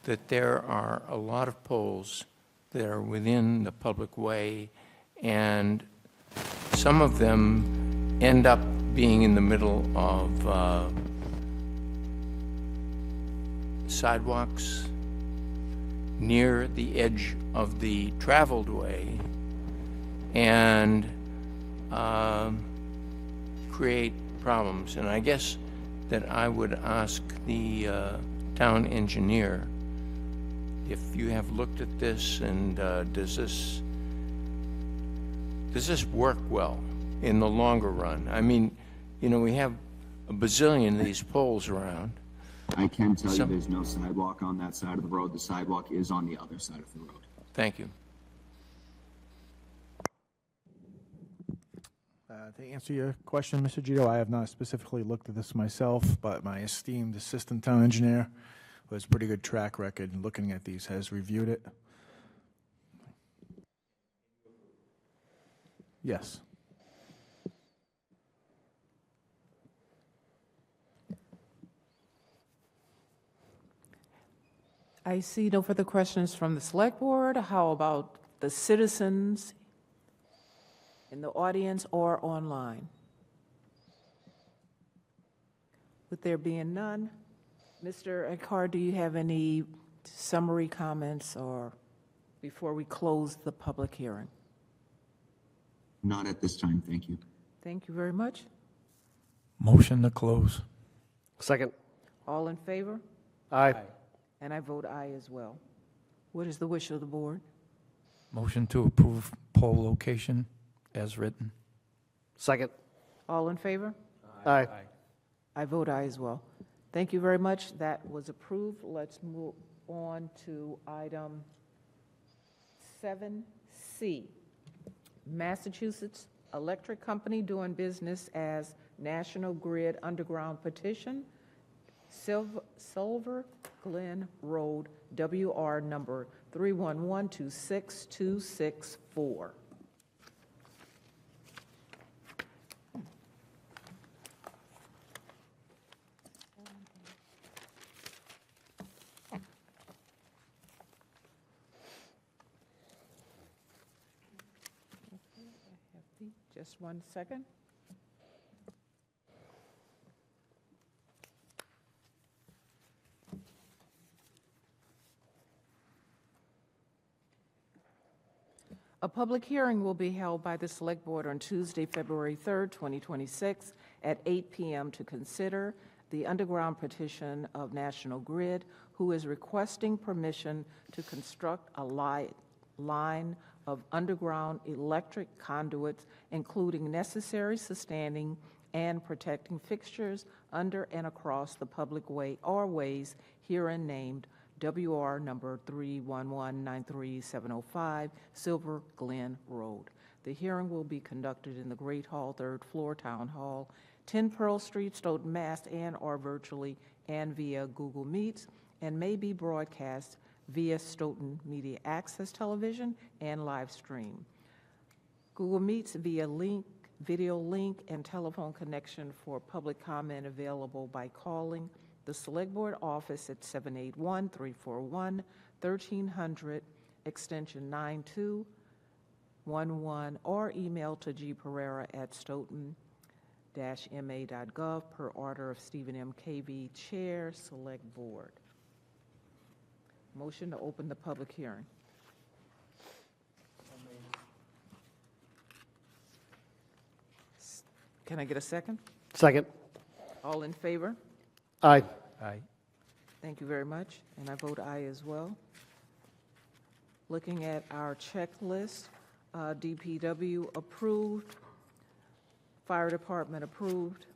that there are a lot of poles that are within the public way, and some of them end up being in the middle of sidewalks near the edge of the traveled way, and create problems. And I guess that I would ask the town engineer if you have looked at this, and does this work well in the longer run? I mean, you know, we have a bazillion of these poles around. I can tell you there's no sidewalk on that side of the road. The sidewalk is on the other side of the road. Thank you. To answer your question, Mr. Gito, I have not specifically looked at this myself, but my esteemed assistant town engineer, who has a pretty good track record in looking at these, has reviewed it. Yes. I see no further questions from the Select Board. How about the citizens in the audience or online? With there being none, Mr. Eckhart, do you have any summary comments or before we close the public hearing? Not at this time, thank you. Thank you very much. Motion to close. Second. All in favor? Aye. And I vote aye as well. What is the wish of the board? Motion to approve poll location as written. Second. All in favor? Aye. I vote aye as well. Thank you very much. That was approved. Let's move on to item 7C. Massachusetts Electric Company doing business as National Grid Underground Petition, Silver Glen Road, WR number 311-26264. Just 1 second. A public hearing will be held by the Select Board on Tuesday, February 3rd, 2026, at 8 p.m. to consider the underground petition of National Grid, who is requesting permission to construct a line of underground electric conduits, including necessary sustaining and protecting fixtures under and across the public way or ways herein named, WR number 311-93705, Silver Glen Road. The hearing will be conducted in the Great Hall, 3rd floor, Town Hall, 10 Pearl Street, Stoughton, Mass., and/or virtually and via Google Meets, and may be broadcast via Stoughton Media Access Television and live stream. Google Meets via link, video link, and telephone connection for public comment available by calling the Select Board office at 781-341-1300, extension 9211, or email to gperera@stoughton-ma.gov per order of Stephen M. KV, Chair, Select Board. Motion to open the public hearing. Can I get a second? Second. All in favor? Aye. Aye. Thank you very much, and I vote aye as well. Looking at our checklist, DPW approved, Fire Department approved,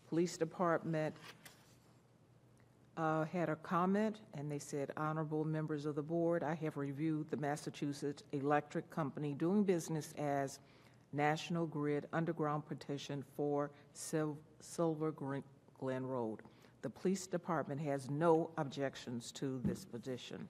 Police Department had a comment, and they said, honorable members of the board, I have reviewed the Massachusetts Electric Company doing business as National Grid underground petition for Silver Glen Road. The police department has no objections to this petition.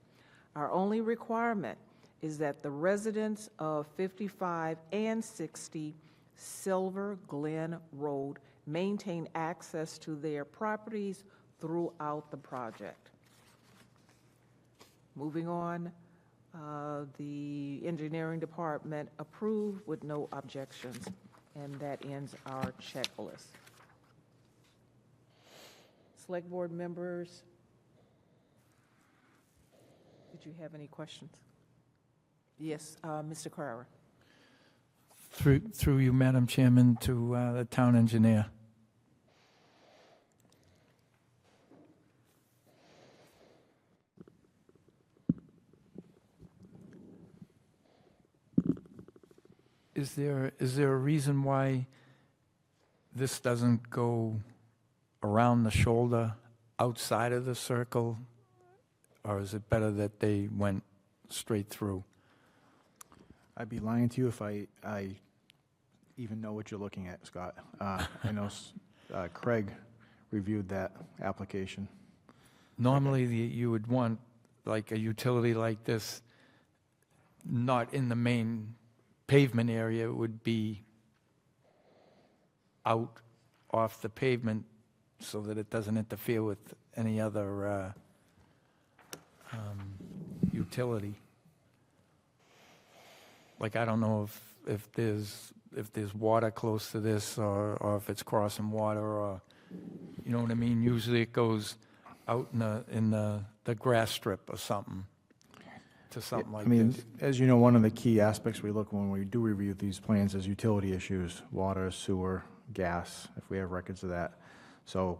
Our only requirement is that the residents of 55 and 60 Silver Glen Road maintain access to their properties throughout the project. Moving on, the engineering department approved with no objections, and that ends our checklist. Select board members, did you have any questions? Yes, Mr. Carrera. Through you, Madam Chairman, to the town engineer. Is there a reason why this doesn't go around the shoulder outside of the circle? Or is it better that they went straight through? I'd be lying to you if I even know what you're looking at, Scott. I know Craig reviewed that application. Normally, you would want, like, a utility like this, not in the main pavement area. It would be out off the pavement so that it doesn't interfere with any other utility. Like, I don't know if there's water close to this, or if it's crossing water, or, you know what I mean? Usually it goes out in the grass strip or something, to something like I mean, this. as you know, one of the key aspects we look when we do review these plans is utility issues, water, sewer, gas, if we have records of that. So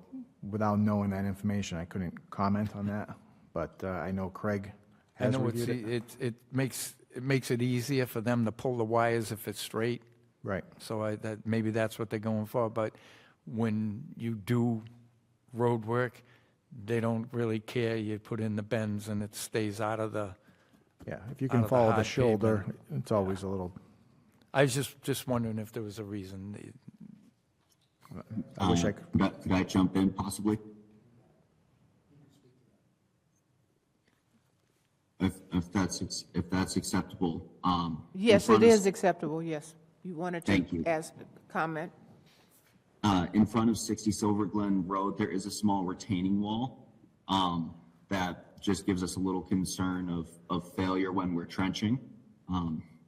without knowing that information, I couldn't comment on that, but I know Craig I has know reviewed it. it makes it easier for them to pull the wires if it's straight. Right. So maybe that's what they're going for, but when you do road work, they don't really care. You put in the bends and it stays out of the, Yeah, if you out can of the follow the hard shoulder, pavement. it's always a little, I was just wondering if there was a reason. I wish I could. Could I jump in possibly? If that's acceptable. Yes, in it front of- is acceptable, yes. You wanted Thank to you. ask, comment? In front of 60 Silver Glen Road, there is a small retaining wall that just gives us a little concern of failure when we're trenching.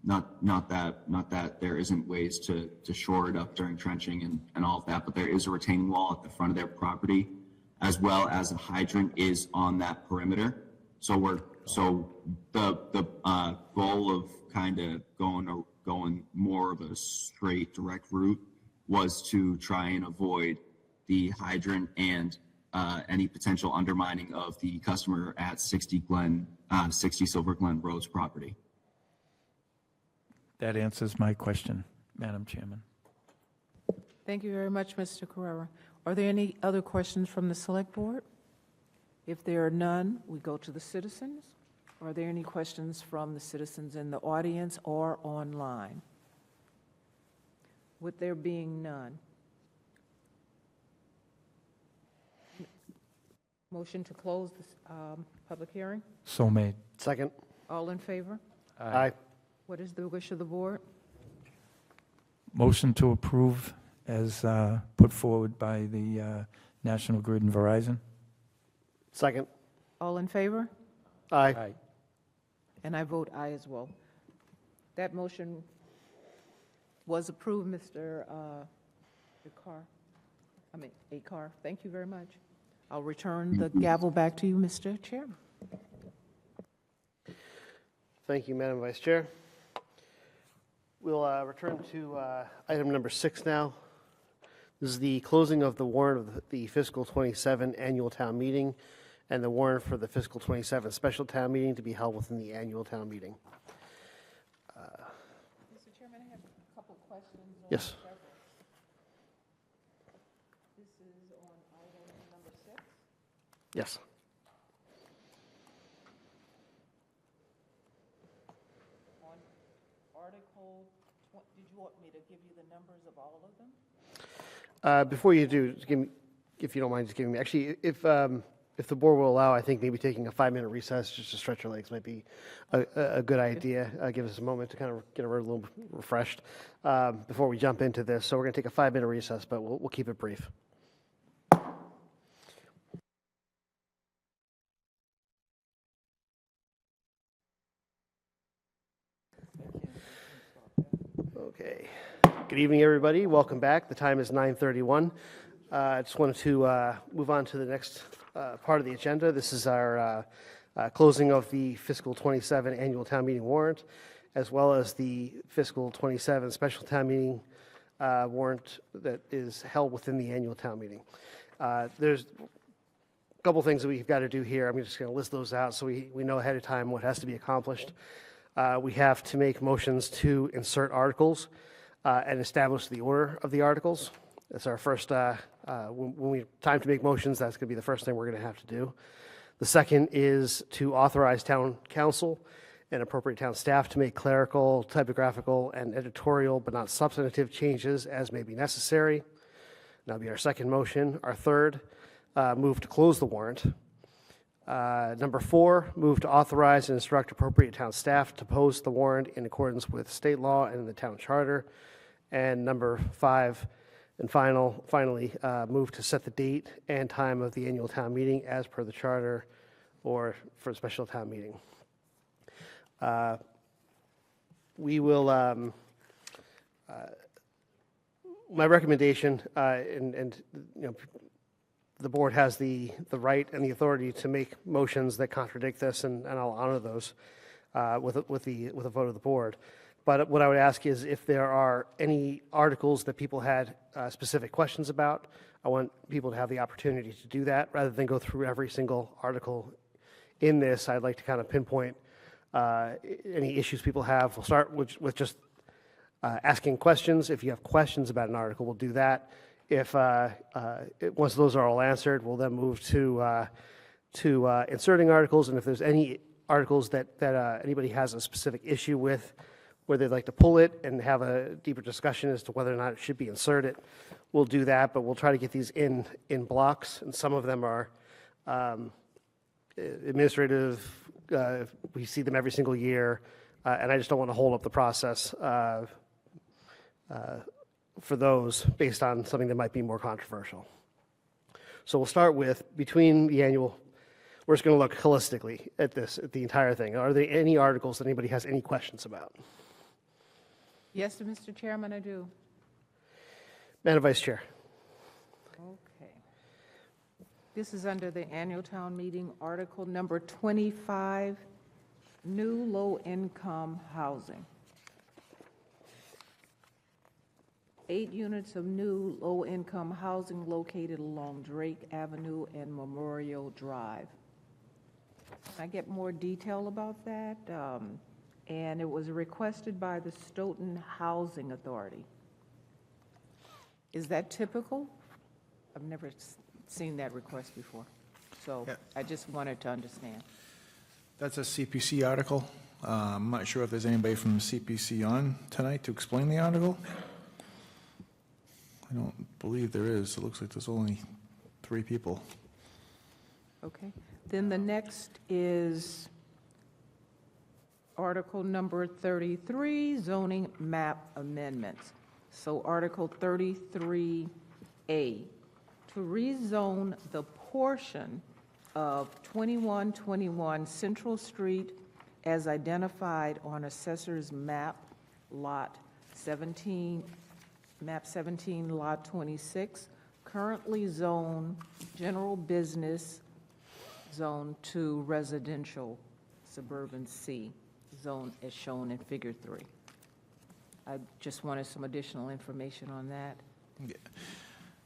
Not that there isn't ways to shore it up during trenching and all of that, but there is a retaining wall at the front of their property, as well as a hydrant is on that perimeter. So the goal of kind of going more of a straight direct route was to try and avoid the hydrant and any potential undermining of the customer at 60 Silver Glen Road's property. That answers my question, Madam Chairman. Thank you very much, Mr. Carrera. Are there any other questions from the Select Board? If there are none, we go to the citizens. Are there any questions from the citizens in the audience or online? With there being none. Motion to close this public hearing? So made. Second. All in favor? Aye. What is the wish of the board? Motion to approve as put forward by the National Grid and Verizon. Second. All in favor? Aye. And I vote aye as well. That motion was approved, Mr. Akar. Thank you very much. I'll return the gavel back to you, Mr. Chairman. Thank you, Madam Vice Chair. We'll return to item number 6 now. This is the closing of the warrant of the fiscal 27 annual town meeting and the warrant for the fiscal 27 special town meeting to be held within the annual town meeting. Mr. Chairman, I have a couple questions. Yes. This is on item number 6. Yes. On Article, did you want me to give you the numbers of all of them? Before you do, just give me, if you don't mind, just giving me, actually, if if the board will allow, I think maybe taking a 5-minute recess just to stretch your legs might be a good idea. Give us a moment to kind of get a little refreshed before we jump into this. So we're going to take a 5-minute recess, but we'll keep it brief. Okay. Good evening, everybody. Welcome back. The time is 9:31. I just wanted to move on to the next part of the agenda. This is our closing of the fiscal 27 annual town meeting warrant, as well as the fiscal 27 special town meeting warrant that is held within the annual town meeting. There's a couple things that we've got to do here. I'm just going to list those out so we know ahead of time what has to be accomplished. We have to make motions to insert articles and establish the order of the articles. That's our first, when we time to make motions, that's going to be the first thing we're going to have to do. The second is to authorize town council and appropriate town staff to make clerical, typographical, and editorial, but not substantive changes as may be necessary. That'll be our second motion. Our third, move to close the warrant. Number 4, move to authorize and instruct appropriate town staff to post the warrant in accordance with state law and the town charter. And number 5, and finally, move to set the date and time of the annual town meeting as per the charter or for a special town meeting. We will, my recommendation, and you know, the board has the right and the authority to make motions that contradict this, and I'll honor those with a vote of the board. But what I would ask is if there are any articles that people had specific questions about, I want people to have the opportunity to do that rather than go through every single article in this. I'd like to kind of pinpoint any issues people have. We'll start with just asking questions. If you have questions about an article, we'll do that. If once those are all answered, we'll then move to inserting articles. And if there's any articles that anybody has a specific issue with, where they'd like to pull it and have a deeper discussion as to whether or not it should be inserted, we'll do that. But we'll try to get these in blocks, and some of them are administrative. We see them every single year, and I just don't want to hold up the process for those based on something that might be more controversial. So we'll start with between the annual. We're just going to look holistically at this, at the entire thing. Are there any articles that anybody has any questions about? Yes, Mr. Chairman, I do. Madam Vice Chair. Okay. This is under the annual town meeting, article number 25, new low-income housing. 8 units of new low-income housing located along Drake Avenue and Memorial Drive. Can I get more detail about that? And it was requested by the Stoughton Housing Authority. Is that typical? I've never seen that request before, so Yeah. I just wanted to understand. That's a CPC article. I'm not sure if there's anybody from CPC on tonight to explain the article. I don't believe there is. It looks like there's only 3 people. Okay. Then the next is article number 33, zoning map amendments. So Article 33A, to rezone the portion of 2121 Central Street as identified on Assessor's Map Lot 17, Map 17, Lot 26, currently zone general business zone to residential suburban C zone as shown in Figure 3. I just wanted some additional information on that.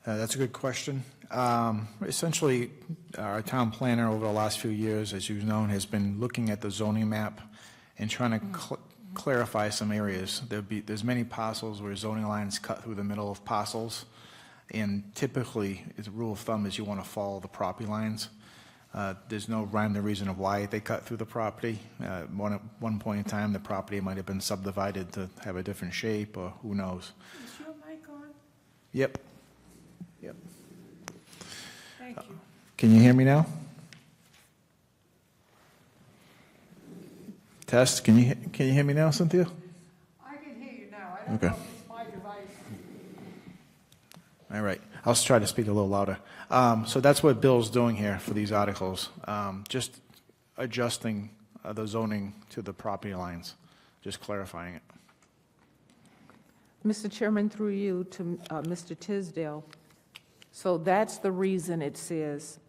That's a good question. Essentially, our town planner over the last few years, as you've known, has been looking at the zoning map and trying to clarify some areas. There's many parcels where zoning lines cut through the middle of parcels, and typically, the rule of thumb is you want to follow the property lines. There's no rhyme or reason of why they cut through the property. At one point in time, the property might have been subdivided to have a different shape, or who knows. Is your mic on? Yep. Thank you. Can you hear me now? Test, can you hear me now, Cynthia? I can hear you now. I don't Okay. know if it's my device. All right, I'll try to speak a little louder. So that's what Bill's doing here for these articles, just adjusting the zoning to the property lines, just clarifying it. Mr. Chairman, through you to Mr. Tisdale. So that's the reason it says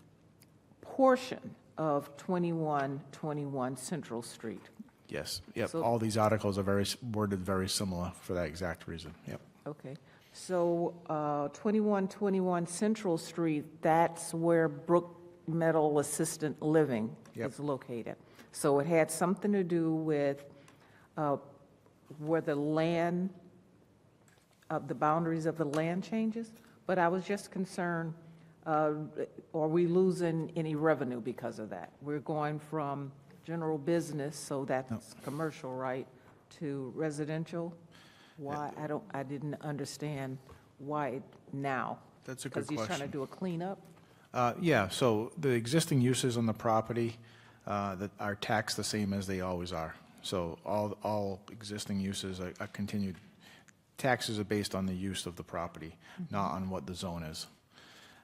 portion of 2121 Central Street. Yes, yep, So- all these articles are worded very similar for that exact reason, yep. Okay. So 2121 Central Street, that's where Brook Meadow Assistant Living Yep. is located. So it had something to do with where the land, the boundaries of the land changes? But I was just concerned, are we losing any revenue because of that? We're going from general business, so that's commercial, right, to residential? Why, I didn't understand why now. That's a good Because he's trying to question. do a cleanup? Yeah, so the existing uses on the property that are taxed the same as they always are. So all existing uses are continued. Taxes are based on the use of the property, not on what the zone is.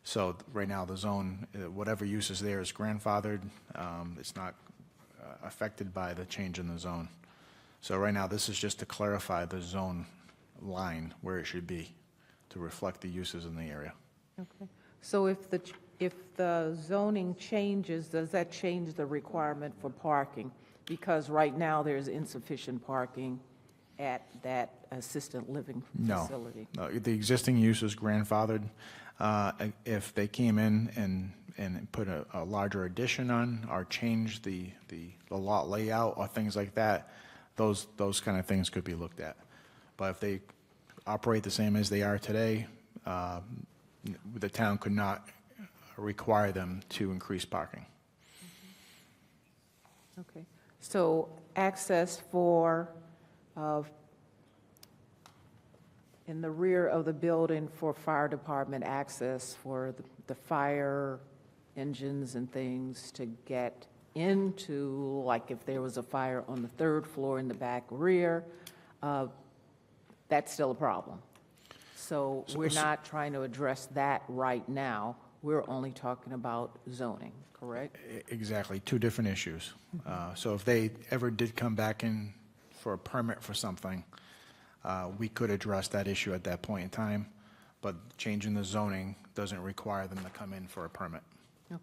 So right now, the zone, whatever use is there is grandfathered. It's not affected by the change in the zone. So right now, this is just to clarify the zone line where it should be to reflect the uses in the area. Okay. So if the zoning changes, does that change the requirement for parking? Because right now, there's insufficient parking at that assistant living facility. No, the existing use is grandfathered. If they came in and put a larger addition on or change the lot layout or things like that, those kind of things could be looked at. But if they operate the same as they are today, the town could not require them to increase parking. Okay. So access for, in the rear of the building for fire department access for the fire engines and things to get into, like if there was a fire on the third floor in the back rear, that's still a problem. So we're not trying to address that right now. We're only talking about zoning, correct? Exactly, two different issues. So if they ever did come back in for a permit for something, we could address that issue at that point in time, but changing the zoning doesn't require them to come in for a permit. Okay.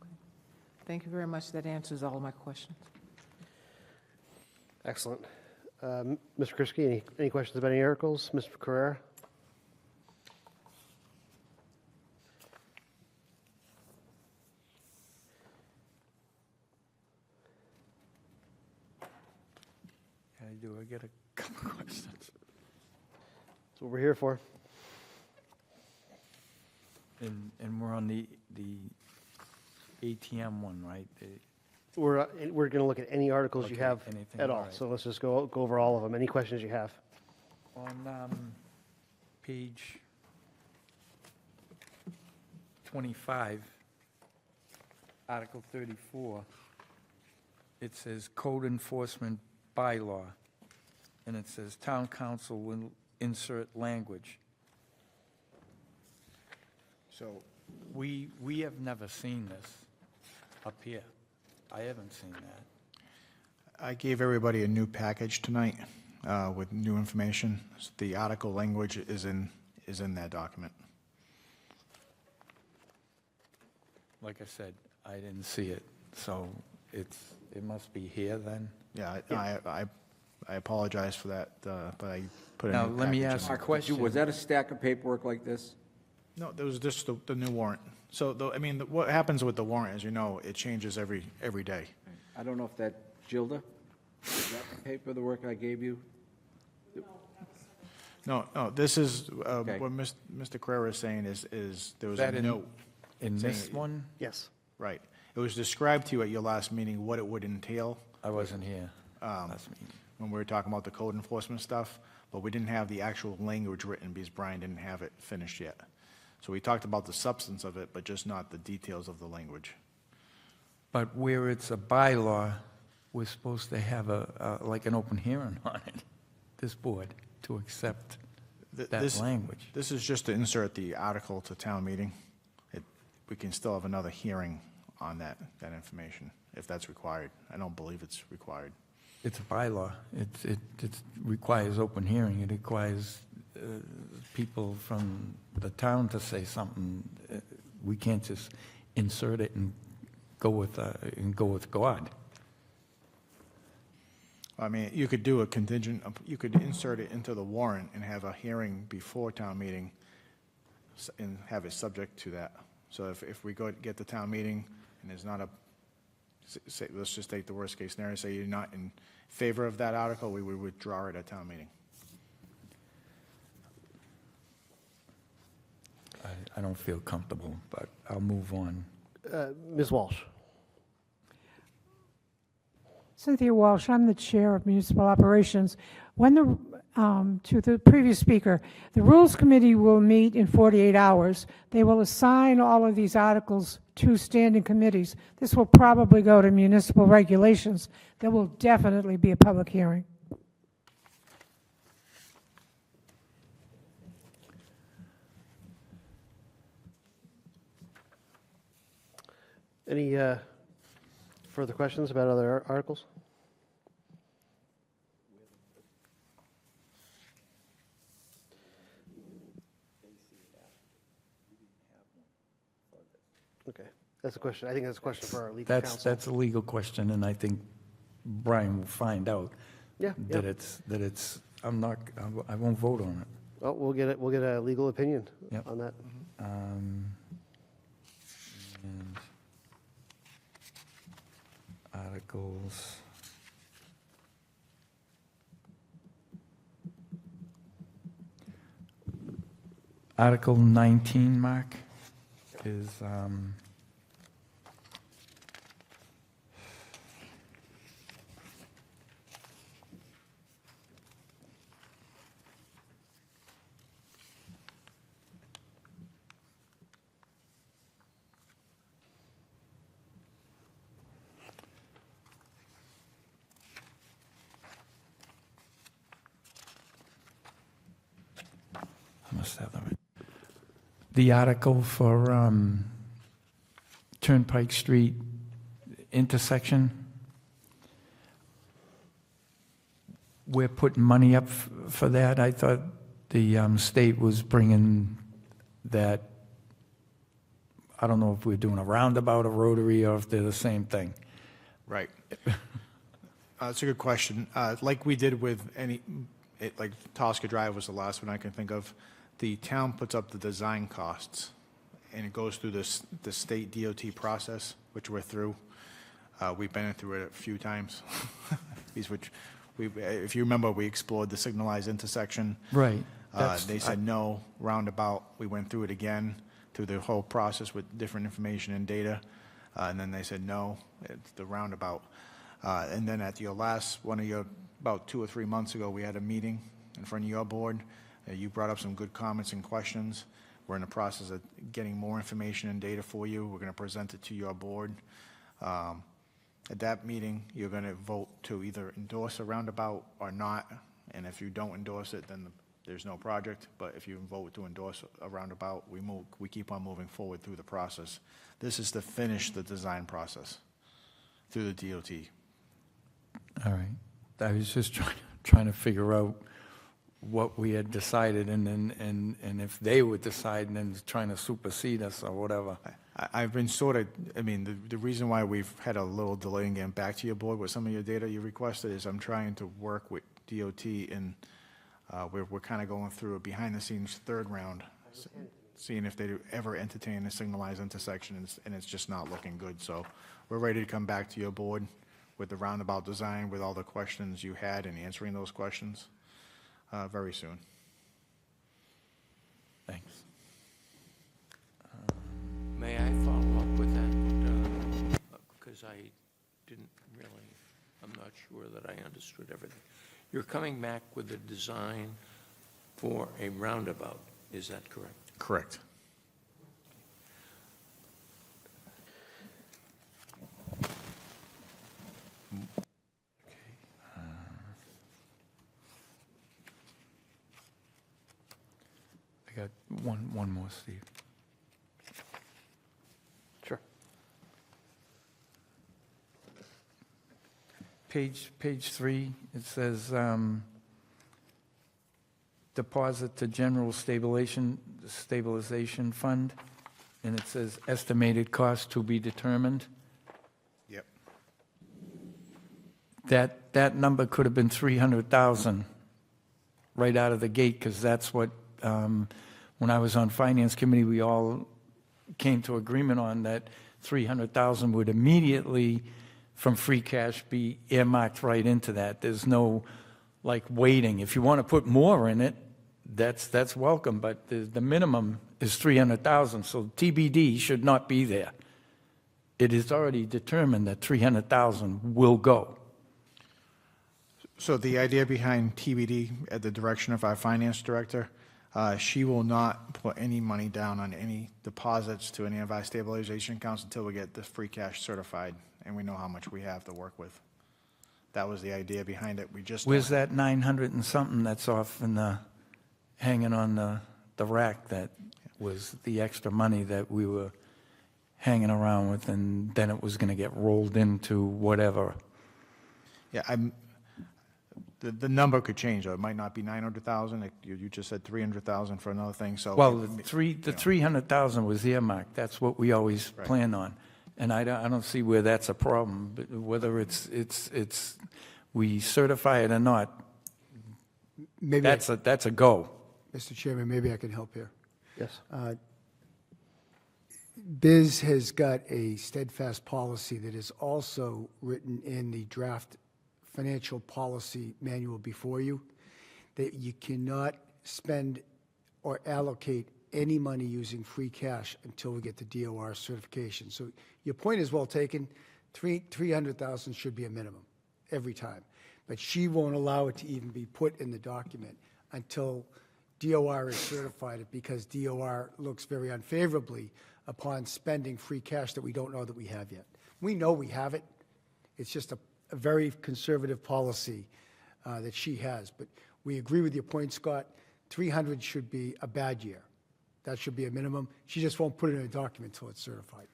Thank you very much. That answers all of my questions. Excellent. Mr. Krisky, any questions about any articles? Mr. Carrera? I get a couple questions. That's what we're here for. And we're on the ATM one, right? We're going to look at any articles you Okay, have anything, at all all. right. So let's just go over all of them. Any questions you have? On page 25, Article 34, it says Code Enforcement Bylaw, and it says Town Council will insert language. So we have never seen this up here. I haven't seen that. I gave everybody a new package tonight with new information. The article language is in that document. Like I said, I didn't see it, so it must be here then. Yeah, I apologize for that, but I put a new Now, package let me in ask there. a question. Was that a stack of paperwork like this? No, there was just the new warrant. So, what happens with the warrant, as you know, it changes every day. I don't know if that, Gilda, is that the paperwork I gave you? No, this is, Okay. what Mr. Carrera is saying is there was That a in- note. In saying this one, Yes. Right. It was described to you at your last meeting what it would entail I wasn't here last meeting. when we were talking about the code enforcement stuff, but we didn't have the actual language written because Brian didn't have it finished yet. So we talked about the substance of it, but just not the details of the language. But where it's a bylaw, we're supposed to have like an open hearing on it, this board, to accept that language. This is just to insert the article to town meeting. We can still have another hearing on that information, if that's required. I don't believe it's required. It's a bylaw. It requires open hearing. It requires people from the town to say something. We can't just insert it and go with God. I mean, you could do a contingent, you could insert it into the warrant and have a hearing before town meeting and have it subject to that. So if we get the town meeting and there's not say, let's just take the worst case scenario, say you're not in favor of that article, we would withdraw it at town meeting. I don't feel comfortable, but I'll move on. Ms. Walsh. Cynthia Walsh, I'm the Chair of Municipal Operations. To the previous speaker, the Rules Committee will meet in 48 hours. They will assign all of these articles to standing committees. This will probably go to municipal regulations. There will definitely be a public hearing. Any further questions about other articles? Okay, that's a question. I think that's a question for our legal counsel. That's a legal question, and I think Brian will find out that it's. I won't vote on it. Well, we'll get a legal opinion on that. And articles. Article 19, Mark, is I must have them. The article for Turnpike Street intersection. We're putting money up for that. I thought the state was bringing that. I don't know if we're doing a roundabout, a rotary, or if they're the same thing. Right. That's a good question. Like we did with like Tosca Drive was the last one I can think of. The town puts up the design costs, and it goes through the state DOT process, which we're through. We've been through it a few times. If you remember, we explored the signalized intersection. Right. They said no, roundabout. We went through it again, through the whole process with different information and data, and then they said no, it's the roundabout. And then at your last, about 2 or 3 months ago, we had a meeting in front of your board. You brought up some good comments and questions. We're in the process of getting more information and data for you. We're going to present it to your board. At that meeting, you're going to vote to either endorse a roundabout or not. And if you don't endorse it, then there's no project. But if you vote to endorse a roundabout, we keep on moving forward through the process. This is to finish the design process through the DOT. All right. I was just trying to figure out what we had decided, and if they would decide and then trying to supersede us or whatever. I've been the reason why we've had a little delay in getting back to your board with some of your data you requested is I'm trying to work with DOT, and we're kind of going through a behind-the-scenes third round, seeing if they ever entertain a signalized intersection, and it's just not looking good. So we're ready to come back to your board with the roundabout design, with all the questions you had and answering those questions very soon. Thanks. May I follow up with that? Because I didn't really, I'm not sure that I understood everything. You're coming back with a design for a roundabout, is that correct? Correct. got one more, Steve. Sure. Page 3, it says, deposit to general stabilization fund, and it says estimated cost to be determined. Yep. That number could have been 300,000 right out of the gate, because that's what, when I was on Finance Committee, we all came to agreement on that 300,000 would immediately, from free cash, be earmarked right into that. There's no, like, waiting. If you want to put more in it, that's welcome, but the minimum is 300,000, so TBD should not be there. It is already determined that 300,000 will go. So the idea behind TBD, at the direction of our finance director, she will not put any money down on any deposits to any of our stabilization accounts until we get the free cash certified and we know how much we have to work with. That was the idea behind it. We just Where's that 900 and something that's off in the, hanging on the rack that was the extra money that we were hanging around with, and then it was going to get rolled into whatever? Yeah, the number could change, though. It might not be 900,000. You just said 300,000 for another thing, so. Well, the 300,000 was earmarked. That's what we always Right. plan on. And I don't see where that's a problem, but whether it's we certify it or not, Maybe, that's a go. Mr. Chairman, maybe I can help here. Yes. Biz has got a steadfast policy that is also written in the draft financial policy manual before you, that you cannot spend or allocate any money using free cash until we get the DOR certification. So your point is well taken. 300,000 should be a minimum every time. But she won't allow it to even be put in the document until DOR is certified, because DOR looks very unfavorably upon spending free cash that we don't know that we have yet. We know we have it. It's just a very conservative policy that she has. But we agree with your point, Scott. 300 should be a bad year. That should be a minimum. She just won't put it in a document until it's certified.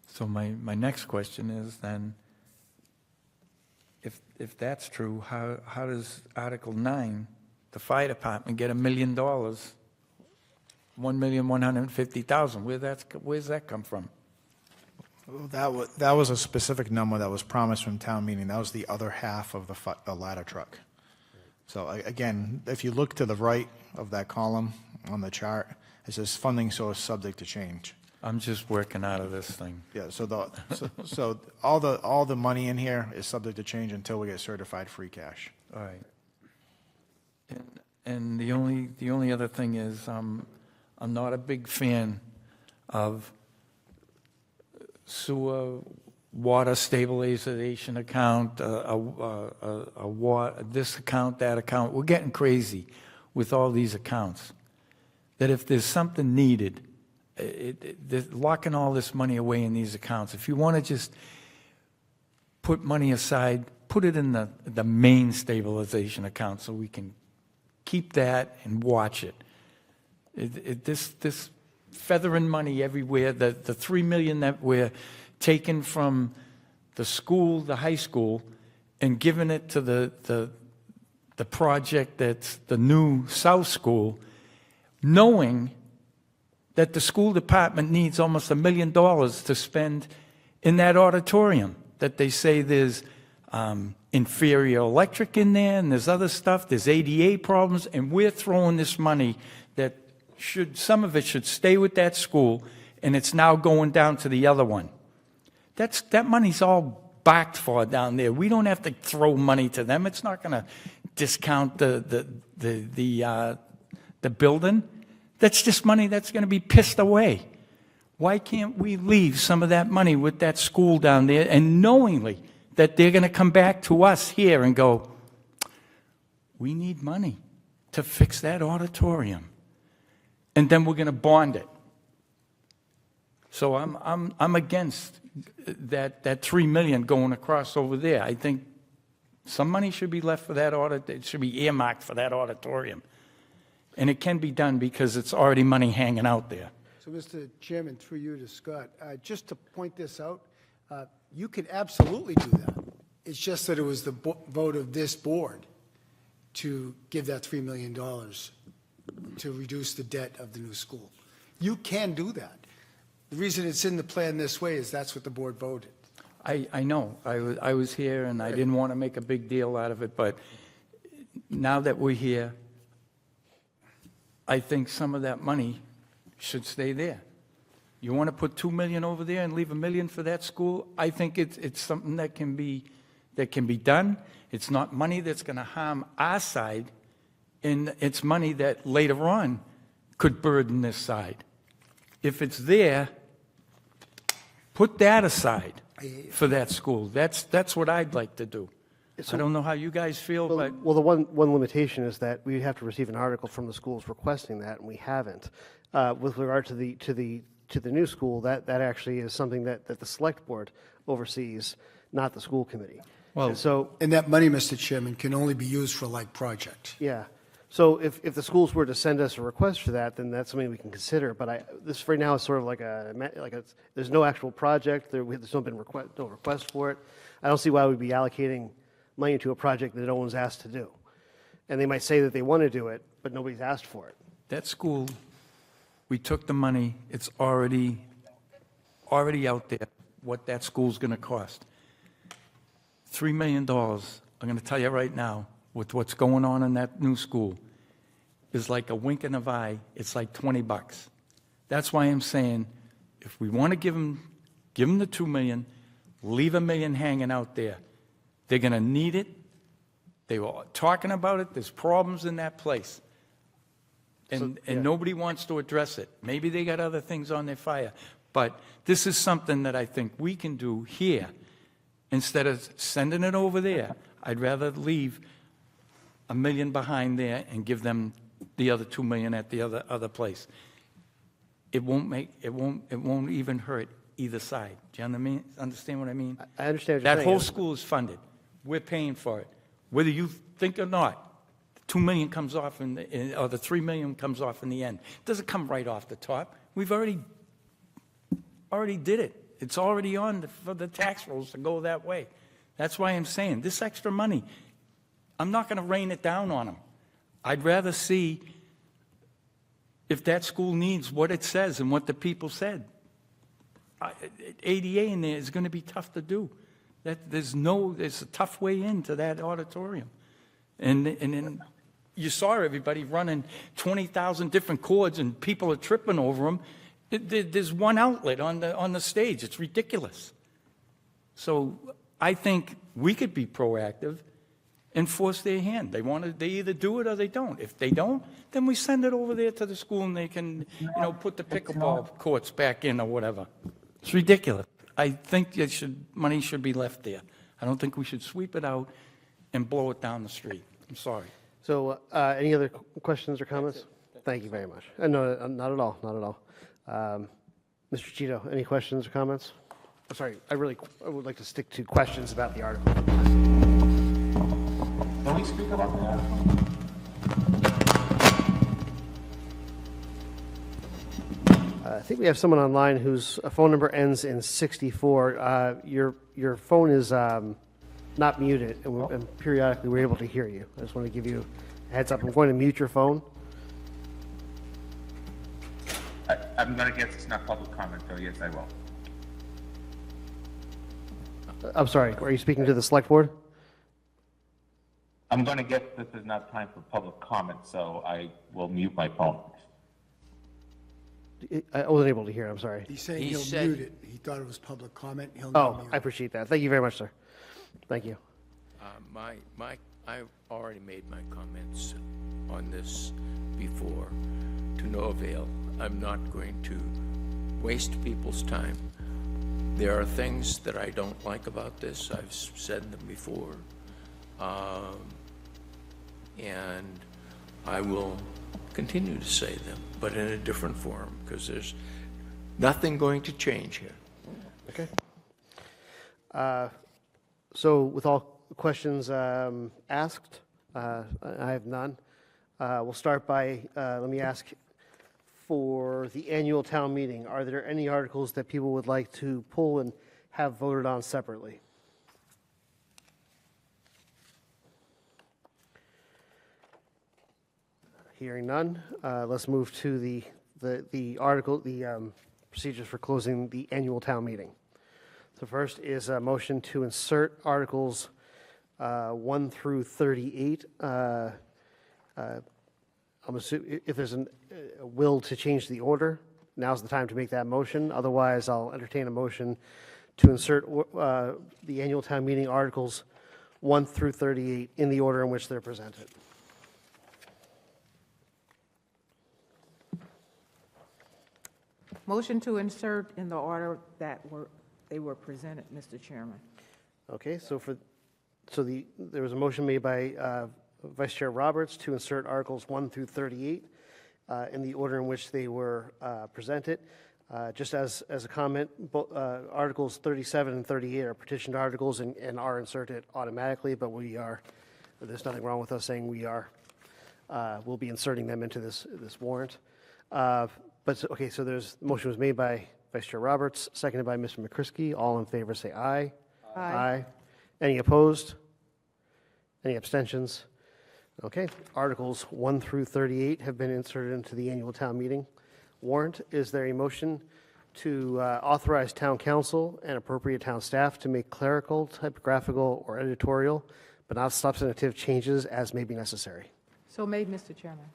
So my next question is then, if that's true, how does Article 9, the fire department, get $1 million, 1,150,000? Where's that come from? That was a specific number that was promised from town meeting. That was the other half of the ladder truck. So again, if you look to the right of that column on the chart, it says funding source subject to change. I'm just working out of this thing. Yeah, so all the money in here is subject to change until we get certified free cash. All right. And the only other thing is, I'm not a big fan of sewer water stabilization account, this account, that account. We're getting crazy with all these accounts. That if there's something needed, they're locking all this money away in these accounts. If you want to just put money aside, put it in the main stabilization account so we can keep that and watch it. This feathering money everywhere, the $3 million that we're taking from the school, the high school, and giving it to the project that's the new South School, knowing that the school department needs almost $1 million to spend in that auditorium, that they say there's inferior electric in there, and there's other stuff, there's ADA problems, and we're throwing this money that some of it should stay with that school, and it's now going down to the other one. That money's all backed for down there. We don't have to throw money to them. It's not going to discount the building. That's just money that's going to be pissed away. Why can't we leave some of that money with that school down there, and knowingly that they're going to come back to us here and go, we need money to fix that auditorium, and then we're going to bond it. So I'm against that $3 million going across over there. I think some money should be left for that audit. It should be earmarked for that auditorium. And it can be done because it's already money hanging out there. So, Mr. Chairman, through you to Scott, just to point this out, you could absolutely do that. It's just that it was the vote of this board to give that $3 million to reduce the debt of the new school. You can do that. The reason it's in the plan this way is that's what the board voted. I know. I was here, and I didn't want to make a big deal out of it, but now that we're here, I think some of that money should stay there. You want to put $2 million over there and leave $1 million for that school? I think it's something that can be done. It's not money that's going to harm our side, and it's money that later on could burden this side. If it's there, put that aside for that school. That's what I'd like to do. I don't know how you guys feel, but Well, the one limitation is that we have to receive an article from the schools requesting that, and we haven't. With regard to the new school, that actually is something that the select board oversees, not the school committee. Well, And that money, Mr. Chairman, can only be used for like project. yeah. So if the schools were to send us a request for that, then that's something we can consider. But this right now is sort of like there's no actual project. There's no request for it. I don't see why we'd be allocating money to a project that no one's asked to do. And they might say that they want to do it, but nobody's asked for it. that school, we took the money, it's already out there, what that school's going to cost. $3 million, I'm going to tell you right now, with what's going on in that new school, is like a wink in the eye. It's like $20. That's why I'm saying, if we want to give them the $2 million, leave $1 million hanging out there. They're going to need it. They were talking about it. There's problems in that place. And nobody wants to address it. Maybe they got other things on their fire. But this is something that I think we can do here. Instead of sending it over there, I'd rather leave $1 million behind there and give them the other $2 million at the other place. It won't even hurt either side. Do you understand what I mean? I understand what you're That saying. whole school is funded. We're paying for it. Whether you think or not, $2 million comes off or the $3 million comes off in the end. It doesn't come right off the top. We've already did it. It's already on for the tax rolls to go that way. That's why I'm saying this extra money, I'm not going to rain it down on them. I'd rather see if that school needs what it says and what the people said. ADA in there is going to be tough to do. There's a tough way into that auditorium. And then you saw everybody running 20,000 different cords and people are tripping over them. There's one outlet on the stage. It's ridiculous. So I think we could be proactive and force their hand. They either do it or they don't. If they don't, then we send it over there to the school and they can, put the pickleball courts back in or whatever. It's ridiculous. I think money should be left there. I don't think we should sweep it out and blow it down the street. I'm sorry. So any other questions or comments? Thank you very much. No, not at all, not at all. Mr. Cheeto, any questions or comments? I'm sorry, I would like to stick to questions about the article. Can we speak about the article? I think we have someone online whose phone number ends in 64. Your phone is not muted, and periodically we're able to hear you. I just want to give you a heads up. I'm going to mute your phone. I'm going to guess it's not public comment, though. Yes, I will. I'm sorry, are you speaking to the select board? I'm going to guess this is not time for public comment, so I will mute my phone. I wasn't able to hear, I'm sorry. He's saying he'll mute it. He thought it was public comment. He'll Oh, mute I it. appreciate that. Thank you very much, sir. Thank you. I've already made my comments on this before, to no avail. I'm not going to waste people's time. There are things that I don't like about this. I've said them before. And I will continue to say them, but in a different form, because there's nothing going to change here. Okay. So with all questions asked, I have none. We'll start by, let me ask, for the annual town meeting, are there any articles that people would like to pull and have voted on separately? Hearing none, let's move to the article, the procedures for closing the annual town meeting. So first is a motion to insert Articles 1 through 38. I'm assuming if there's a will to change the order, now's the time to make that motion. Otherwise, I'll entertain a motion to insert the annual town meeting Articles 1 through 38 in the order in which they're presented. Motion to insert in the order that they were presented, Mr. Chairman. Okay, there was a motion made by Vice Chair Roberts to insert Articles 1 through 38 in the order in which they were presented. Just as a comment, Articles 37 and 38 are petitioned articles and are inserted automatically, but there's nothing wrong with us saying we'll be inserting them into this warrant. So motion was made by Vice Chair Roberts, seconded by Mr. McCrisky. All in favor say aye. Aye. Any opposed? Any abstentions? Okay, Articles 1 through 38 have been inserted into the annual town meeting warrant. Is there a motion to authorize town council and appropriate town staff to make clerical, typographical, or editorial, but not substantive changes as may be necessary? So made, Mr. Chairman.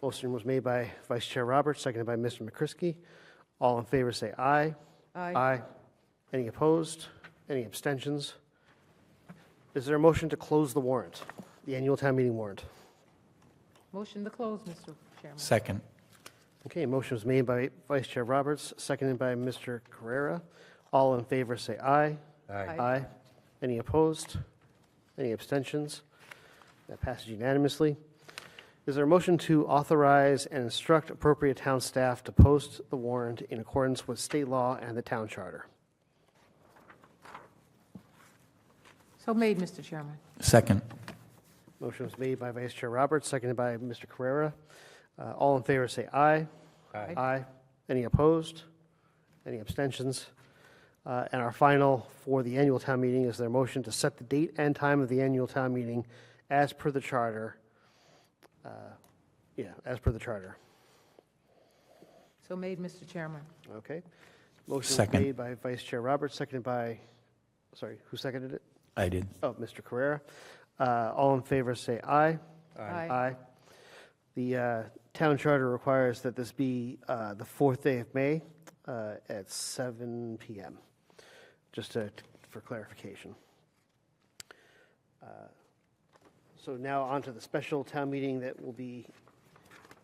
Motion was made by Vice Chair Roberts, seconded by Mr. McCrisky. All in favor say aye. Aye. Any opposed? Any abstentions? Is there a motion to close the warrant, the annual town meeting warrant? Motion to close, Mr. Chairman. Second. Okay, motion was made by Vice Chair Roberts, seconded by Mr. Carrera. All in favor say aye. Aye. Any opposed? Any abstentions? That passes unanimously. Is there a motion to authorize and instruct appropriate town staff to post the warrant in accordance with state law and the town charter? So made, Mr. Chairman. Second. Motion was made by Vice Chair Roberts, seconded by Mr. Carrera. All in favor say aye. Aye. Any opposed? Any abstentions? And our final for the annual town meeting is there a motion to set the date and time of the annual town meeting as per the charter. As per the charter. So made, Mr. Chairman. Okay. Motion was Second. made by Vice Chair Roberts, seconded by, who seconded it? I did. Oh, Mr. Carrera. All in favor say aye. Aye. The town charter requires that this be the fourth day of May at 7 p.m., just for clarification. So now on to the special town meeting that will be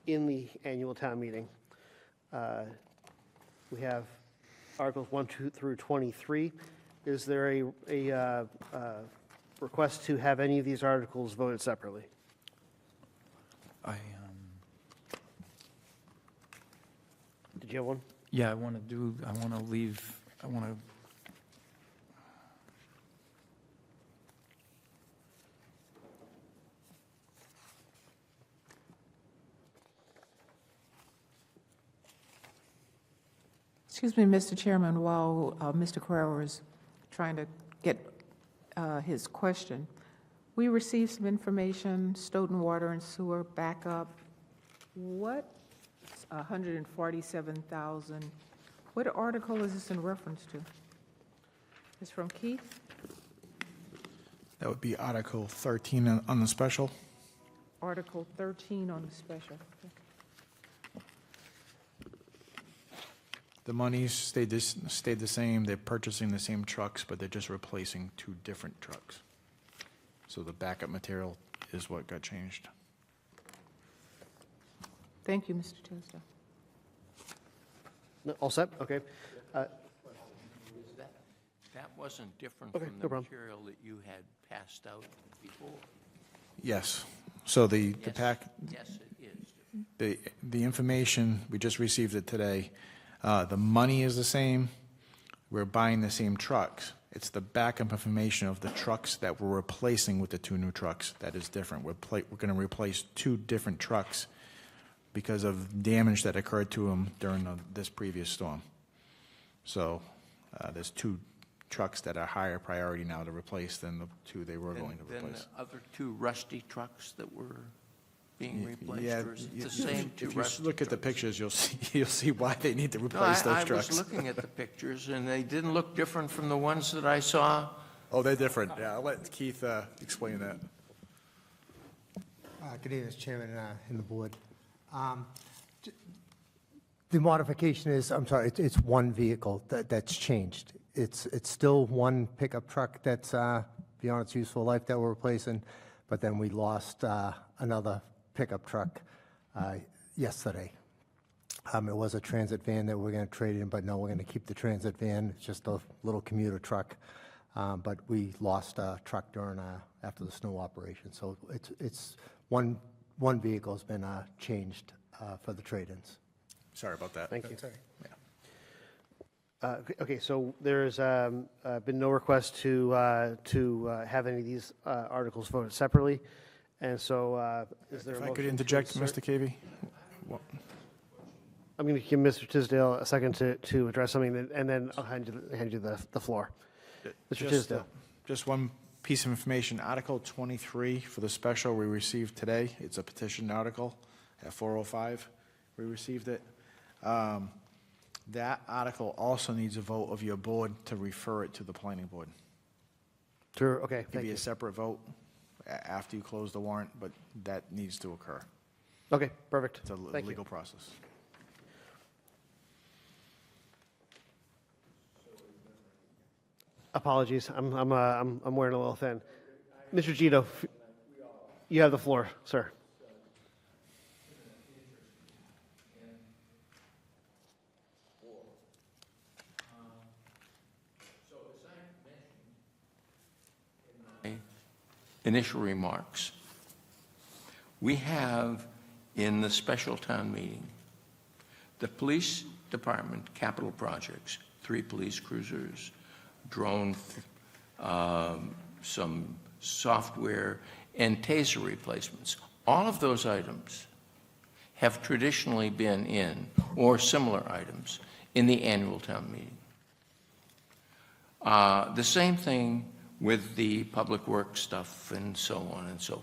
in the annual town meeting. We have Articles 1, 2 through 23. Is there a request to have any of these articles voted separately? Did you have one? Yeah, I want to leave, Excuse me, Mr. Chairman, while Mr. Carrera is trying to get his question, we received some information, Stoughton Water and Sewer backup. What, 147,000, what article is this in reference to? It's from Keith? That would be Article 13 on the special. Article 13 on the special. The monies stayed the same. They're purchasing the same trucks, but they're just replacing two different trucks. So the backup material is what got changed. Thank you, Mr. Tisdale. No, all set? Okay. That wasn't different Okay, from no the problem. material that you had passed out before? Yes. So the Yes. pack, Yes, it is. the information, we just received it today. The money is the same. We're buying the same trucks. It's the backup information of the trucks that we're replacing with the 2 new trucks that is different. We're going to replace 2 different trucks because of damage that occurred to them during this previous storm. So there's 2 trucks that are higher priority now to replace than the 2 they were going to Then replace. the other 2 rusty trucks that were being replaced, Yeah, or is it the same 2 if you rusty look at the trucks? pictures, you'll see why they need to No, replace those I trucks. was looking at the pictures, and they didn't look different from the ones that I saw. Oh, they're different. Yeah, I'll let Keith explain that. Good evening, Mr. Chairman and the board. The modification is, I'm sorry, it's 1 vehicle that's changed. It's still 1 pickup truck that's beyond its useful life that we're replacing, but then we lost another pickup truck yesterday. It was a transit van that we're going to trade in, but no, we're going to keep the transit van. It's just a little commuter truck. But we lost a truck during after the snow operation. So it's one vehicle has been changed for the trade-ins. Sorry about that. Thank you. Sorry. Okay, so there's been no request to have any of these articles voted separately, and so is there a If I motion could to interject, insert- Mr. Cavey? I'm going to give Mr. Tisdale a second to address something, and then I'll hand you the floor. Mr. Tisdale. Just one piece of information. Article 23 for the special we received today. It's a petition article at 4:05. We received it. That article also needs a vote of your board to refer it to the planning board. Sure, okay, It'd thank be you. a separate vote after you close the warrant, but that needs to occur. Okay, perfect. It's a Thank you. legal process. Apologies, I'm wearing a little thin. Mr. Gito, you have the floor, sir. Initial remarks. We have in the special town meeting, the police department capital projects, 3 police cruisers, drone, some software, and taser replacements. All of those items have traditionally been in, or similar items, in the annual town meeting. The same thing with the public works stuff and so on and so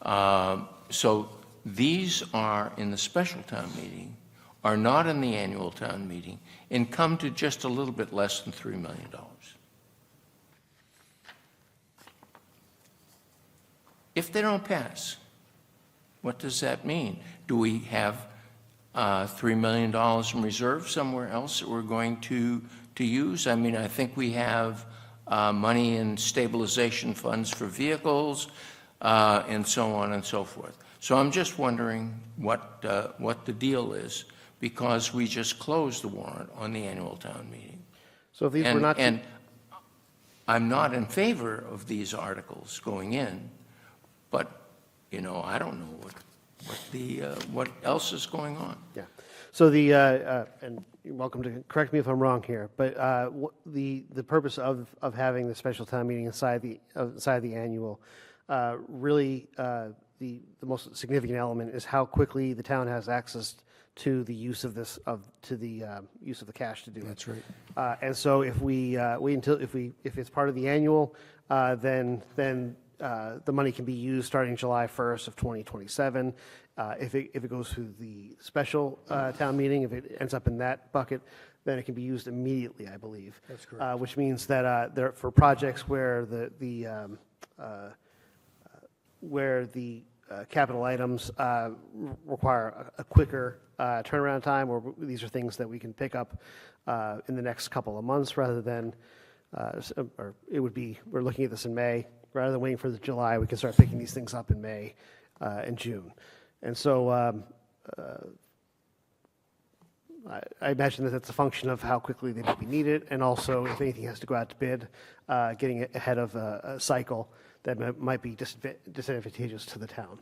forth. So these are in the special town meeting, are not in the annual town meeting, and come to just a little bit less than $3 million. If they don't pass, what does that mean? Do we have $3 million in reserve somewhere else that we're going to use? I mean, I think we have money in stabilization funds for vehicles, and so on and so forth. So I'm just wondering what the deal is, because we just closed the warrant on the annual town meeting. So if these were not... And I'm not in favor of these articles going in, but, you know, I don't know what else is going on. Yeah. So and you're welcome to correct me if I'm wrong here, but the purpose of having the special town meeting inside the annual, really the most significant element is how quickly the town has access to the use of use of the cash to do it. That's right. And so if we wait until if it's part of the annual, then the money can be used starting July 1st of 2027. If it goes through the special town meeting, if it ends up in that bucket, then it can be used immediately, I believe. That's correct. Which means that for projects where the capital items require a quicker turnaround time, or these are things that we can pick up in the next couple of months rather than, or it would be, we're looking at this in May, rather than waiting for the July, we can start picking these things up in May and June. And so I imagine that that's a function of how quickly they might be needed, and also if anything has to go out to bid, getting ahead of a cycle that might be disadvantageous to the town.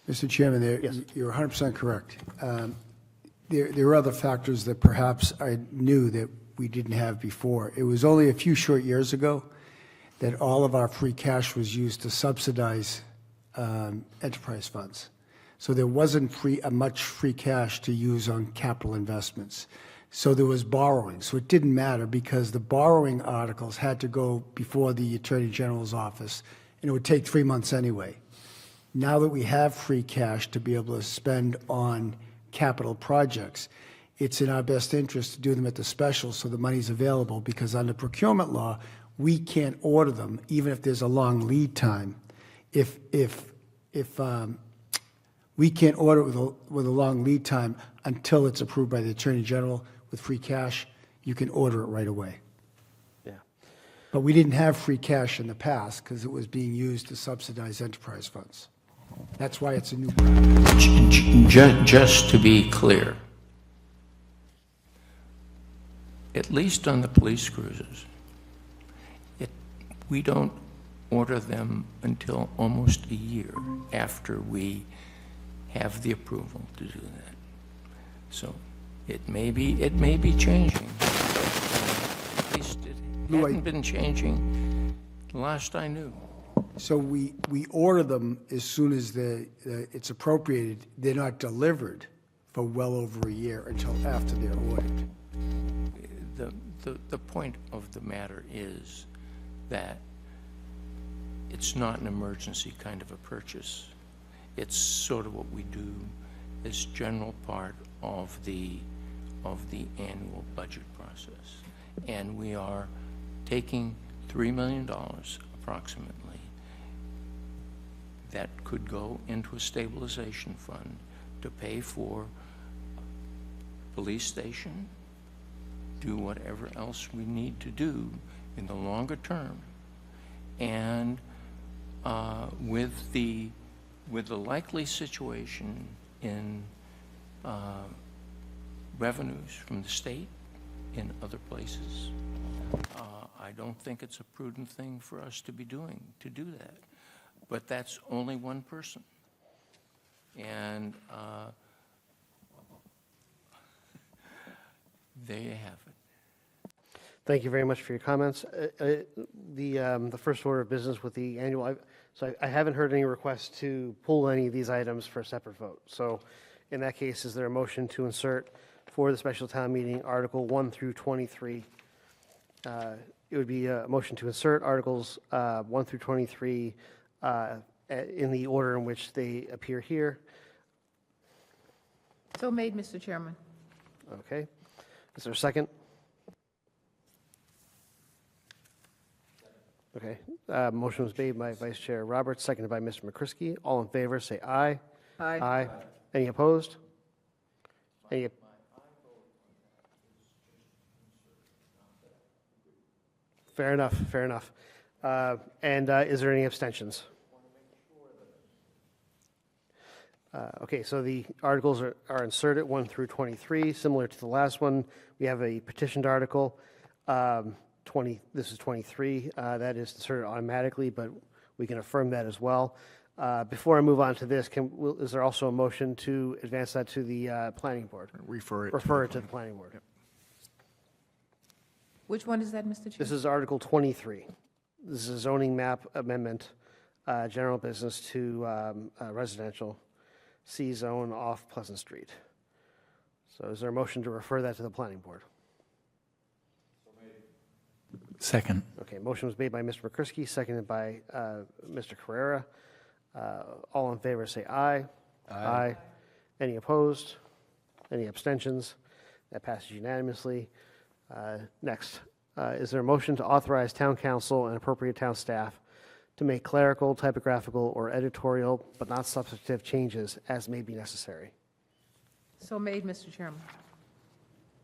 Mr. Chairman, Yes. you're 100% correct. There are other factors that perhaps I knew that we didn't have before. It was only a few short years ago that all of our free cash was used to subsidize enterprise funds. So there wasn't much free cash to use on capital investments. So there was borrowing. So it didn't matter because the borrowing articles had to go before the Attorney General's office, and it would take 3 months anyway. Now that we have free cash to be able to spend on capital projects, it's in our best interest to do them at the special so the money's available, because under procurement law, we can't order them even if there's a long lead time. If we can't order it with a long lead time until it's approved by the Attorney General with free cash, you can order it right away. Yeah. But we didn't have free cash in the past because it was being used to subsidize enterprise funds. That's why it's a new practice. Just to be clear, at least on the police cruisers, we don't order them until almost a year after we have the approval to do that. So it may be changing. At least it hadn't been changing last I knew. So we order them as soon as it's appropriated. They're not delivered for well over a year until after they're ordered. The point of the matter is that it's not an emergency kind of a purchase. It's sort of what we do as general part of the annual budget process. And we are taking $3 million approximately that could go into a stabilization fund to pay for police station, do whatever else we need to do in the longer term, and with the likely situation in revenues from the state in other places, I don't think it's a prudent thing for us to be doing, to do that. But that's only one person. And there you have it. Thank you very much for your comments. The first order of business with the annual, so I haven't heard any requests to pull any of these items for a separate vote. So in that case, is there a motion to insert for the special town meeting Article 1 through 23? It would be a motion to insert Articles 1 through 23 in the order in which they appear here. So made, Mr. Chairman. Okay. Is there a second? Okay. Motion was made by Vice Chair Roberts, seconded by Mr. McCrisky. All in favor, say aye. Aye. Aye. Any opposed? Any? Fair enough, fair enough. And is there any abstentions? Okay, so the articles are inserted 1 through 23, similar to the last one. We have a petitioned article, this is 23, that is inserted automatically, but we can affirm that as well. Before I move on to this, is there also a motion to advance that to the planning board? Refer it to the planning board. Yep. Which one is that, Mr. Chairman? This is Article 23. This is a zoning map amendment, general business to residential C-zone off Pleasant Street. So is there a motion to refer that to the planning board? Second. Okay, motion was made by Mr. McCrisky, seconded by Mr. Carrera. All in favor say aye. Aye. Any opposed? Any abstentions? That passes unanimously. Next, is there a motion to authorize town council and appropriate town staff to make clerical, typographical, or editorial, but not substantive changes as may be necessary? So made, Mr. Chairman.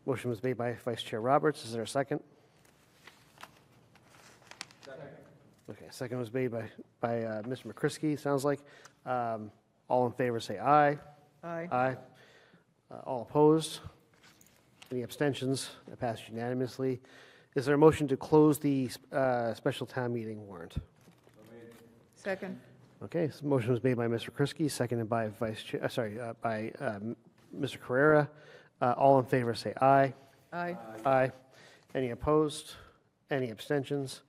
Motion was made by Vice Chair Roberts. Is there a second? Okay, second was made by Mr. McCrisky, sounds like. All in favor say aye. Aye. Aye. All opposed? Any abstentions? That passed unanimously. Is there a motion to close the special town meeting warrant? Second. Okay, so motion was made by Mr. McCrisky, seconded by Mr. Carrera. All in favor say aye. Aye. Aye. Any opposed? Any abstentions?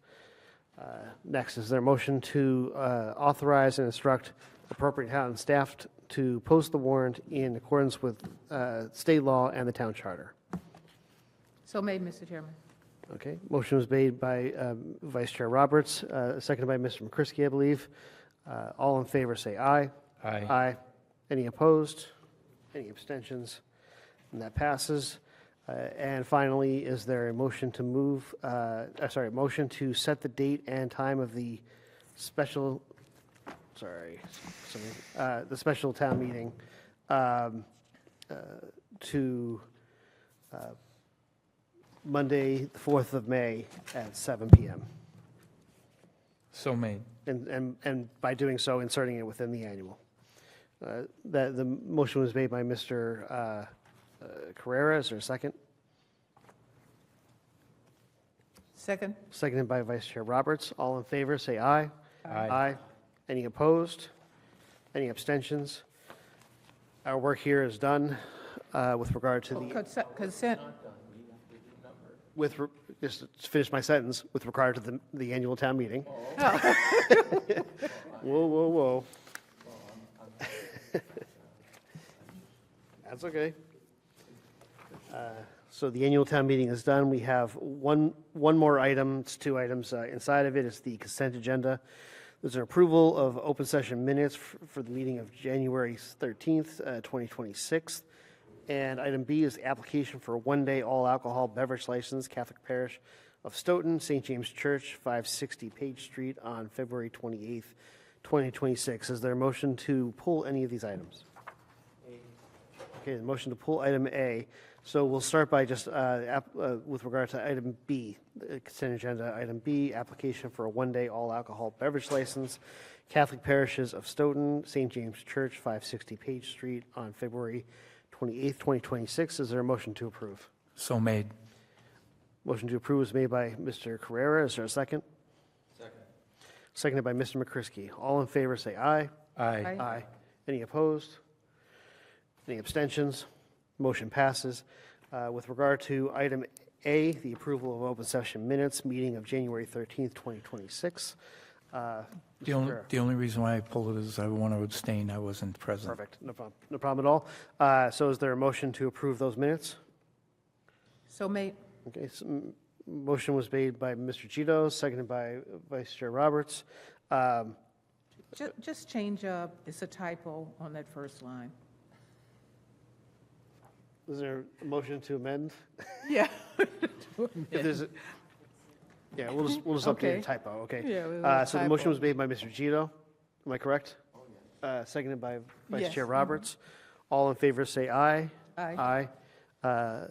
Next, is there a motion to authorize and instruct appropriate town staff to post the warrant in accordance with state law and the town charter? So made, Mr. Chairman. Okay, motion was made by Vice Chair Roberts, seconded by Mr. McCrisky, I believe. All in favor, say aye. Aye. Aye. Any opposed? Any abstentions? And that passes. And finally, is there a motion to motion to set the date and time of the special, the special town meeting to Monday, the 4th of May at 7 PM. So made. And by doing so, inserting it within the annual. The motion was made by Mr. Carrera. Is there a second? Second. Seconded by Vice Chair Roberts. All in favor, say aye. Aye. Any opposed? Any abstentions? Our work here is done with regard to the, Consent. just to finish my sentence, with regard to the annual town meeting. Whoa, whoa, whoa. That's okay. So the annual town meeting is done. We have one more item. It's two items inside of it. It's the consent agenda. There's an approval of open session minutes for the meeting of January 13th, 2026. And item B is the application for a one-day all-alcohol beverage license, Catholic Parish of Stoughton, St. James Church, 560 Page Street, on February 28th, 2026. Is there a motion to pull any of these items? Okay, the motion to pull item A. So we'll start by just with regard to item B, the consent agenda. Item B, application for a one-day all-alcohol beverage license, Catholic Parishes of Stoughton, St. James Church, 560 Page Street, on February 28th, 2026. Is there a motion to approve? So made. Motion to approve is made by Mr. Carrera. Is there a second? Second. Seconded by Mr. McCrisky. All in favor, say aye. Aye. Aye. Any opposed? Any abstentions? Motion passes. With regard to item A, the approval of open session minutes, meeting of January 13th, 2026. The only reason why I pulled it is I want to abstain. I wasn't present. Perfect. No problem. No problem at all. So is there a motion to approve those minutes? So made. Okay. So motion was made by Mr. Gito, seconded by Vice Chair Roberts. Just change up, it's a typo on that first line. Is there a motion to amend? Yeah. If there's a, yeah, we'll just update Okay. the typo, okay? Yeah, we have a So the motion typo. was made by Mr. Gito, am I correct? Seconded by Vice Yes. Chair Roberts. All in favor, say aye. Aye. Aye.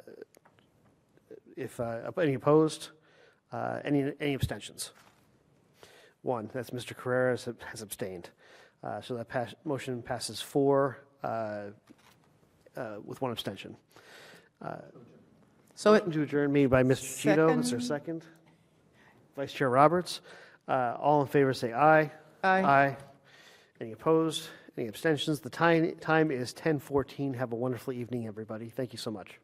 If, any opposed? Any abstentions? One, that's Mr. Carrera has abstained. So that motion passes 4 with one abstention. So Motion to adjourn made by Mr. Gito. Is there a second? Vice Chair Roberts. All in favor, say aye. Aye. Any opposed? Any abstentions? The time is 10:14. Have a wonderful evening, everybody. Thank you so much.